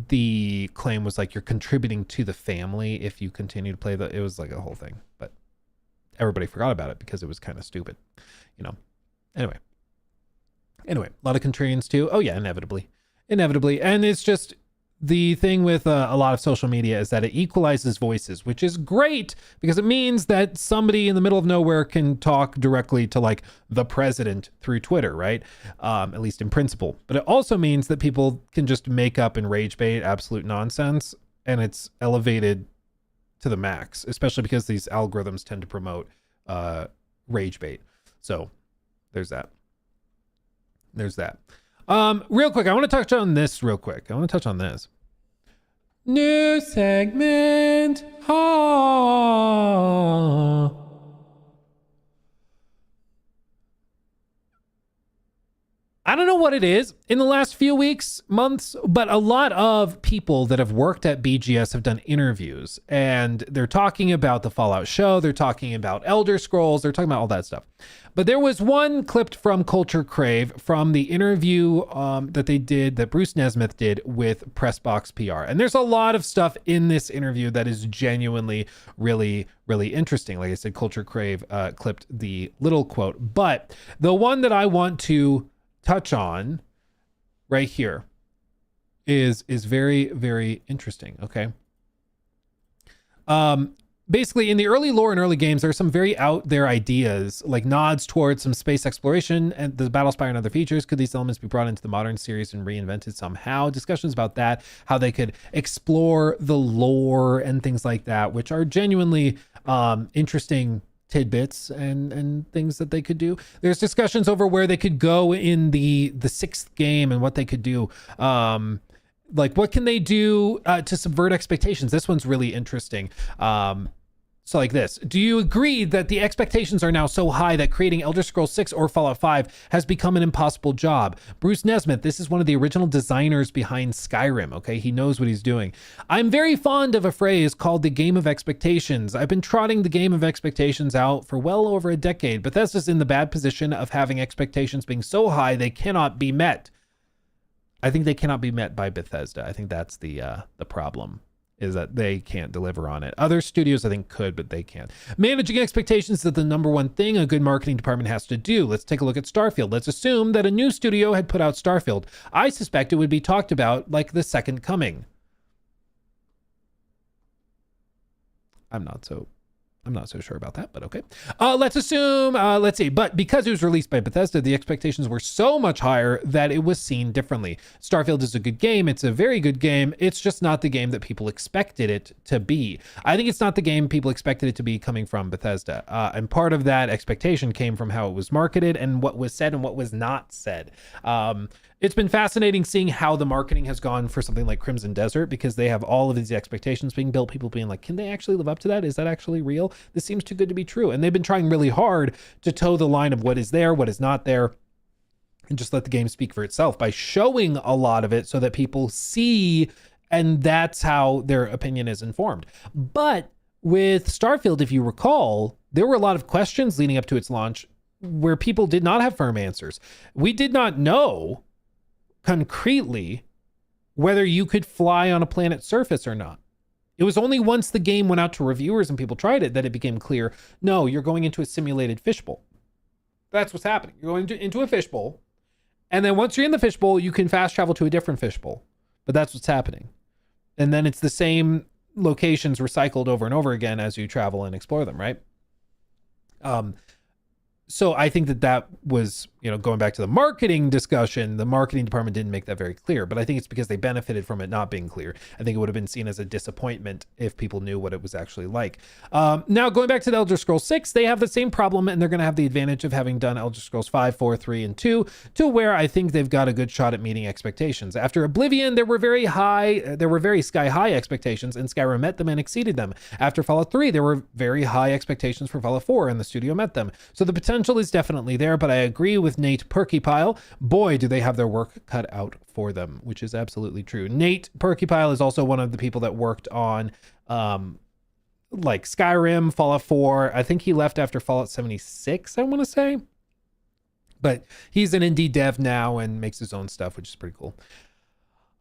the claim was like you're contributing to the family if you continue to play it was like a whole thing, but everybody forgot about it because it was kind of stupid, Anyway, a lot of contrarians too. Oh yeah, inevitably. And it's just, the thing with a lot of social media is that it equalizes voices, which is great because it means that somebody in the middle of nowhere can talk directly to like the president through Twitter, right? At least in principle. But it also means that people can just make up and rage bait absolute nonsense, and it's elevated to the max, especially because these algorithms tend to promote rage bait. So there's that. Real quick, I want to touch on this real quick. New segment. I don't know what it is in the last few weeks, months, but a lot of people that have worked at BGS have done interviews, and they're talking about the Fallout show. They're talking about Elder Scrolls. They're talking about all that stuff. But there was one clipped from Culture Crave from the interview that Bruce Nesmith did with Pressbox PR. And there's a lot of stuff in this interview that is genuinely really, really interesting. Like I said, Culture Crave clipped the little quote, but the one that I want to touch on right here is very, very interesting. Okay. basically in the early lore and early games, there are some very out there ideas, like nods towards some space exploration and the Battlespire and other features. Could these elements be brought into the modern series and reinvented somehow? Discussions about that, how they could explore the lore and things like that, which are genuinely interesting tidbits and things that they could do. There's discussions over where they could go in the 6th game and what they could do. Like what can they do to subvert expectations? This one's really interesting. So like this, do you agree that the expectations are now so high that creating Elder Scrolls 6 or Fallout 5 has become an impossible job? Bruce Nesmith, this is one of the original designers behind Skyrim, okay? He knows what he's doing. I'm very fond of a phrase called the game of expectations. I've been trotting the game of expectations out for well over a decade. Bethesda's in the bad position of having expectations being so high they cannot be met. I think they cannot be met by Bethesda. I think that's the problem, is that they can't deliver on it. Other studios, I think, could, but they can't. Managing expectations is the number one thing a good marketing department has to do. Let's take a look at Starfield. Let's assume that a new studio had put out Starfield. I suspect it would be talked about like the Second Coming. I'm not so sure about that, but okay. Let's assume, let's see. But because it was released by Bethesda, the expectations were so much higher that it was seen differently. Starfield is a good game. It's a very good game. It's just not the game that people expected it to be. I think it's not the game people expected it to be coming from Bethesda. And part of that expectation came from how it was marketed and what was said and what was not said. It's been fascinating seeing how the marketing has gone for something like Crimson Desert, because they have all of these expectations being built, people being like, can they actually live up to that? Is that actually real? This seems too good to be true. And they've been trying really hard to toe the line of what is there, what is not there, and just let the game speak for itself by showing a lot of it so that people see, and that's how their opinion is informed. But with Starfield, if you recall, there were a lot of questions leading up to its launch where people did not have firm answers. We did not know concretely whether you could fly on a planet's surface or not. It was only once the game went out to reviewers and people tried it that it became clear, no, you're going into a simulated fishbowl. That's what's happening. You're going into a fishbowl, and then once you're in the fishbowl, you can fast travel to a different fishbowl. But that's what's happening. And then it's the same locations recycled over and over again as you travel and explore them, right? So I think that was, going back to the marketing discussion, the marketing department didn't make that very clear, but I think it's because they benefited from it not being clear. I think it would have been seen as a disappointment if people knew what it was actually like. Now, going back to the Elder Scrolls 6, they have the same problem, and they're going to have the advantage of having done Elder Scrolls 5, 4, 3, and 2, to where I think they've got a good shot at meeting expectations. After Oblivion, there were very sky-high expectations, and Skyrim met them and exceeded them. After Fallout 3, there were very high expectations for Fallout 4, and the studio met them. So the potential is definitely there, but I agree with Nate Perkypile. Boy, do they have their work cut out for them, which is absolutely true. Nate Perkypile is also one of the people that worked on like Skyrim, Fallout 4. I think he left after Fallout 76, I want to say. But he's an indie dev now and makes his own stuff, which is pretty cool.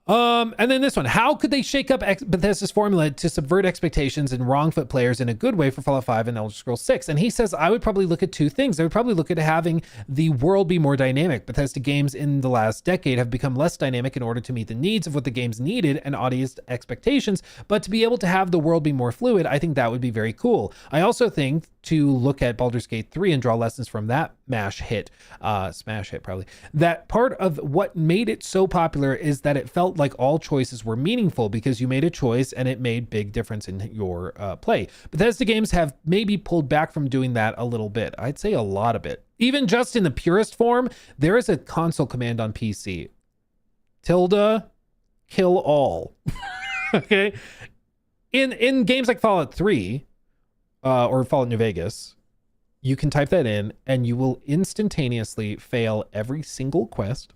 And then this one, how could they shake up Bethesda's formula to subvert expectations and wrong foot players in a good way for Fallout 5 and Elder Scrolls 6? And he says, I would probably look at two things. I would probably look at having the world be more dynamic. Bethesda games in the last decade have become less dynamic in order to meet the needs of what the games needed and audience expectations, but to be able to have the world be more fluid, I think that would be very cool. I also think to look at Baldur's Gate 3 and draw lessons from that smash hit, probably. That part of what made it so popular is that it felt like all choices were meaningful because you made a choice and it made big difference in your play. Bethesda games have maybe pulled back from doing that a little bit. I'd say a lot of it. Even just in the purest form, there is a console command on PC. Tilde, kill all. Okay? In games like Fallout 3, or Fallout New Vegas, you can type that in and you will instantaneously fail every single quest.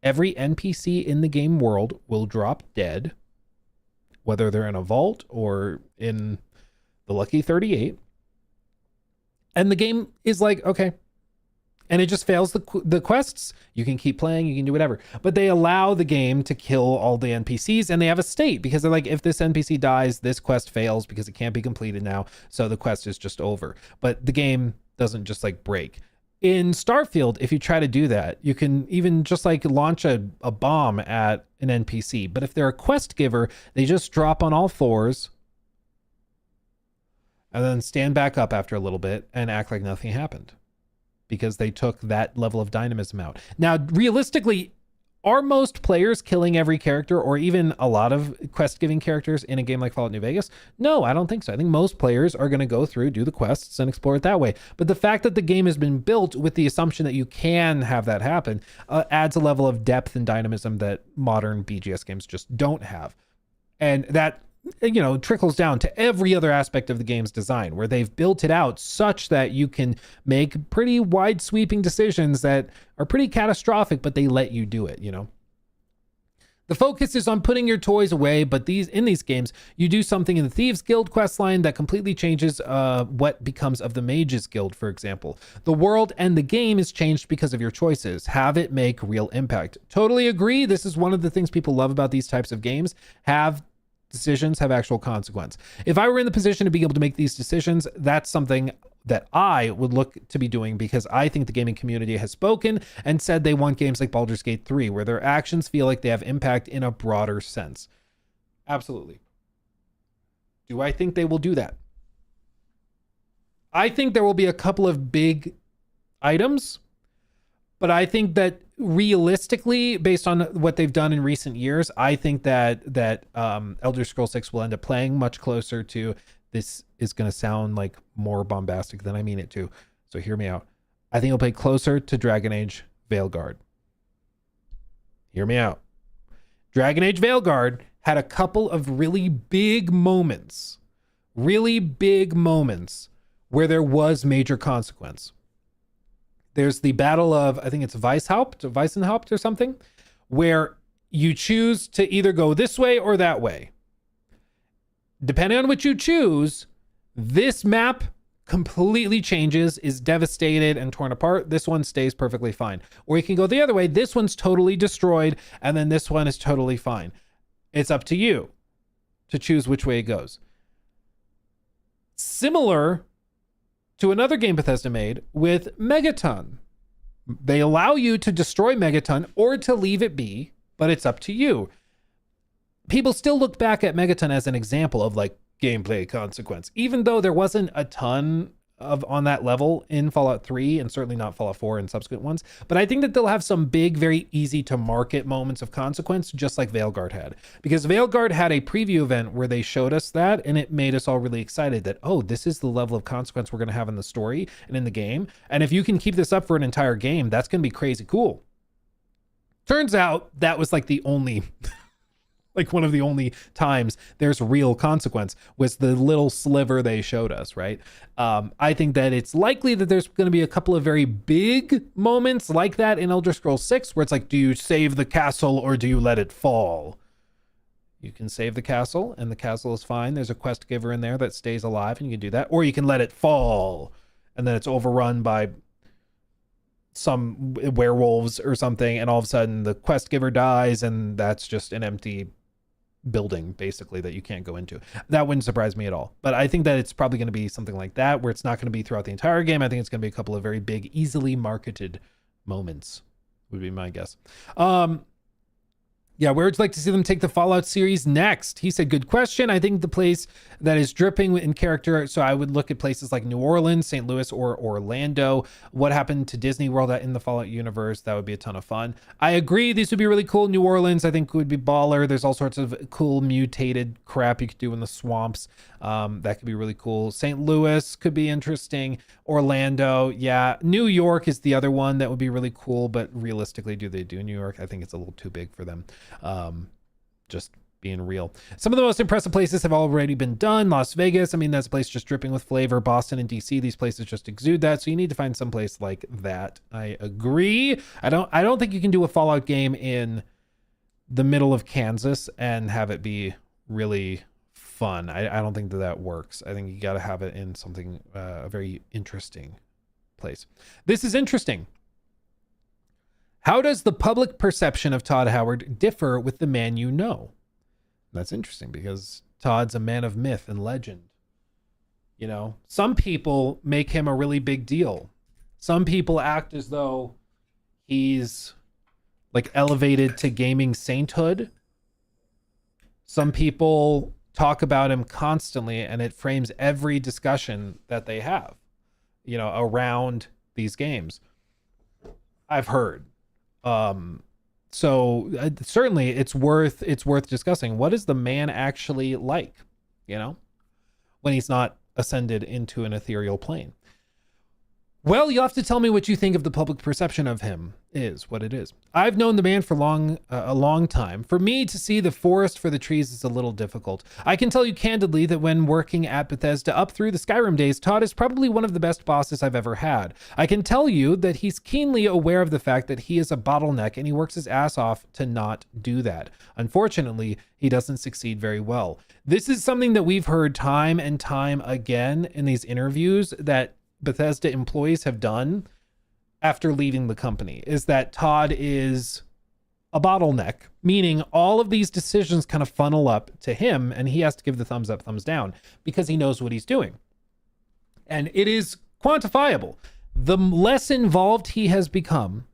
Every NPC in the game world will drop dead, whether they're in a vault or in the Lucky 38. And the game is like, okay. And it just fails the quests. You can keep playing, you can do whatever. But they allow the game to kill all the NPCs, and they have a state because they're like, if this NPC dies, this quest fails because it can't be completed now. So the quest is just over. But the game doesn't just like break. In Starfield, if you try to do that, you can even just like launch a bomb at an NPC. But if they're a quest giver, they just drop on all fours and then stand back up after a little bit and act like nothing happened because they took that level of dynamism out. Now, realistically, are most players killing every character or even a lot of quest-giving characters in a game like Fallout New Vegas? No, I don't think so. I think most players are going to go through, do the quests, and explore it that way. But the fact that the game has been built with the assumption that you can have that happen adds a level of depth and dynamism that modern BGS games just don't have. And that, you know, trickles down to every other aspect of the game's design, where they've built it out such that you can make pretty wide sweeping decisions that are pretty catastrophic, but they let you do it, you know. The focus is on putting your toys away, but in these games, you do something in the Thieves Guild questline that completely changes what becomes of the Mages Guild, for example. The world and the game is changed because of your choices. Have it make real impact. Totally agree. This is one of the things people love about these types of games. Decisions have actual consequence. If I were in the position to be able to make these decisions, that's something that I would look to be doing, because I think the gaming community has spoken and said they want games like Baldur's Gate 3, where their actions feel like they have impact in a broader sense. Absolutely. Do I think they will do that? I think there will be a couple of big items, but I think that realistically, based on what they've done in recent years, I think that Elder Scrolls 6 will end up playing much closer to, this is going to sound like more bombastic than I mean it to, so hear me out. I think it'll play closer to Dragon Age Veilguard. Hear me out. Dragon Age Veilguard had a couple of really big moments where there was major consequence. There's the battle of, I think it's Weissenhaupt or something, where you choose to either go this way or that way. Depending on what you choose, this map completely changes, is devastated and torn apart. This one stays perfectly fine. Or you can go the other way. This one's totally destroyed, and then this one is totally fine. It's up to you to choose which way it goes. Similar to another game Bethesda made with Megaton. They allow you to destroy Megaton or to leave it be, but it's up to you. People still look back at Megaton as an example of like gameplay consequence, even though there wasn't a ton of on that level in Fallout 3 and certainly not Fallout 4 and subsequent ones. But I think that they'll have some big, very easy to market moments of consequence, just like Veilguard had, because Veilguard had a preview event where they showed us that, and it made us all really excited that, oh, this is the level of consequence we're going to have in the story and in the game. And if you can keep this up for an entire game, that's going to be crazy cool. Turns out that was like the only like one of the only times there's real consequence was the little sliver they showed us, right? I think that it's likely that there's going to be a couple of very big moments like that in Elder Scrolls 6, where it's like, do you save the castle or do you let it fall? You can save the castle and the castle is fine. There's a quest giver in there that stays alive and you can do that. Or you can let it fall and then it's overrun by some werewolves or something, and all of a sudden the quest giver dies and that's just an empty building basically that you can't go into. That wouldn't surprise me at all, but I think that it's probably going to be something like that, where it's not going to be throughout the entire game. I think it's going to be a couple of very big, easily marketed moments would be my guess. Yeah, where would you like to see them take the Fallout series next? He said, good question. I think the place that is dripping in character, so I would look at places like New Orleans, St. Louis, or Orlando. What happened to Disney World in the Fallout universe? That would be a ton of fun. I agree, these would be really cool. New Orleans, I think, would be baller. There's all sorts of cool mutated crap you could do in the swamps. That could be really cool. St. Louis could be interesting. Orlando, yeah. New York is the other one that would be really cool, but realistically, do they do New York? I think it's a little too big for them. Just being real. Some of the most impressive places have already been done. Las Vegas, I mean, that's a place just dripping with flavor. Boston and DC, these places just exude that. So you need to find some place like that. I agree. I don't think you can do a Fallout game in the middle of Kansas and have it be really fun. I don't think that works. I think you got to have it in something, a very interesting place. This is interesting. How does the public perception of Todd Howard differ with the man you know? That's interesting because Todd's a man of myth and legend. You know, some people make him a really big deal. Some people act as though he's like elevated to gaming sainthood. Some people talk about him constantly, and it frames every discussion that they have, you know, around these games. I've heard. So certainly it's worth discussing. What is the man actually like, you know, when he's not ascended into an ethereal plane? Well, you'll have to tell me what you think of the public perception of him is what it is. I've known the man for a long time. For me to see the forest for the trees is a little difficult. I can tell you candidly that when working at Bethesda up through the Skyrim days, Todd is probably one of the best bosses I've ever had. I can tell you that he's keenly aware of the fact that he is a bottleneck, and he works his ass off to not do that. Unfortunately, he doesn't succeed very well. This is something that we've heard time and time again in these interviews that Bethesda employees have done after leaving the company, is that Todd is a bottleneck, meaning all of these decisions kind of funnel up to him, and he has to give the thumbs up, thumbs down, because he knows what he's doing. And it is quantifiable. The less involved he has become,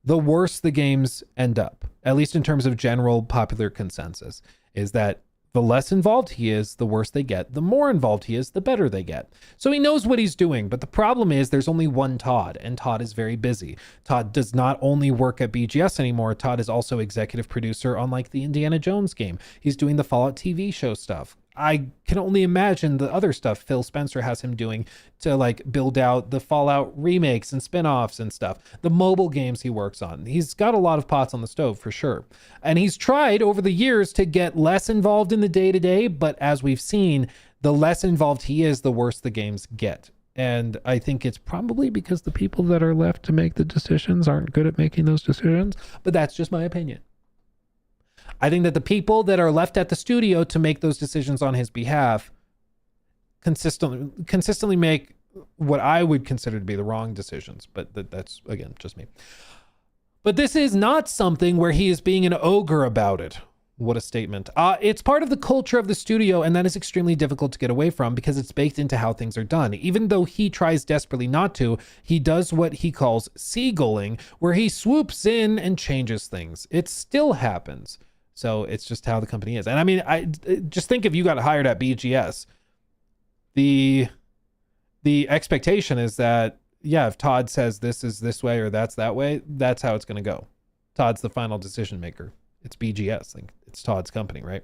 the worse the games end up, at least in terms of general popular consensus, is that the less involved he is, the worse they get. The more involved he is, the better they get. So he knows what he's doing, but the problem is there's only one Todd, and Todd is very busy. Todd does not only work at BGS anymore, Todd is also executive producer on like the Indiana Jones game. He's doing the Fallout TV show stuff. I can only imagine the other stuff Phil Spencer has him doing to like build out the Fallout remakes and spin-offs and stuff, the mobile games he works on. He's got a lot of pots on the stove for sure. And he's tried over the years to get less involved in the day-to-day, but as we've seen, the less involved he is, the worse the games get. And I think it's probably because the people that are left to make the decisions aren't good at making those decisions, but that's just my opinion. I think that the people that are left at the studio to make those decisions on his behalf consistently make what I would consider to be the wrong decisions. But that's, again, just me. But this is not something where he is being an ogre about it. What a statement. It's part of the culture of the studio, and that is extremely difficult to get away from because it's baked into how things are done. Even though he tries desperately not to, he does what he calls seagulling, where he swoops in and changes things. It still happens. So it's just how the company is. And I mean, I just think if you got hired at BGS, the expectation is that, yeah, if Todd says this is this way or that's that way, that's how it's going to go. Todd's the final decision maker. It's BGS. Like, it's Todd's company, right?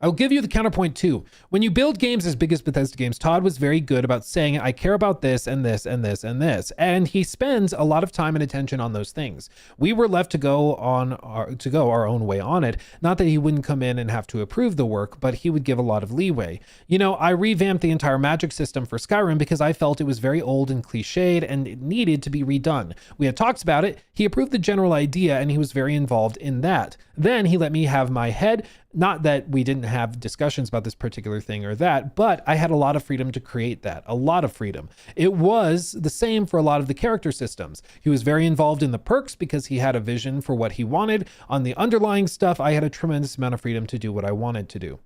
I'll give you the counterpoint too. When you build games as big as Bethesda games, Todd was very good about saying, I care about this and this and this and this. And he spends a lot of time and attention on those things. We were left to go our own way on it. Not that he wouldn't come in and have to approve the work, but he would give a lot of leeway. You know, I revamped the entire magic system for Skyrim because I felt it was very old and cliched and it needed to be redone. We had talked about it. He approved the general idea and he was very involved in that. Then he let me have my head. Not that we didn't have discussions about this particular thing or that, but I had a lot of freedom to create that, a lot of freedom. It was the same for a lot of the character systems. He was very involved in the perks because he had a vision for what he wanted. On the underlying stuff, I had a tremendous amount of freedom to do what I wanted to do.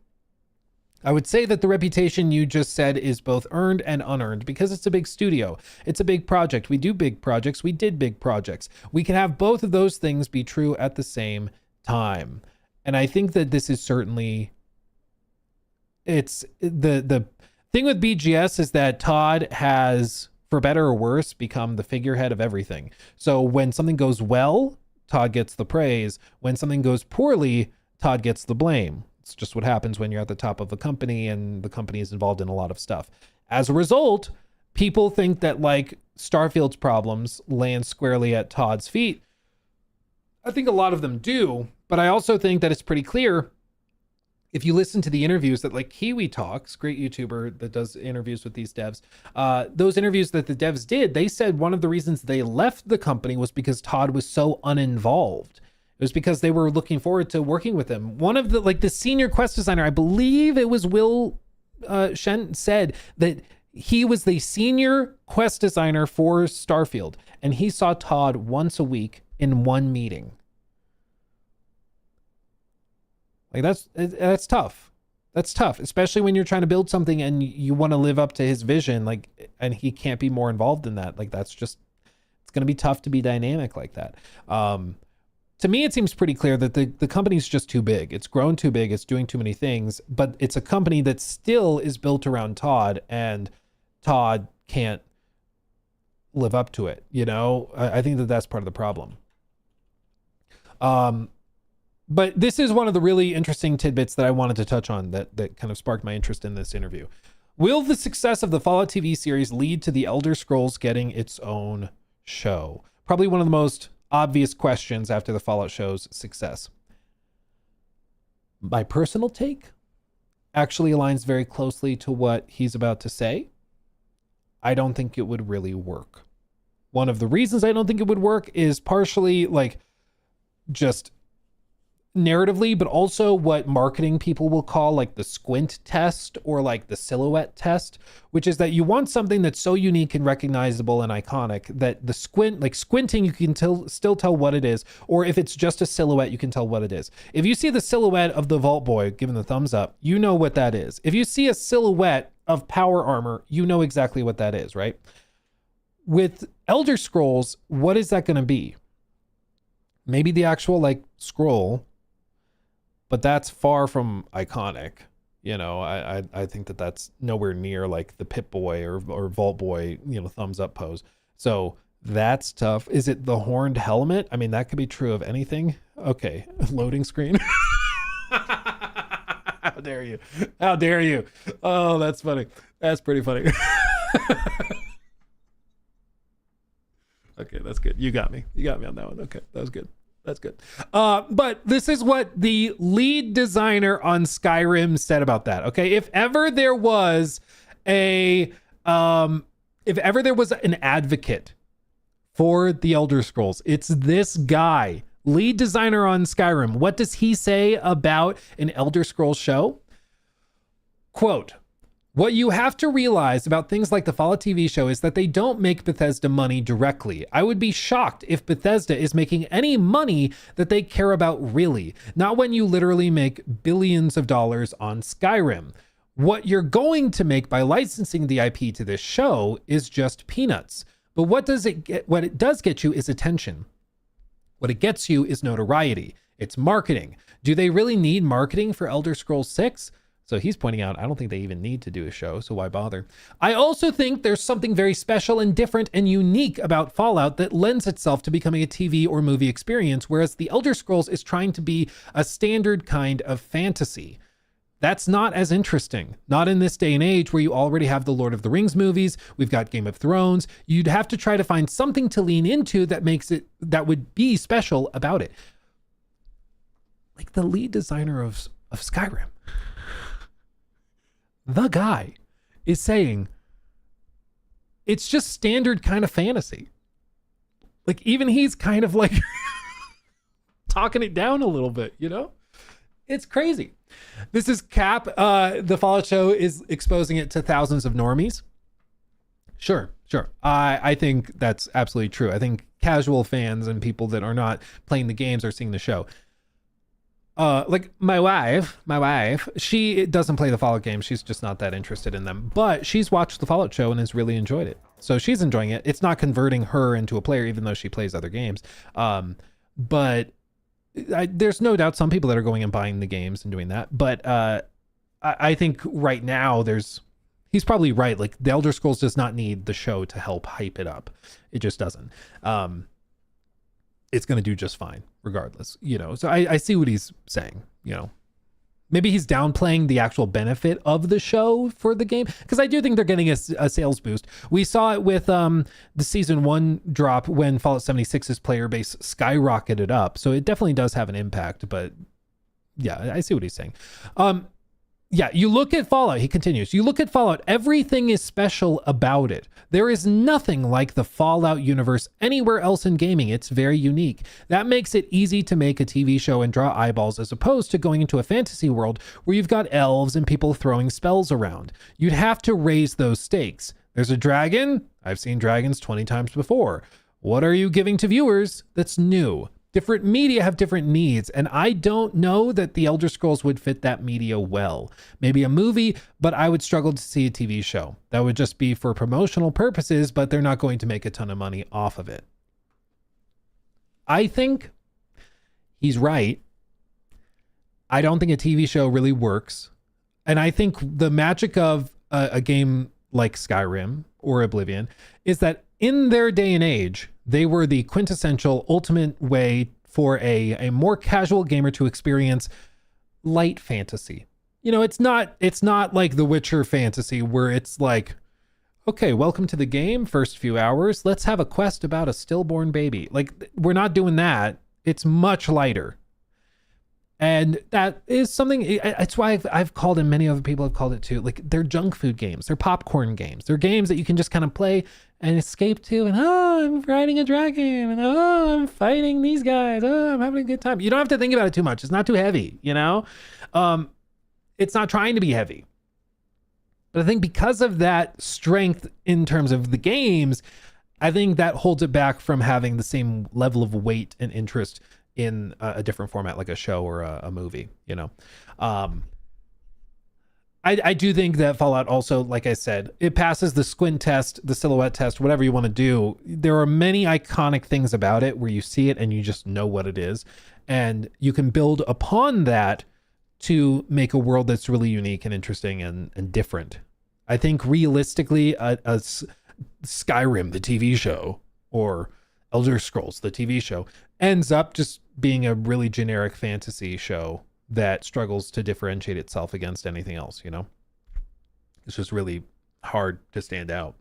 I would say that the reputation you just said is both earned and unearned because it's a big studio. It's a big project. We do big projects. We did big projects. We can have both of those things be true at the same time. And I think that this is certainly, it's the thing with BGS is that Todd has, for better or worse, become the figurehead of everything. So when something goes well, Todd gets the praise. When something goes poorly, Todd gets the blame. It's just what happens when you're at the top of a company and the company is involved in a lot of stuff. As a result, people think that like Starfield's problems land squarely at Todd's feet. I think a lot of them do. But I also think that it's pretty clear if you listen to the interviews that like Kiwi Talks, great YouTuber that does interviews with these devs, those interviews that the devs did, they said one of the reasons they left the company was because Todd was so uninvolved. It was because they were looking forward to working with him. One of the senior quest designer, I believe it was Will Shen, said that he was the senior quest designer for Starfield and he saw Todd once a week in one meeting. Like that's tough. That's tough, especially when you're trying to build something and you want to live up to his vision, like, and he can't be more involved in that. Like, that's just, it's going to be tough to be dynamic like that. to me, it seems pretty clear that the company's just too big. It's grown too big. It's doing too many things, but it's a company that still is built around Todd, and Todd can't live up to it. You know, I think that that's part of the problem. But this is one of the really interesting tidbits that I wanted to touch on that kind of sparked my interest in this interview. Will the success of the Fallout TV series lead to the Elder Scrolls getting its own show? Probably one of the most obvious questions after the Fallout show's success. My personal take actually aligns very closely to what he's about to say. I don't think it would really work. One of the reasons I don't think it would work is partially like just narratively, but also what marketing people will call like the squint test or like the silhouette test, which is that you want something that's so unique and recognizable and iconic that the squinting, you can still tell what it is. Or if it's just a silhouette, you can tell what it is. If you see the silhouette of the Vault Boy given the thumbs up, you know what that is. If you see a silhouette of power armor, you know exactly what that is, right? With Elder Scrolls, what is that going to be? Maybe the actual like scroll, but that's far from iconic. You know, I think that that's nowhere near like the Pip-Boy or Vault Boy, you know, thumbs up pose. So that's tough. Is it the horned helmet? I mean, that could be true of anything. Okay, loading screen. How dare you? How dare you? Oh, that's funny. That's pretty funny. Okay, that's good. You got me. You got me on that one. Okay, that was good. That's good. But this is what the lead designer on Skyrim said about that. Okay, if ever there was an advocate for the Elder Scrolls, it's this guy, lead designer on Skyrim. What does he say about an Elder Scrolls show? Quote, "What you have to realize about things like the Fallout TV show is that they don't make Bethesda money directly. I would be shocked if Bethesda is making any money that they care about really. Not when you literally make billions of dollars on Skyrim. What you're going to make by licensing the IP to this show is just peanuts. But what it does get you is attention. What it gets you is notoriety. It's marketing. Do they really need marketing for Elder Scrolls 6? So he's pointing out, I don't think they even need to do a show, so why bother? I also think there's something very special and different and unique about Fallout that lends itself to becoming a TV or movie experience, whereas the Elder Scrolls is trying to be a standard kind of fantasy. That's not as interesting. Not in this day and age where you already have the Lord of the Rings movies, we've got Game of Thrones. You'd have to try to find something to lean into that would be special about it. Like the lead designer of Skyrim. The guy is saying it's just standard kind of fantasy. Like even he's kind of like talking it down a little bit, you know? It's crazy. This is Cap. The Fallout show is exposing it to thousands of normies. Sure. I think that's absolutely true. I think casual fans and people that are not playing the games are seeing the show. Like my wife, she doesn't play the Fallout games. She's just not that interested in them, but she's watched the Fallout show and has really enjoyed it. So she's enjoying it. It's not converting her into a player, even though she plays other games. But there's no doubt some people that are going and buying the games and doing that. But I think right now he's probably right. Like the Elder Scrolls does not need the show to help hype it up. It just doesn't. It's going to do just fine regardless, you know? So I see what he's saying, you know, maybe he's downplaying the actual benefit of the show for the game. Cause I do think they're getting a sales boost. We saw it with the season 1 drop when Fallout 76's player base skyrocketed up. So it definitely does have an impact, but yeah, I see what he's saying. Yeah, you look at Fallout, he continues, you look at Fallout, everything is special about it. There is nothing like the Fallout universe anywhere else in gaming. It's very unique. That makes it easy to make a TV show and draw eyeballs as opposed to going into a fantasy world where you've got elves and people throwing spells around. You'd have to raise those stakes. There's a dragon. I've seen dragons 20 times before. What are you giving to viewers that's new? Different media have different needs, and I don't know that the Elder Scrolls would fit that media well. Maybe a movie, but I would struggle to see a TV show. That would just be for promotional purposes, but they're not going to make a ton of money off of it. I think he's right. I don't think a TV show really works. And I think the magic of a game like Skyrim or Oblivion is that in their day and age, they were the quintessential ultimate way for a more casual gamer to experience light fantasy. You know, it's not like The Witcher fantasy where it's like, okay, welcome to the game, first few hours, let's have a quest about a stillborn baby. Like, we're not doing that. It's much lighter. And that is something, it's why I've called, and many other people have called it too, like, they're junk food games. They're popcorn games. They're games that you can just kind of play and escape to, and oh, I'm riding a dragon, and oh, I'm fighting these guys, oh, I'm having a good time. You don't have to think about it too much. It's not too heavy, you know? It's not trying to be heavy. But I think because of that strength in terms of the games, I think that holds it back from having the same level of weight and interest in a different format like a show or a movie, you know. I do think that Fallout also, like I said, it passes the squint test, the silhouette test, whatever you want to do. There are many iconic things about it where you see it and you just know what it is. And you can build upon that to make a world that's really unique and interesting and different. I think realistically, a Skyrim, the TV show, or Elder Scrolls, the TV show, ends up just being a really generic fantasy show that struggles to differentiate itself against anything else, you know? It's just really hard to stand out.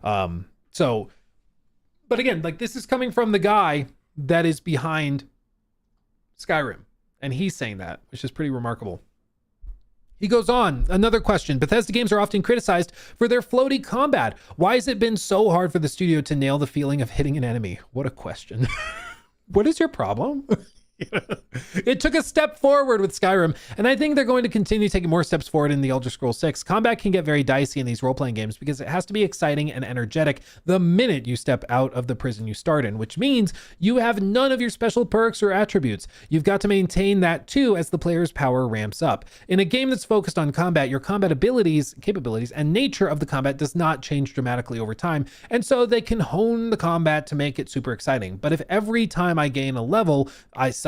But again, like, this is coming from the guy that is behind Skyrim, and he's saying that, which is pretty remarkable. He goes on, another question. Bethesda games are often criticized for their floaty combat. Why has it been so hard for the studio to nail the feeling of hitting an enemy? What a question. What is your problem? It took a step forward with Skyrim, and I think they're going to continue taking more steps forward in the Elder Scrolls 6. Combat can get very dicey in these role-playing games because it has to be exciting and energetic the minute you step out of the prison you start in, which means you have none of your special perks or attributes. You've got to maintain that too as the player's power ramps up. In a game that's focused on combat, your combat abilities, capabilities, and nature of the combat does not change dramatically over time, and so they can hone the combat to make it super exciting. But if every time I gain a level,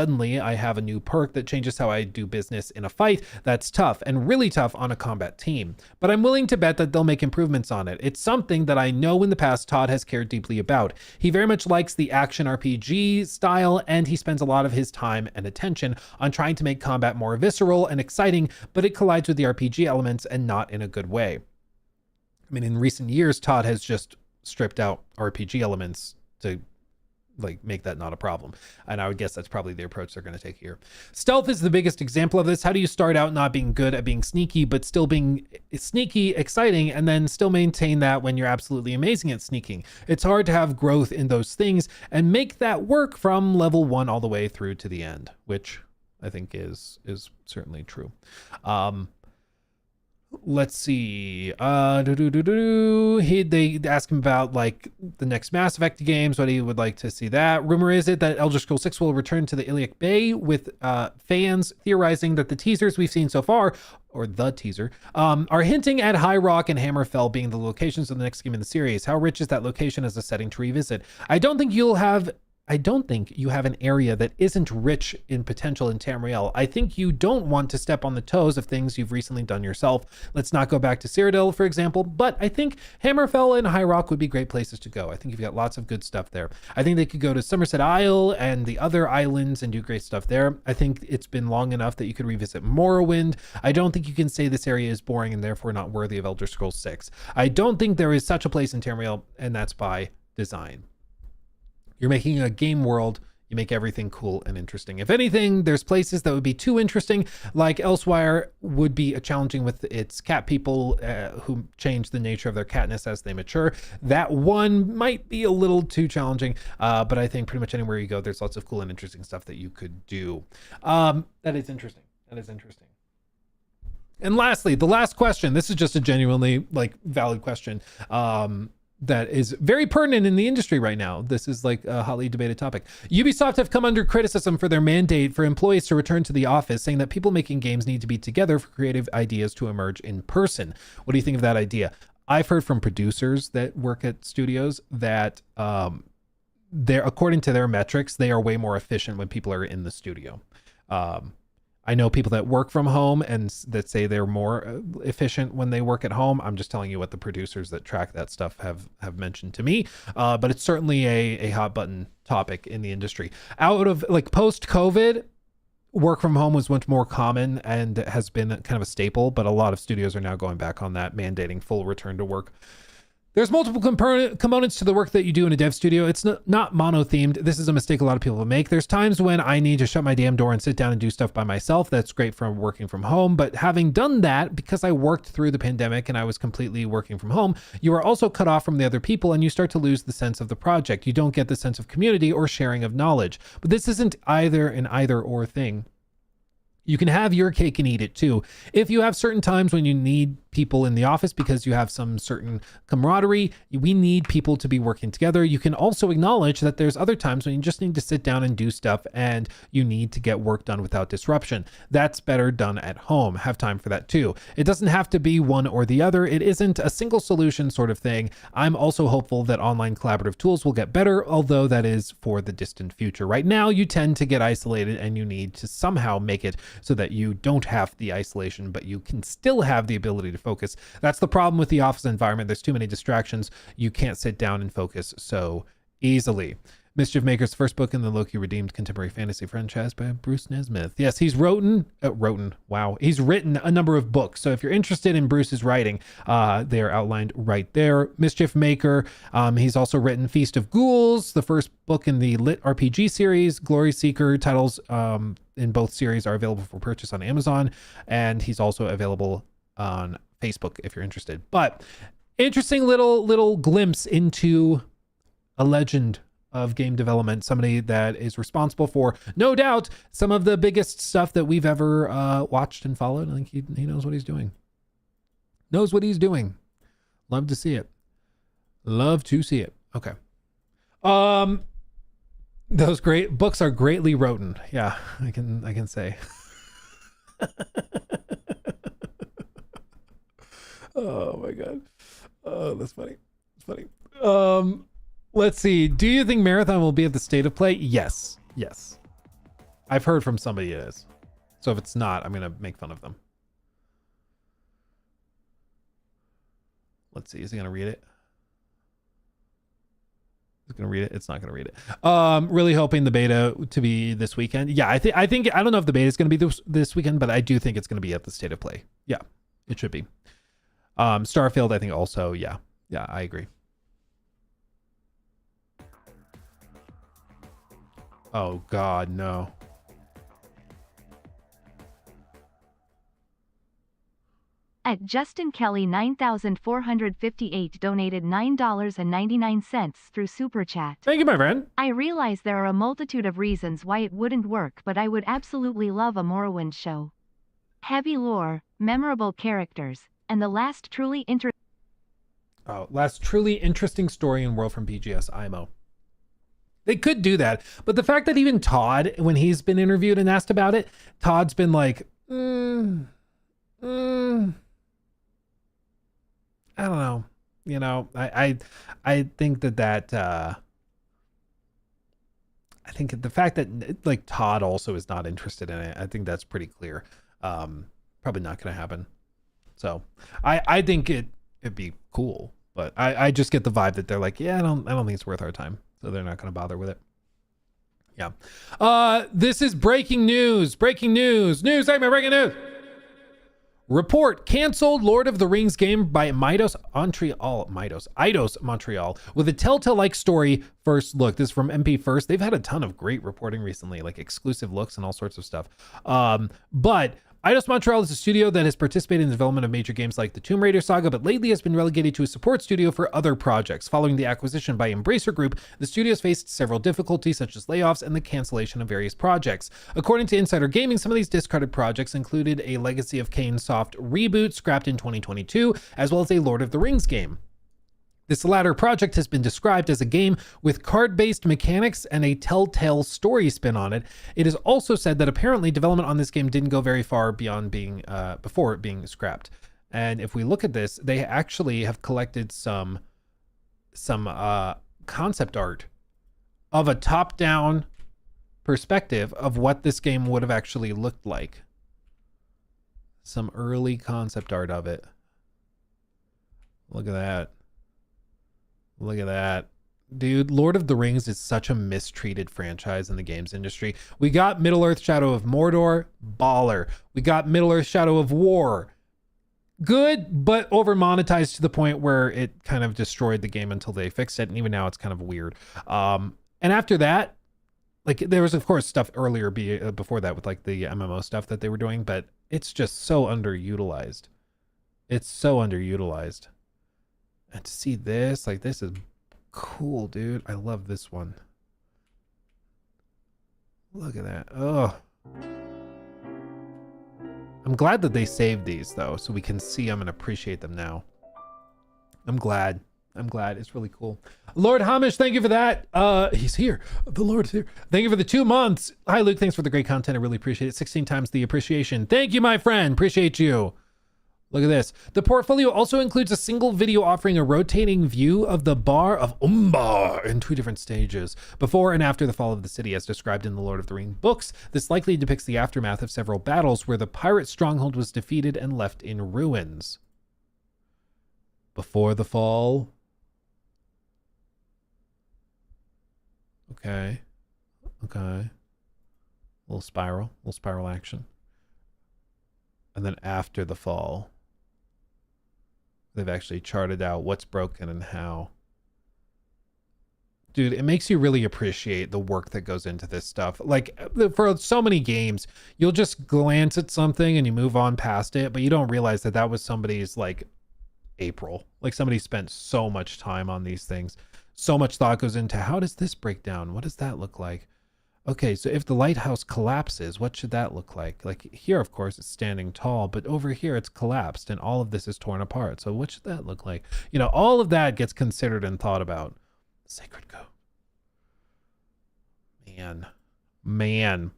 suddenly I have a new perk that changes how I do business in a fight, that's tough, and really tough on a combat team. But I'm willing to bet that they'll make improvements on it. It's something that I know in the past Todd has cared deeply about. He very much likes the action RPG style, and he spends a lot of his time and attention on trying to make combat more visceral and exciting, but it collides with the RPG elements and not in a good way. I mean, in recent years, Todd has just stripped out RPG elements to like make that not a problem. And I would guess that's probably the approach they're going to take here. Stealth is the biggest example of this. How do you start out not being good at being sneaky, but still being sneaky, exciting, and then still maintain that when you're absolutely amazing at sneaking? It's hard to have growth in those things and make that work from level 1 all the way through to the end, which I think is certainly true. Let's see. They ask him about like the next Mass Effect games, what he would like to see that. Rumor is it that Elder Scrolls 6 will return to the Iliac Bay, with fans theorizing that the teasers we've seen so far, or the teaser, are hinting at High Rock and Hammerfell being the locations of the next game in the series. How rich is that location as a setting to revisit? I don't think you have an area that isn't rich in potential in Tamriel. I think you don't want to step on the toes of things you've recently done yourself. Let's not go back to Cyrodiil, for example, but I think Hammerfell and High Rock would be great places to go. I think you've got lots of good stuff there. I think they could go to Somerset Isle and the other islands and do great stuff there. I think it's been long enough that you could revisit Morrowind. I don't think you can say this area is boring and therefore not worthy of Elder Scrolls 6. I don't think there is such a place in Tamriel, and that's by design. You're making a game world, you make everything cool and interesting. If anything, there's places that would be too interesting, like Elsewire would be challenging with its cat people who change the nature of their catness as they mature. That one might be a little too challenging, but I think pretty much anywhere you go, there's lots of cool and interesting stuff that you could do. That is interesting. And lastly, the last question, this is just a genuinely like valid question. That is very pertinent in the industry right now. This is like a hotly debated topic. Ubisoft have come under criticism for their mandate for employees to return to the office, saying that people making games need to be together for creative ideas to emerge in person. What do you think of that idea? I've heard from producers that work at studios that they're, according to their metrics, they are way more efficient when people are in the studio. I know people that work from home and that say they're more efficient when they work at home. I'm just telling you what the producers that track that stuff have mentioned to me. But it's certainly a hot button topic in the industry. Out of like post-COVID, work from home was much more common and has been kind of a staple, but a lot of studios are now going back on that, mandating full return to work. There's multiple components to the work that you do in a dev studio. It's not mono-themed. This is a mistake a lot of people make. There's times when I need to shut my damn door and sit down and do stuff by myself. That's great for working from home. But having done that, because I worked through the pandemic and I was completely working from home, you are also cut off from the other people and you start to lose the sense of the project. You don't get the sense of community or sharing of knowledge. But this isn't either an either or thing. You can have your cake and eat it too. If you have certain times when you need people in the office because you have some certain camaraderie, we need people to be working together. You can also acknowledge that there's other times when you just need to sit down and do stuff and you need to get work done without disruption. That's better done at home. Have time for that too. It doesn't have to be one or the other. It isn't a single solution sort of thing. I'm also hopeful that online collaborative tools will get better, although that is for the distant future. Right now, you tend to get isolated and you need to somehow make it so that you don't have the isolation, but you can still have the ability to focus. That's the problem with the office environment. There's too many distractions. You can't sit down and focus so easily. Mischief Maker's first book in the Loki Redeemed contemporary fantasy franchise by Bruce Nesmith. Yes, he's written a number of books. So if you're interested in Bruce's writing, they are outlined right there. Mischief Maker. He's also written Feast of Ghouls, the first book in the Lit RPG series. Glory Seeker titles in both series are available for purchase on Amazon, and he's also available on Facebook if you're interested. But interesting little glimpse into a legend of game development, somebody that is responsible for, no doubt, some of the biggest stuff that we've ever watched and followed. I think he knows what he's doing. Knows what he's doing. Love to see it. Love to see it. Okay. Those great books are greatly written. Yeah, I can say. Oh my God. Oh, that's funny. It's funny. Let's see. Do you think Marathon will be at the State of Play? Yes. Yes. I've heard from somebody it is. So if it's not, I'm going to make fun of them. Let's see. Is he going to read it? Is he going to read it? It's not going to read it. Really hoping the beta to be this weekend. Yeah, I think I don't know if the beta is going to be this weekend, but I do think it's going to be at the State of Play. Yeah, it should be. Starfield, I think also. Yeah, I agree. Oh God, no. At Justin Kelly 9458 donated $9.99 through Super Chat. Thank you, my friend. I realize there are a multitude of reasons why it wouldn't work, but I would absolutely love a Morrowind show. Heavy lore, memorable characters, and the last truly interesting story in world from BGS IMO. They could do that, but the fact that even Todd, when he's been interviewed and asked about it, Todd's been like, I don't know. You know, I think that I think the fact that like Todd also is not interested in it, I think that's pretty clear. Probably not going to happen. So I think it'd be cool, but I just get the vibe that they're like, yeah, I don't think it's worth our time. So they're not going to bother with it. Yeah. This is breaking news. Breaking news. News segment. Breaking news. Report: canceled Lord of the Rings game by Eidos Montreal with a Telltale-like story first look. This is from MP First. They've had a ton of great reporting recently, like exclusive looks and all sorts of stuff. But Eidos Montreal is a studio that has participated in the development of major games like the Tomb Raider saga, but lately has been relegated to a support studio for other projects. Following the acquisition by Embracer Group, the studio has faced several difficulties, such as layoffs and the cancellation of various projects. According to Insider Gaming, some of these discarded projects included a Legacy of Kain soft reboot scrapped in 2022, as well as a Lord of the Rings game. This latter project has been described as a game with card-based mechanics and a Telltale story spin on it. It is also said that apparently development on this game didn't go very far beyond being before it being scrapped. And if we look at this, they actually have collected some concept art of a top-down perspective of what this game would have actually looked like. Some early concept art of it. Look at that. Look at that. Dude, Lord of the Rings is such a mistreated franchise in the games industry. We got Middle-earth Shadow of Mordor, baller. We got Middle-earth Shadow of War, good, but over monetized to the point where it kind of destroyed the game until they fixed it. And even now it's kind of weird. And after that, like there was of course stuff earlier before that with like the MMO stuff that they were doing, but it's just so underutilized. It's so underutilized. And to see this, like this is cool, dude. I love this one. Look at that. Oh. I'm glad that they saved these though, so we can see them and appreciate them now. I'm glad. It's really cool. Lord Hamish, thank you for that. He's here. The Lord's here. Thank you for the 2 months. Hi, Luke. Thanks for the great content. I really appreciate it. 16 times the appreciation. Thank you, my friend. Appreciate you. Look at this. The portfolio also includes a single video offering a rotating view of the Bar of Umbar in 2 different stages, before and after the fall of the city as described in the Lord of the Rings books. This likely depicts the aftermath of several battles where the pirate stronghold was defeated and left in ruins. Before the fall. Okay. Little spiral action. And then after the fall, they've actually charted out what's broken and how. Dude, it makes you really appreciate the work that goes into this stuff. Like for so many games, you'll just glance at something and you move on past it, but you don't realize that that was somebody's like April. Like somebody spent so much time on these things. So much thought goes into how does this break down? What does that look like? Okay, so if the lighthouse collapses, what should that look like? Like here, of course, it's standing tall, but over here it's collapsed and all of this is torn apart. So what should that look like? You know, all of that gets considered and thought about. Sacred Code. Man.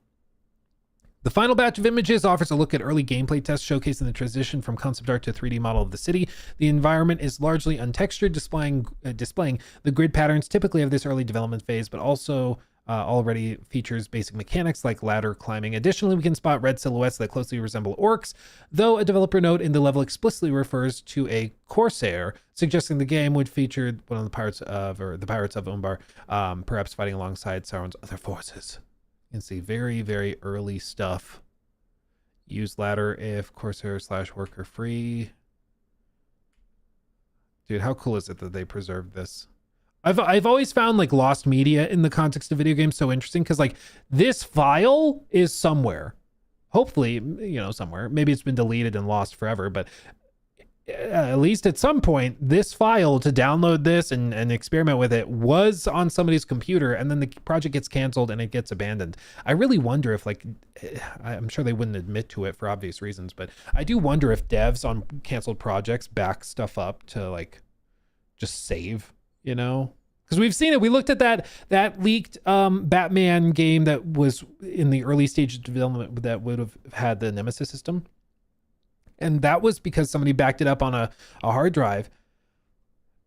The final batch of images offers a look at early gameplay tests showcasing the transition from concept art to 3D model of the city. The environment is largely untextured, displaying the grid patterns typically of this early development phase, but also already features basic mechanics like ladder climbing. Additionally, we can spot red silhouettes that closely resemble orcs, though a developer note in the level explicitly refers to a corsair, suggesting the game would feature one of the pirates of Umbar, perhaps fighting alongside Sauron's other forces. You can see very, very early stuff. Use ladder if corsair / worker free. Dude, how cool is it that they preserved this? I've always found like lost media in the context of video games so interesting because like this file is somewhere, hopefully, you know, somewhere. Maybe it's been deleted and lost forever, but at least at some point, this file to download this and experiment with it was on somebody's computer, and then the project gets canceled and it gets abandoned. I really wonder if like, I'm sure they wouldn't admit to it for obvious reasons, but I do wonder if devs on canceled projects back stuff up to like just save. You know, because we've seen it. We looked at that leaked Batman game that was in the early stages of development that would have had the Nemesis system. And that was because somebody backed it up on a hard drive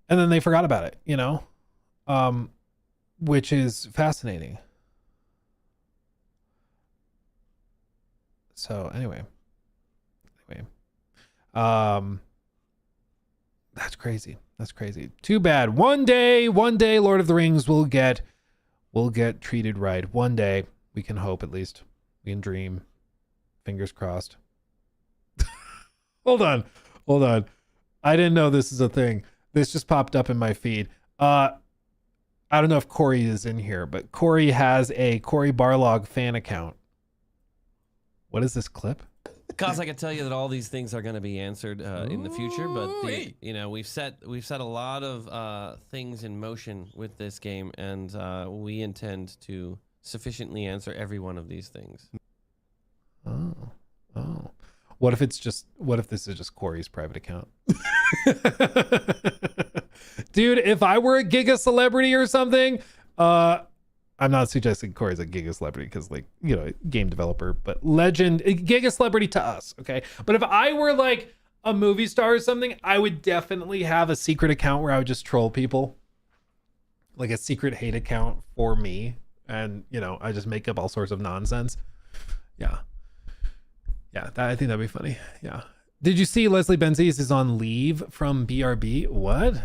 and then they forgot about it, you know, which is fascinating. So anyway, that's crazy. That's crazy. Too bad. One day, Lord of the Rings will get treated right. One day, we can hope at least. We can dream. Fingers crossed. Hold on. I didn't know this is a thing. This just popped up in my feed. I don't know if Corey is in here, but Corey has a Corey Barlog fan account. What is this clip? Cause I can tell you that all these things are going to be answered in the future, but you know, we've set a lot of things in motion with this game, and we intend to sufficiently answer every one of these things. Oh. What if this is just Corey's private account? Dude, if I were a Giga celebrity or something, I'm not suggesting Corey's a Giga celebrity because, like, you know, game developer, but legend, Giga celebrity to us, okay? But if I were like a movie star or something, I would definitely have a secret account where I would just troll people. like a secret hate account for me, and you know, I just make up all sorts of nonsense. Yeah, I think that'd be funny. Yeah. Did you see Leslie Benzies is on leave from BRB? What?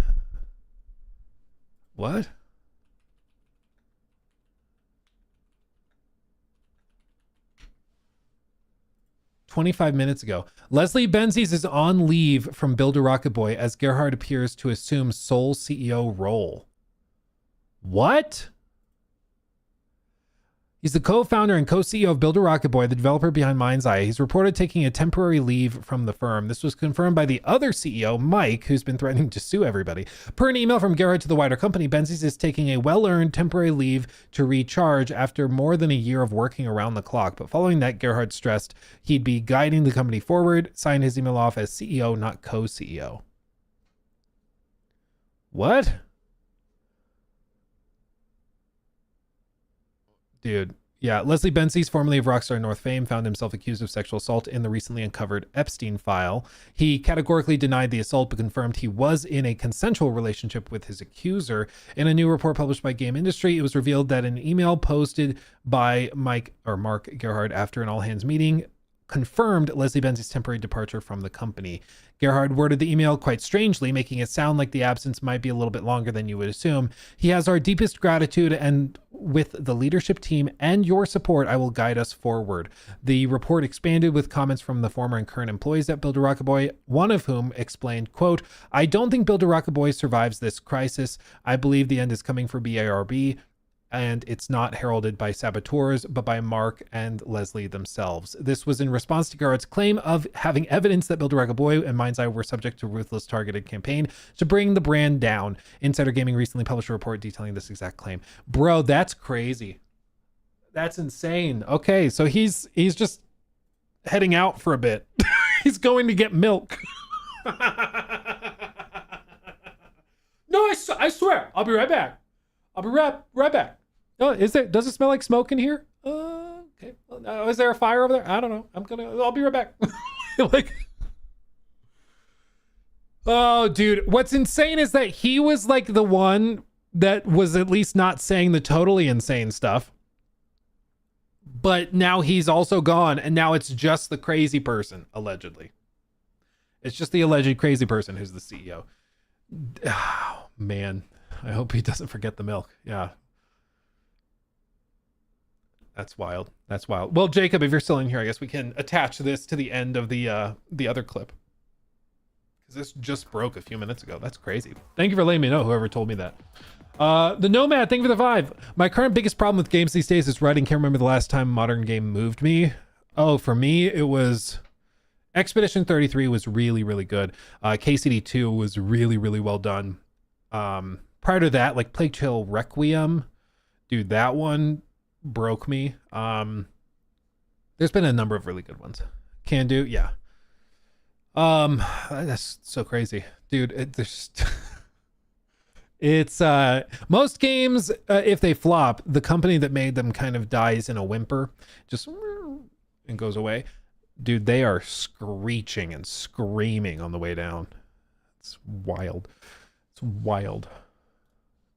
25 minutes ago. Leslie Benzies is on leave from Build a Rocket Boy as Gerhard appears to assume sole CEO role. What? He's the co-founder and co-CEO of Build a Rocket Boy, the developer behind Mind's Eye. He's reported taking a temporary leave from the firm. This was confirmed by the other CEO, Mike, who's been threatening to sue everybody. Per an email from Gerhard to the wider company, Benzies is taking a well-earned temporary leave to recharge after more than a year of working around the clock. But following that, Gerhard stressed he'd be guiding the company forward, signed his email off as CEO, not co-CEO. What? Dude. Yeah, Leslie Benzies, formerly of Rockstar North fame, found himself accused of sexual assault in the recently uncovered Epstein file. He categorically denied the assault, but confirmed he was in a consensual relationship with his accuser. In a new report published by Game Industry, it was revealed that an email posted by Mark Gerhard after an all-hands meeting confirmed Leslie Benzies' temporary departure from the company. Gerhard worded the email quite strangely, making it sound like the absence might be a little bit longer than you would assume. He has our deepest gratitude, and with the leadership team and your support, I will guide us forward. The report expanded with comments from the former and current employees at Build a Rocket Boy, one of whom explained, quote, "I don't think Build a Rocket Boy survives this crisis. I believe the end is coming for BARB. And it's not heralded by saboteurs, but by Mark and Leslie themselves." This was in response to Gerhard's claim of having evidence that Build a Rocket Boy and Mind's Eye were subject to a ruthless targeted campaign to bring the brand down. Insider Gaming recently published a report detailing this exact claim. Bro, that's crazy. That's insane. Okay, so he's just heading out for a bit. He's going to get milk. No, I swear. I'll be right back. I'll be right back. Oh, does it smell like smoke in here? Okay. Is there a fire over there? I don't know. I'll be right back. Like, oh, dude. What's insane is that he was like the one that was at least not saying the totally insane stuff. But now he's also gone, and now it's just the crazy person, allegedly. It's just the alleged crazy person who's the CEO. Oh, man. I hope he doesn't forget the milk. Yeah. That's wild. That's wild. Well, Jacob, if you're still in here, I guess we can attach this to the end of the other clip. Because this just broke a few minutes ago. That's crazy. Thank you for letting me know, whoever told me that. The Nomad, thank you for the 5. My current biggest problem with games these days is writing. Can't remember the last time a modern game moved me. Oh, for me, it was... Expedition 33 was really, really good. KCD 2 was really, really well done. Prior to that, like Plague Tale Requiem, dude, that one broke me. There's been a number of really good ones. Can Do, yeah. That's so crazy, dude. It's most games, if they flop, the company that made them kind of dies in a whimper, just and goes away. Dude, they are screeching and screaming on the way down. It's wild. It's wild.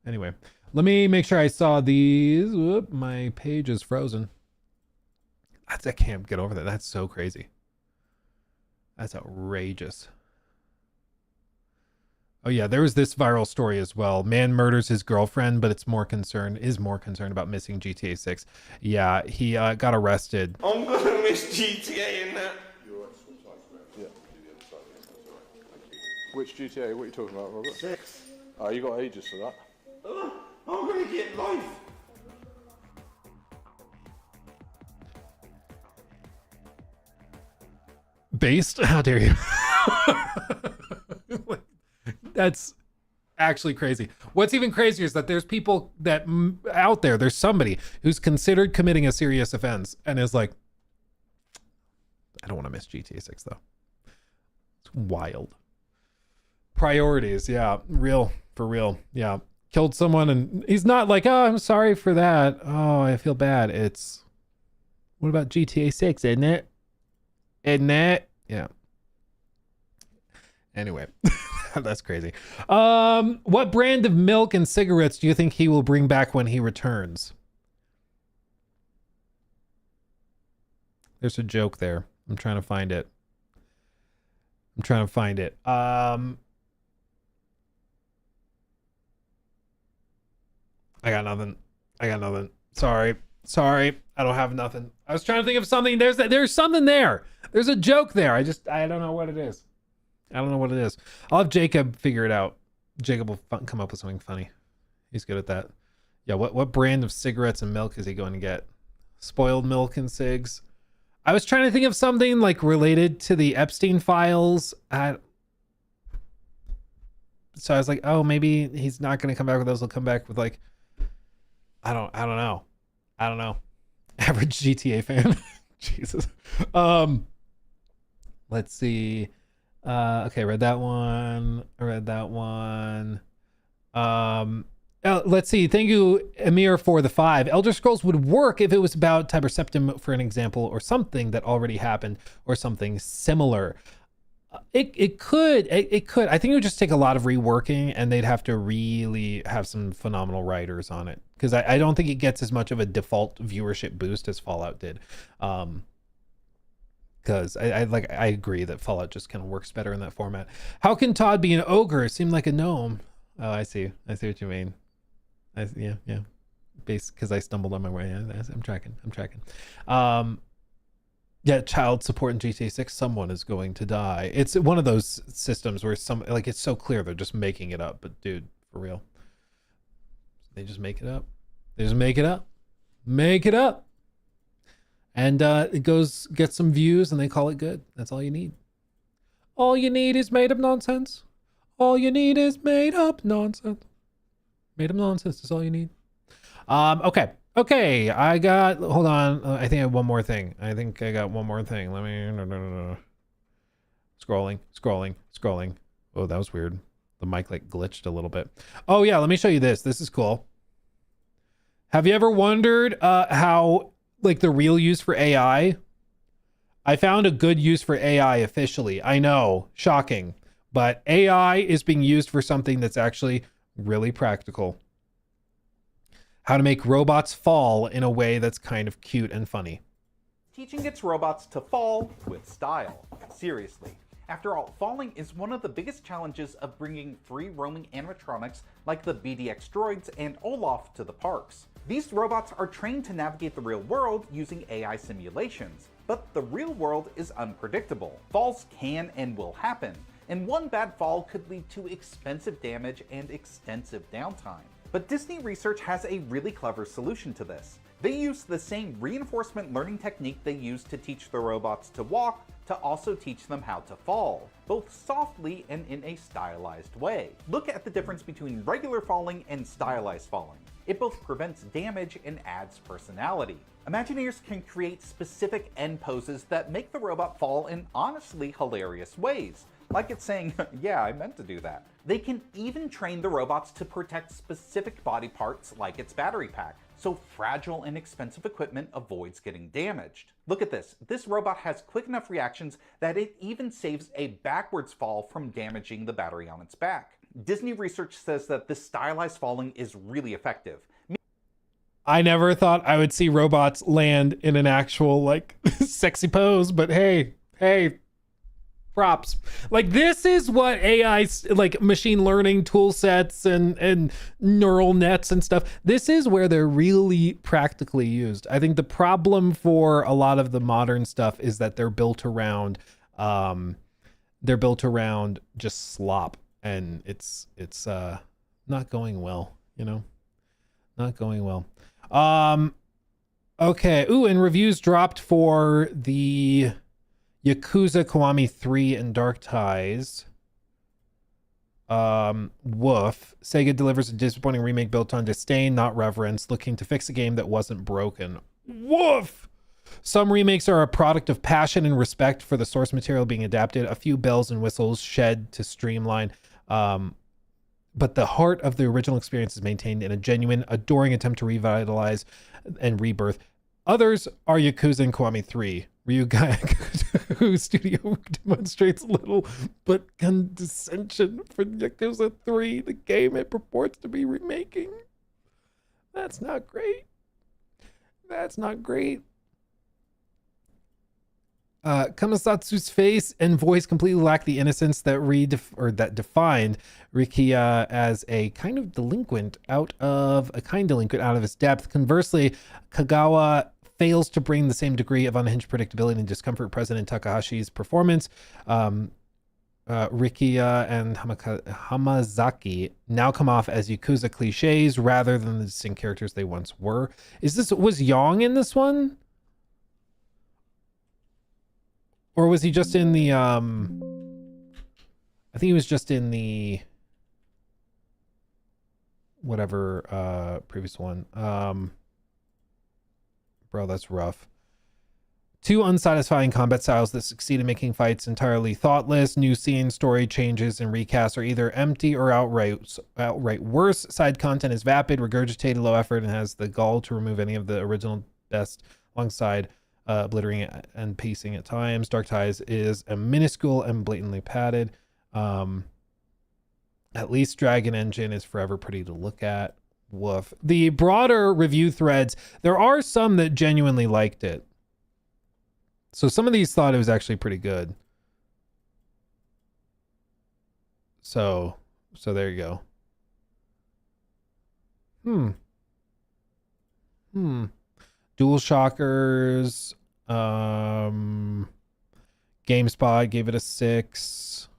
Anyway, let me make sure I saw these. Whoop, my page is frozen. I can't get over that. That's so crazy. That's outrageous. Oh yeah, there was this viral story as well. Man murders his girlfriend, but is more concerned about missing GTA 6. Yeah, he got arrested. I'm gonna miss GTA in that. Yeah. Which GTA? What are you talking about, Robert? 6. Oh, you got ages for that. I'm gonna get life. Based? How dare you? That's actually crazy. What's even crazier is that there's people that out there, there's somebody who's considered committing a serious offense and is like, I don't want to miss GTA 6 though. It's wild. Priorities, yeah, for real, yeah. Killed someone and he's not like, oh, I'm sorry for that. Oh, I feel bad. It's, what about GTA 6, isn't it? Isn't it? Yeah. Anyway, That's crazy. What brand of milk and cigarettes do you think he will bring back when he returns? There's a joke there. I'm trying to find it. I got nothing. Sorry. I don't have nothing. I was trying to think of something. There's something there. There's a joke there. I don't know what it is. I'll have Jacob figure it out. Jacob will come up with something funny. He's good at that. Yeah, what brand of cigarettes and milk is he going to get? Spoiled milk and cigs. I was trying to think of something like related to the Epstein files. So I was like, oh, maybe he's not going to come back with those. He'll come back with like, I don't know. Average GTA fan. Jesus. Let's see. Okay, read that one. Let's see. Thank you, Amir, for the 5. Elder Scrolls would work if it was about Tiber Septim, for an example, or something that already happened, or something similar. It could. I think it would just take a lot of reworking, and they'd have to really have some phenomenal writers on it, because I don't think it gets as much of a default viewership boost as Fallout did. Because I agree that Fallout just kind of works better in that format. How can Todd be an ogre? It seemed like a gnome. Oh, I see what you mean. Yeah. Because I stumbled on my way. I'm tracking. Yeah, child support in GTA 6. Someone is going to die. It's one of those systems where it's so clear they're just making it up. But dude, for real, they just make it up. Make it up. And it gets some views, and they call it good. That's all you need. All you need is made up nonsense. Made up nonsense is all you need. Okay. Hold on. I think I have one more thing. Let me scrolling. Oh, that was weird. The mic like glitched a little bit. Oh yeah, let me show you this. This is cool. Have you ever wondered how like the real use for AI? I found a good use for AI officially. I know, shocking, but AI is being used for something that's actually really practical. How to make robots fall in a way that's kind of cute and funny. Teaching its robots to fall with style. Seriously. After all, falling is one of the biggest challenges of bringing free roaming animatronics like the BDX droids and Olaf to the parks. These robots are trained to navigate the real world using AI simulations, but the real world is unpredictable. Falls can and will happen, and one bad fall could lead to expensive damage and extensive downtime. But Disney Research has a really clever solution to this. They use the same reinforcement learning technique they use to teach the robots to walk to also teach them how to fall, both softly and in a stylized way. Look at the difference between regular falling and stylized falling. It both prevents damage and adds personality. Imagineers can create specific end poses that make the robot fall in honestly hilarious ways, like it's saying, yeah, I meant to do that. They can even train the robots to protect specific body parts like its battery pack, so fragile and expensive equipment avoids getting damaged. Look at this. This robot has quick enough reactions that it even saves a backwards fall from damaging the battery on its back. Disney Research says that this stylized falling is really effective. I never thought I would see robots land in an actual like sexy pose, but hey, props. Like this is what AI, like machine learning tool sets and neural nets and stuff, this is where they're really practically used. I think the problem for a lot of the modern stuff is that they're built around just slop, and it's not going well, not going well. Okay. Ooh, and reviews dropped for the Yakuza Kiwami 3 and Dark Ties. Woof. Sega delivers a disappointing remake built on disdain, not reverence, looking to fix a game that wasn't broken. Woof! Some remakes are a product of passion and respect for the source material being adapted. A few bells and whistles shed to streamline. But the heart of the original experience is maintained in a genuine, adoring attempt to revitalize and rebirth. Others are Yakuza and Kiwami 3, Ryu whose studio demonstrates little but condescension for Yakuza 3, the game it purports to be remaking. That's not great. That's not great. Kamasatsu's face and voice completely lack the innocence that defined Rikiya as a kind delinquent out of his depth. Conversely, Kagawa fails to bring the same degree of unhinged predictability and discomfort present in Takahashi's performance. Rikiya and Hamazaki now come off as Yakuza cliches rather than the distinct characters they once were. Was Yong in this one? Or was he just in the, I think he was just in the, previous one. Bro, that's rough. Two unsatisfying combat styles that succeed in making fights entirely thoughtless. New scenes, story changes, and recasts are either empty or outright worse. Side content is vapid, regurgitated, low effort, and has the gall to remove any of the original best alongside obliterating and pacing at times. Dark Ties is a minuscule and blatantly padded. At least Dragon Engine is forever pretty to look at. Woof. The broader review threads, there are some that genuinely liked it. So some of these thought it was actually pretty good. So there you go. DualShockers, GameSpot gave it a 6.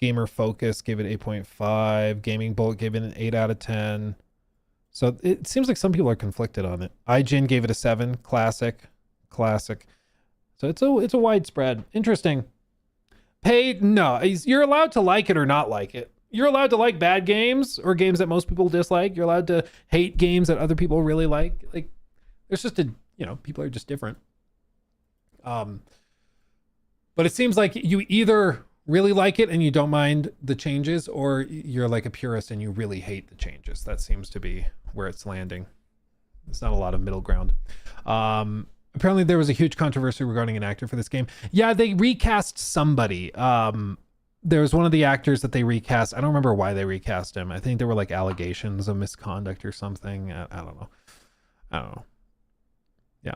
Gamer Focus gave it 8.5. Gaming Bolt gave it an 8 out of 10. So it seems like some people are conflicted on it. IGN gave it a 7. Classic. So it's a widespread. Interesting. No, you're allowed to like it or not like it. You're allowed to like bad games or games that most people dislike. You're allowed to hate games that other people really like. Like, there's just people are just different. But it seems like you either really like it and you don't mind the changes, or you're like a purist and you really hate the changes. That seems to be where it's landing. It's not a lot of middle ground. Apparently there was a huge controversy regarding an actor for this game. Yeah, they recast somebody. There was one of the actors that they recast. I don't remember why they recast him. I think there were like allegations of misconduct or something. I don't know. Yeah.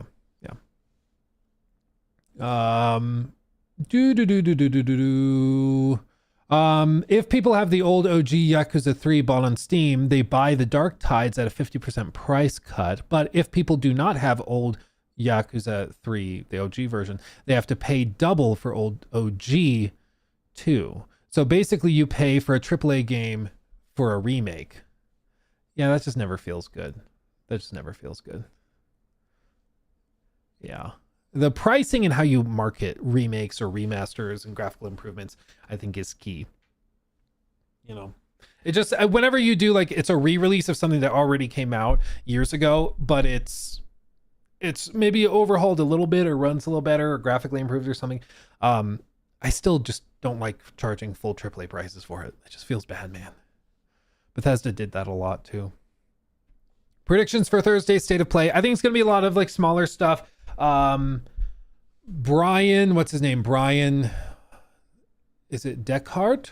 If people have the old OG Yakuza 3 bought on Steam, they buy the Dark Tides at a 50% price cut. But if people do not have old Yakuza 3, the OG version, they have to pay double for old OG 2. So basically you pay for a AAA game for a remake. Yeah, that just never feels good. Yeah. The pricing and how you market remakes or remasters and graphical improvements, I think, is key. It just, whenever you do, like, it's a re-release of something that already came out years ago, but it's maybe overhauled a little bit or runs a little better or graphically improved or something. I still just don't like charging full AAA prices for it. It just feels bad, man. Bethesda did that a lot too. Predictions for Thursday's State of Play. I think it's going to be a lot of like smaller stuff. Brian, what's his name? Brian, is it Descartes?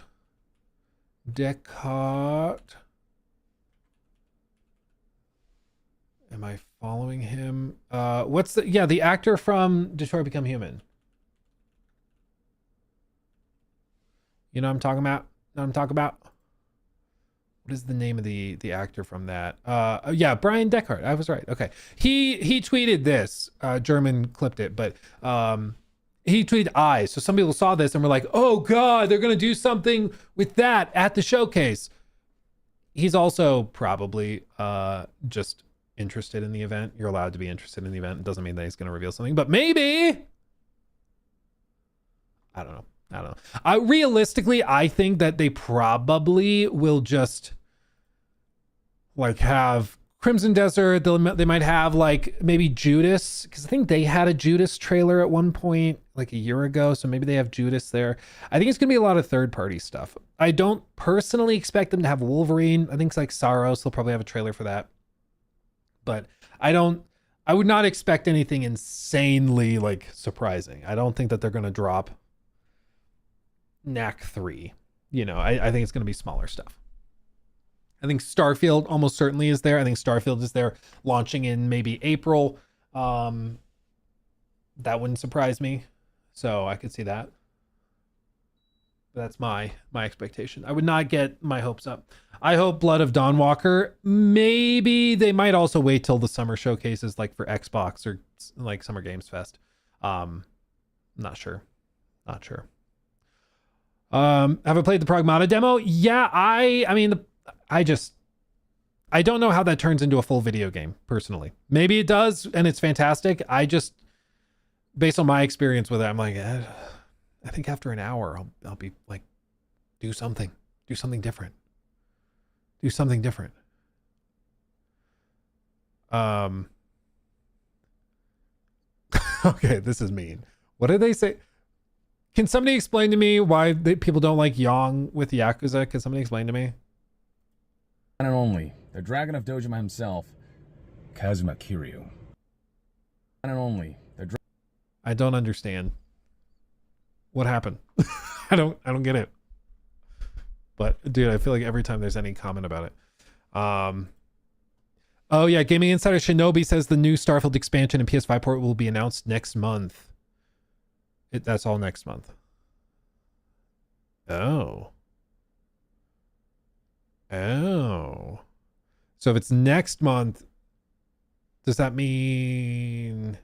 Am I following him? The actor from Detroit Become Human? You know what I'm talking about? What is the name of the actor from that? Brian Descartes. I was right. Okay. He tweeted this. German clipped it, but he tweeted eyes. So some people saw this and were like, oh God, they're going to do something with that at the showcase. He's also probably just interested in the event. You're allowed to be interested in the event. It doesn't mean that he's going to reveal something, but maybe. I don't know. Realistically, I think that they probably will just like have Crimson Desert. They might have like maybe Judas, because I think they had a Judas trailer at one point like a year ago. So maybe they have Judas there. I think it's going to be a lot of third-party stuff. I don't personally expect them to have Wolverine. I think it's like Saros. They'll probably have a trailer for that. But I don't I would not expect anything insanely like surprising. I don't think that they're going to drop Knack 3. You know, I think it's going to be smaller stuff. I think Starfield almost certainly is there. I think Starfield is there launching in maybe April. That wouldn't surprise me. So I could see that. That's my expectation. I would not get my hopes up. I hope Blood of Dawnwalker. Maybe they might also wait till the summer showcases, like for Xbox or like Summer Games Fest. Not sure. Have I played the Pragmata demo? Yeah, I don't know how that turns into a full video game personally. Maybe it does and it's fantastic. I just, based on my experience with it, I'm like, I think after an hour, I'll be like, do something different. Okay, this is mean. What did they say? Can somebody explain to me why people don't like Yang with Yakuza? Can somebody explain to me? And only the Dragon of Dojima himself, Kazuma Kiryu. And only the. I don't understand. What happened? I don't get it. But dude, I feel like every time there's any comment about it. Oh yeah, Gaming Insider Shinobi says the new Starfield expansion and PS5 port will be announced next month. That's all next month. Oh. So if it's next month, does that mean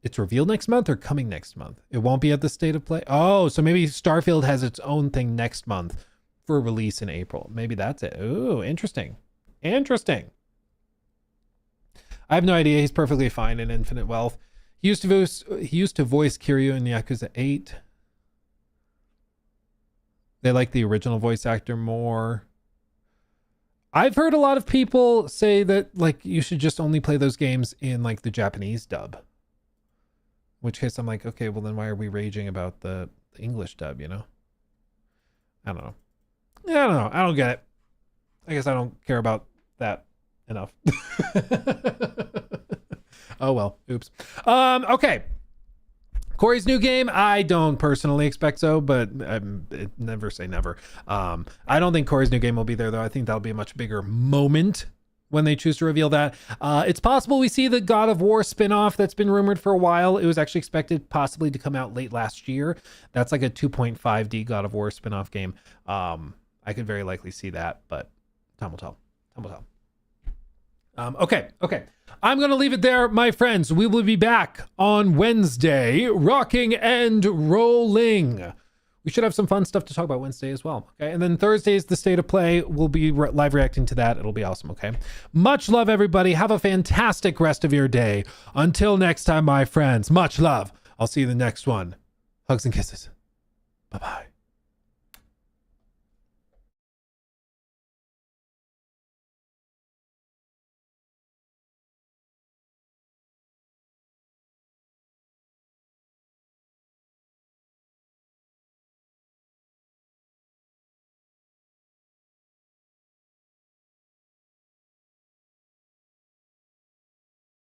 it's revealed next month or coming next month? It won't be at the State of Play. Oh, so maybe Starfield has its own thing next month for release in April. Maybe that's it. Ooh, interesting. I have no idea. He's perfectly fine in Infinite Wealth. He used to voice Kiryu in Yakuza 8. They like the original voice actor more. I've heard a lot of people say that like you should just only play those games in like the Japanese dub. Which case I'm like, okay, well then why are we raging about the English dub, you know? I don't know. Yeah, I don't know. I don't get it. I guess I don't care about that enough. Oh well, oops. Okay. Corey's new game, I don't personally expect so, but never say never. I don't think Corey's new game will be there though. I think that'll be a much bigger moment when they choose to reveal that. It's possible we see the God of War spinoff that's been rumored for a while. It was actually expected possibly to come out late last year. That's like a 2.5D God of War spinoff game. I could very likely see that, but time will tell. Okay. I'm going to leave it there, my friends. We will be back on Wednesday, rocking and rolling. We should have some fun stuff to talk about Wednesday as well. Okay. And then Thursday is the State of Play. We'll be live reacting to that. It'll be awesome. Okay. Much love, everybody. Have a fantastic rest of your day. Until next time, my friends, much love. I'll see you in the next one. Hugs and kisses. Bye-bye.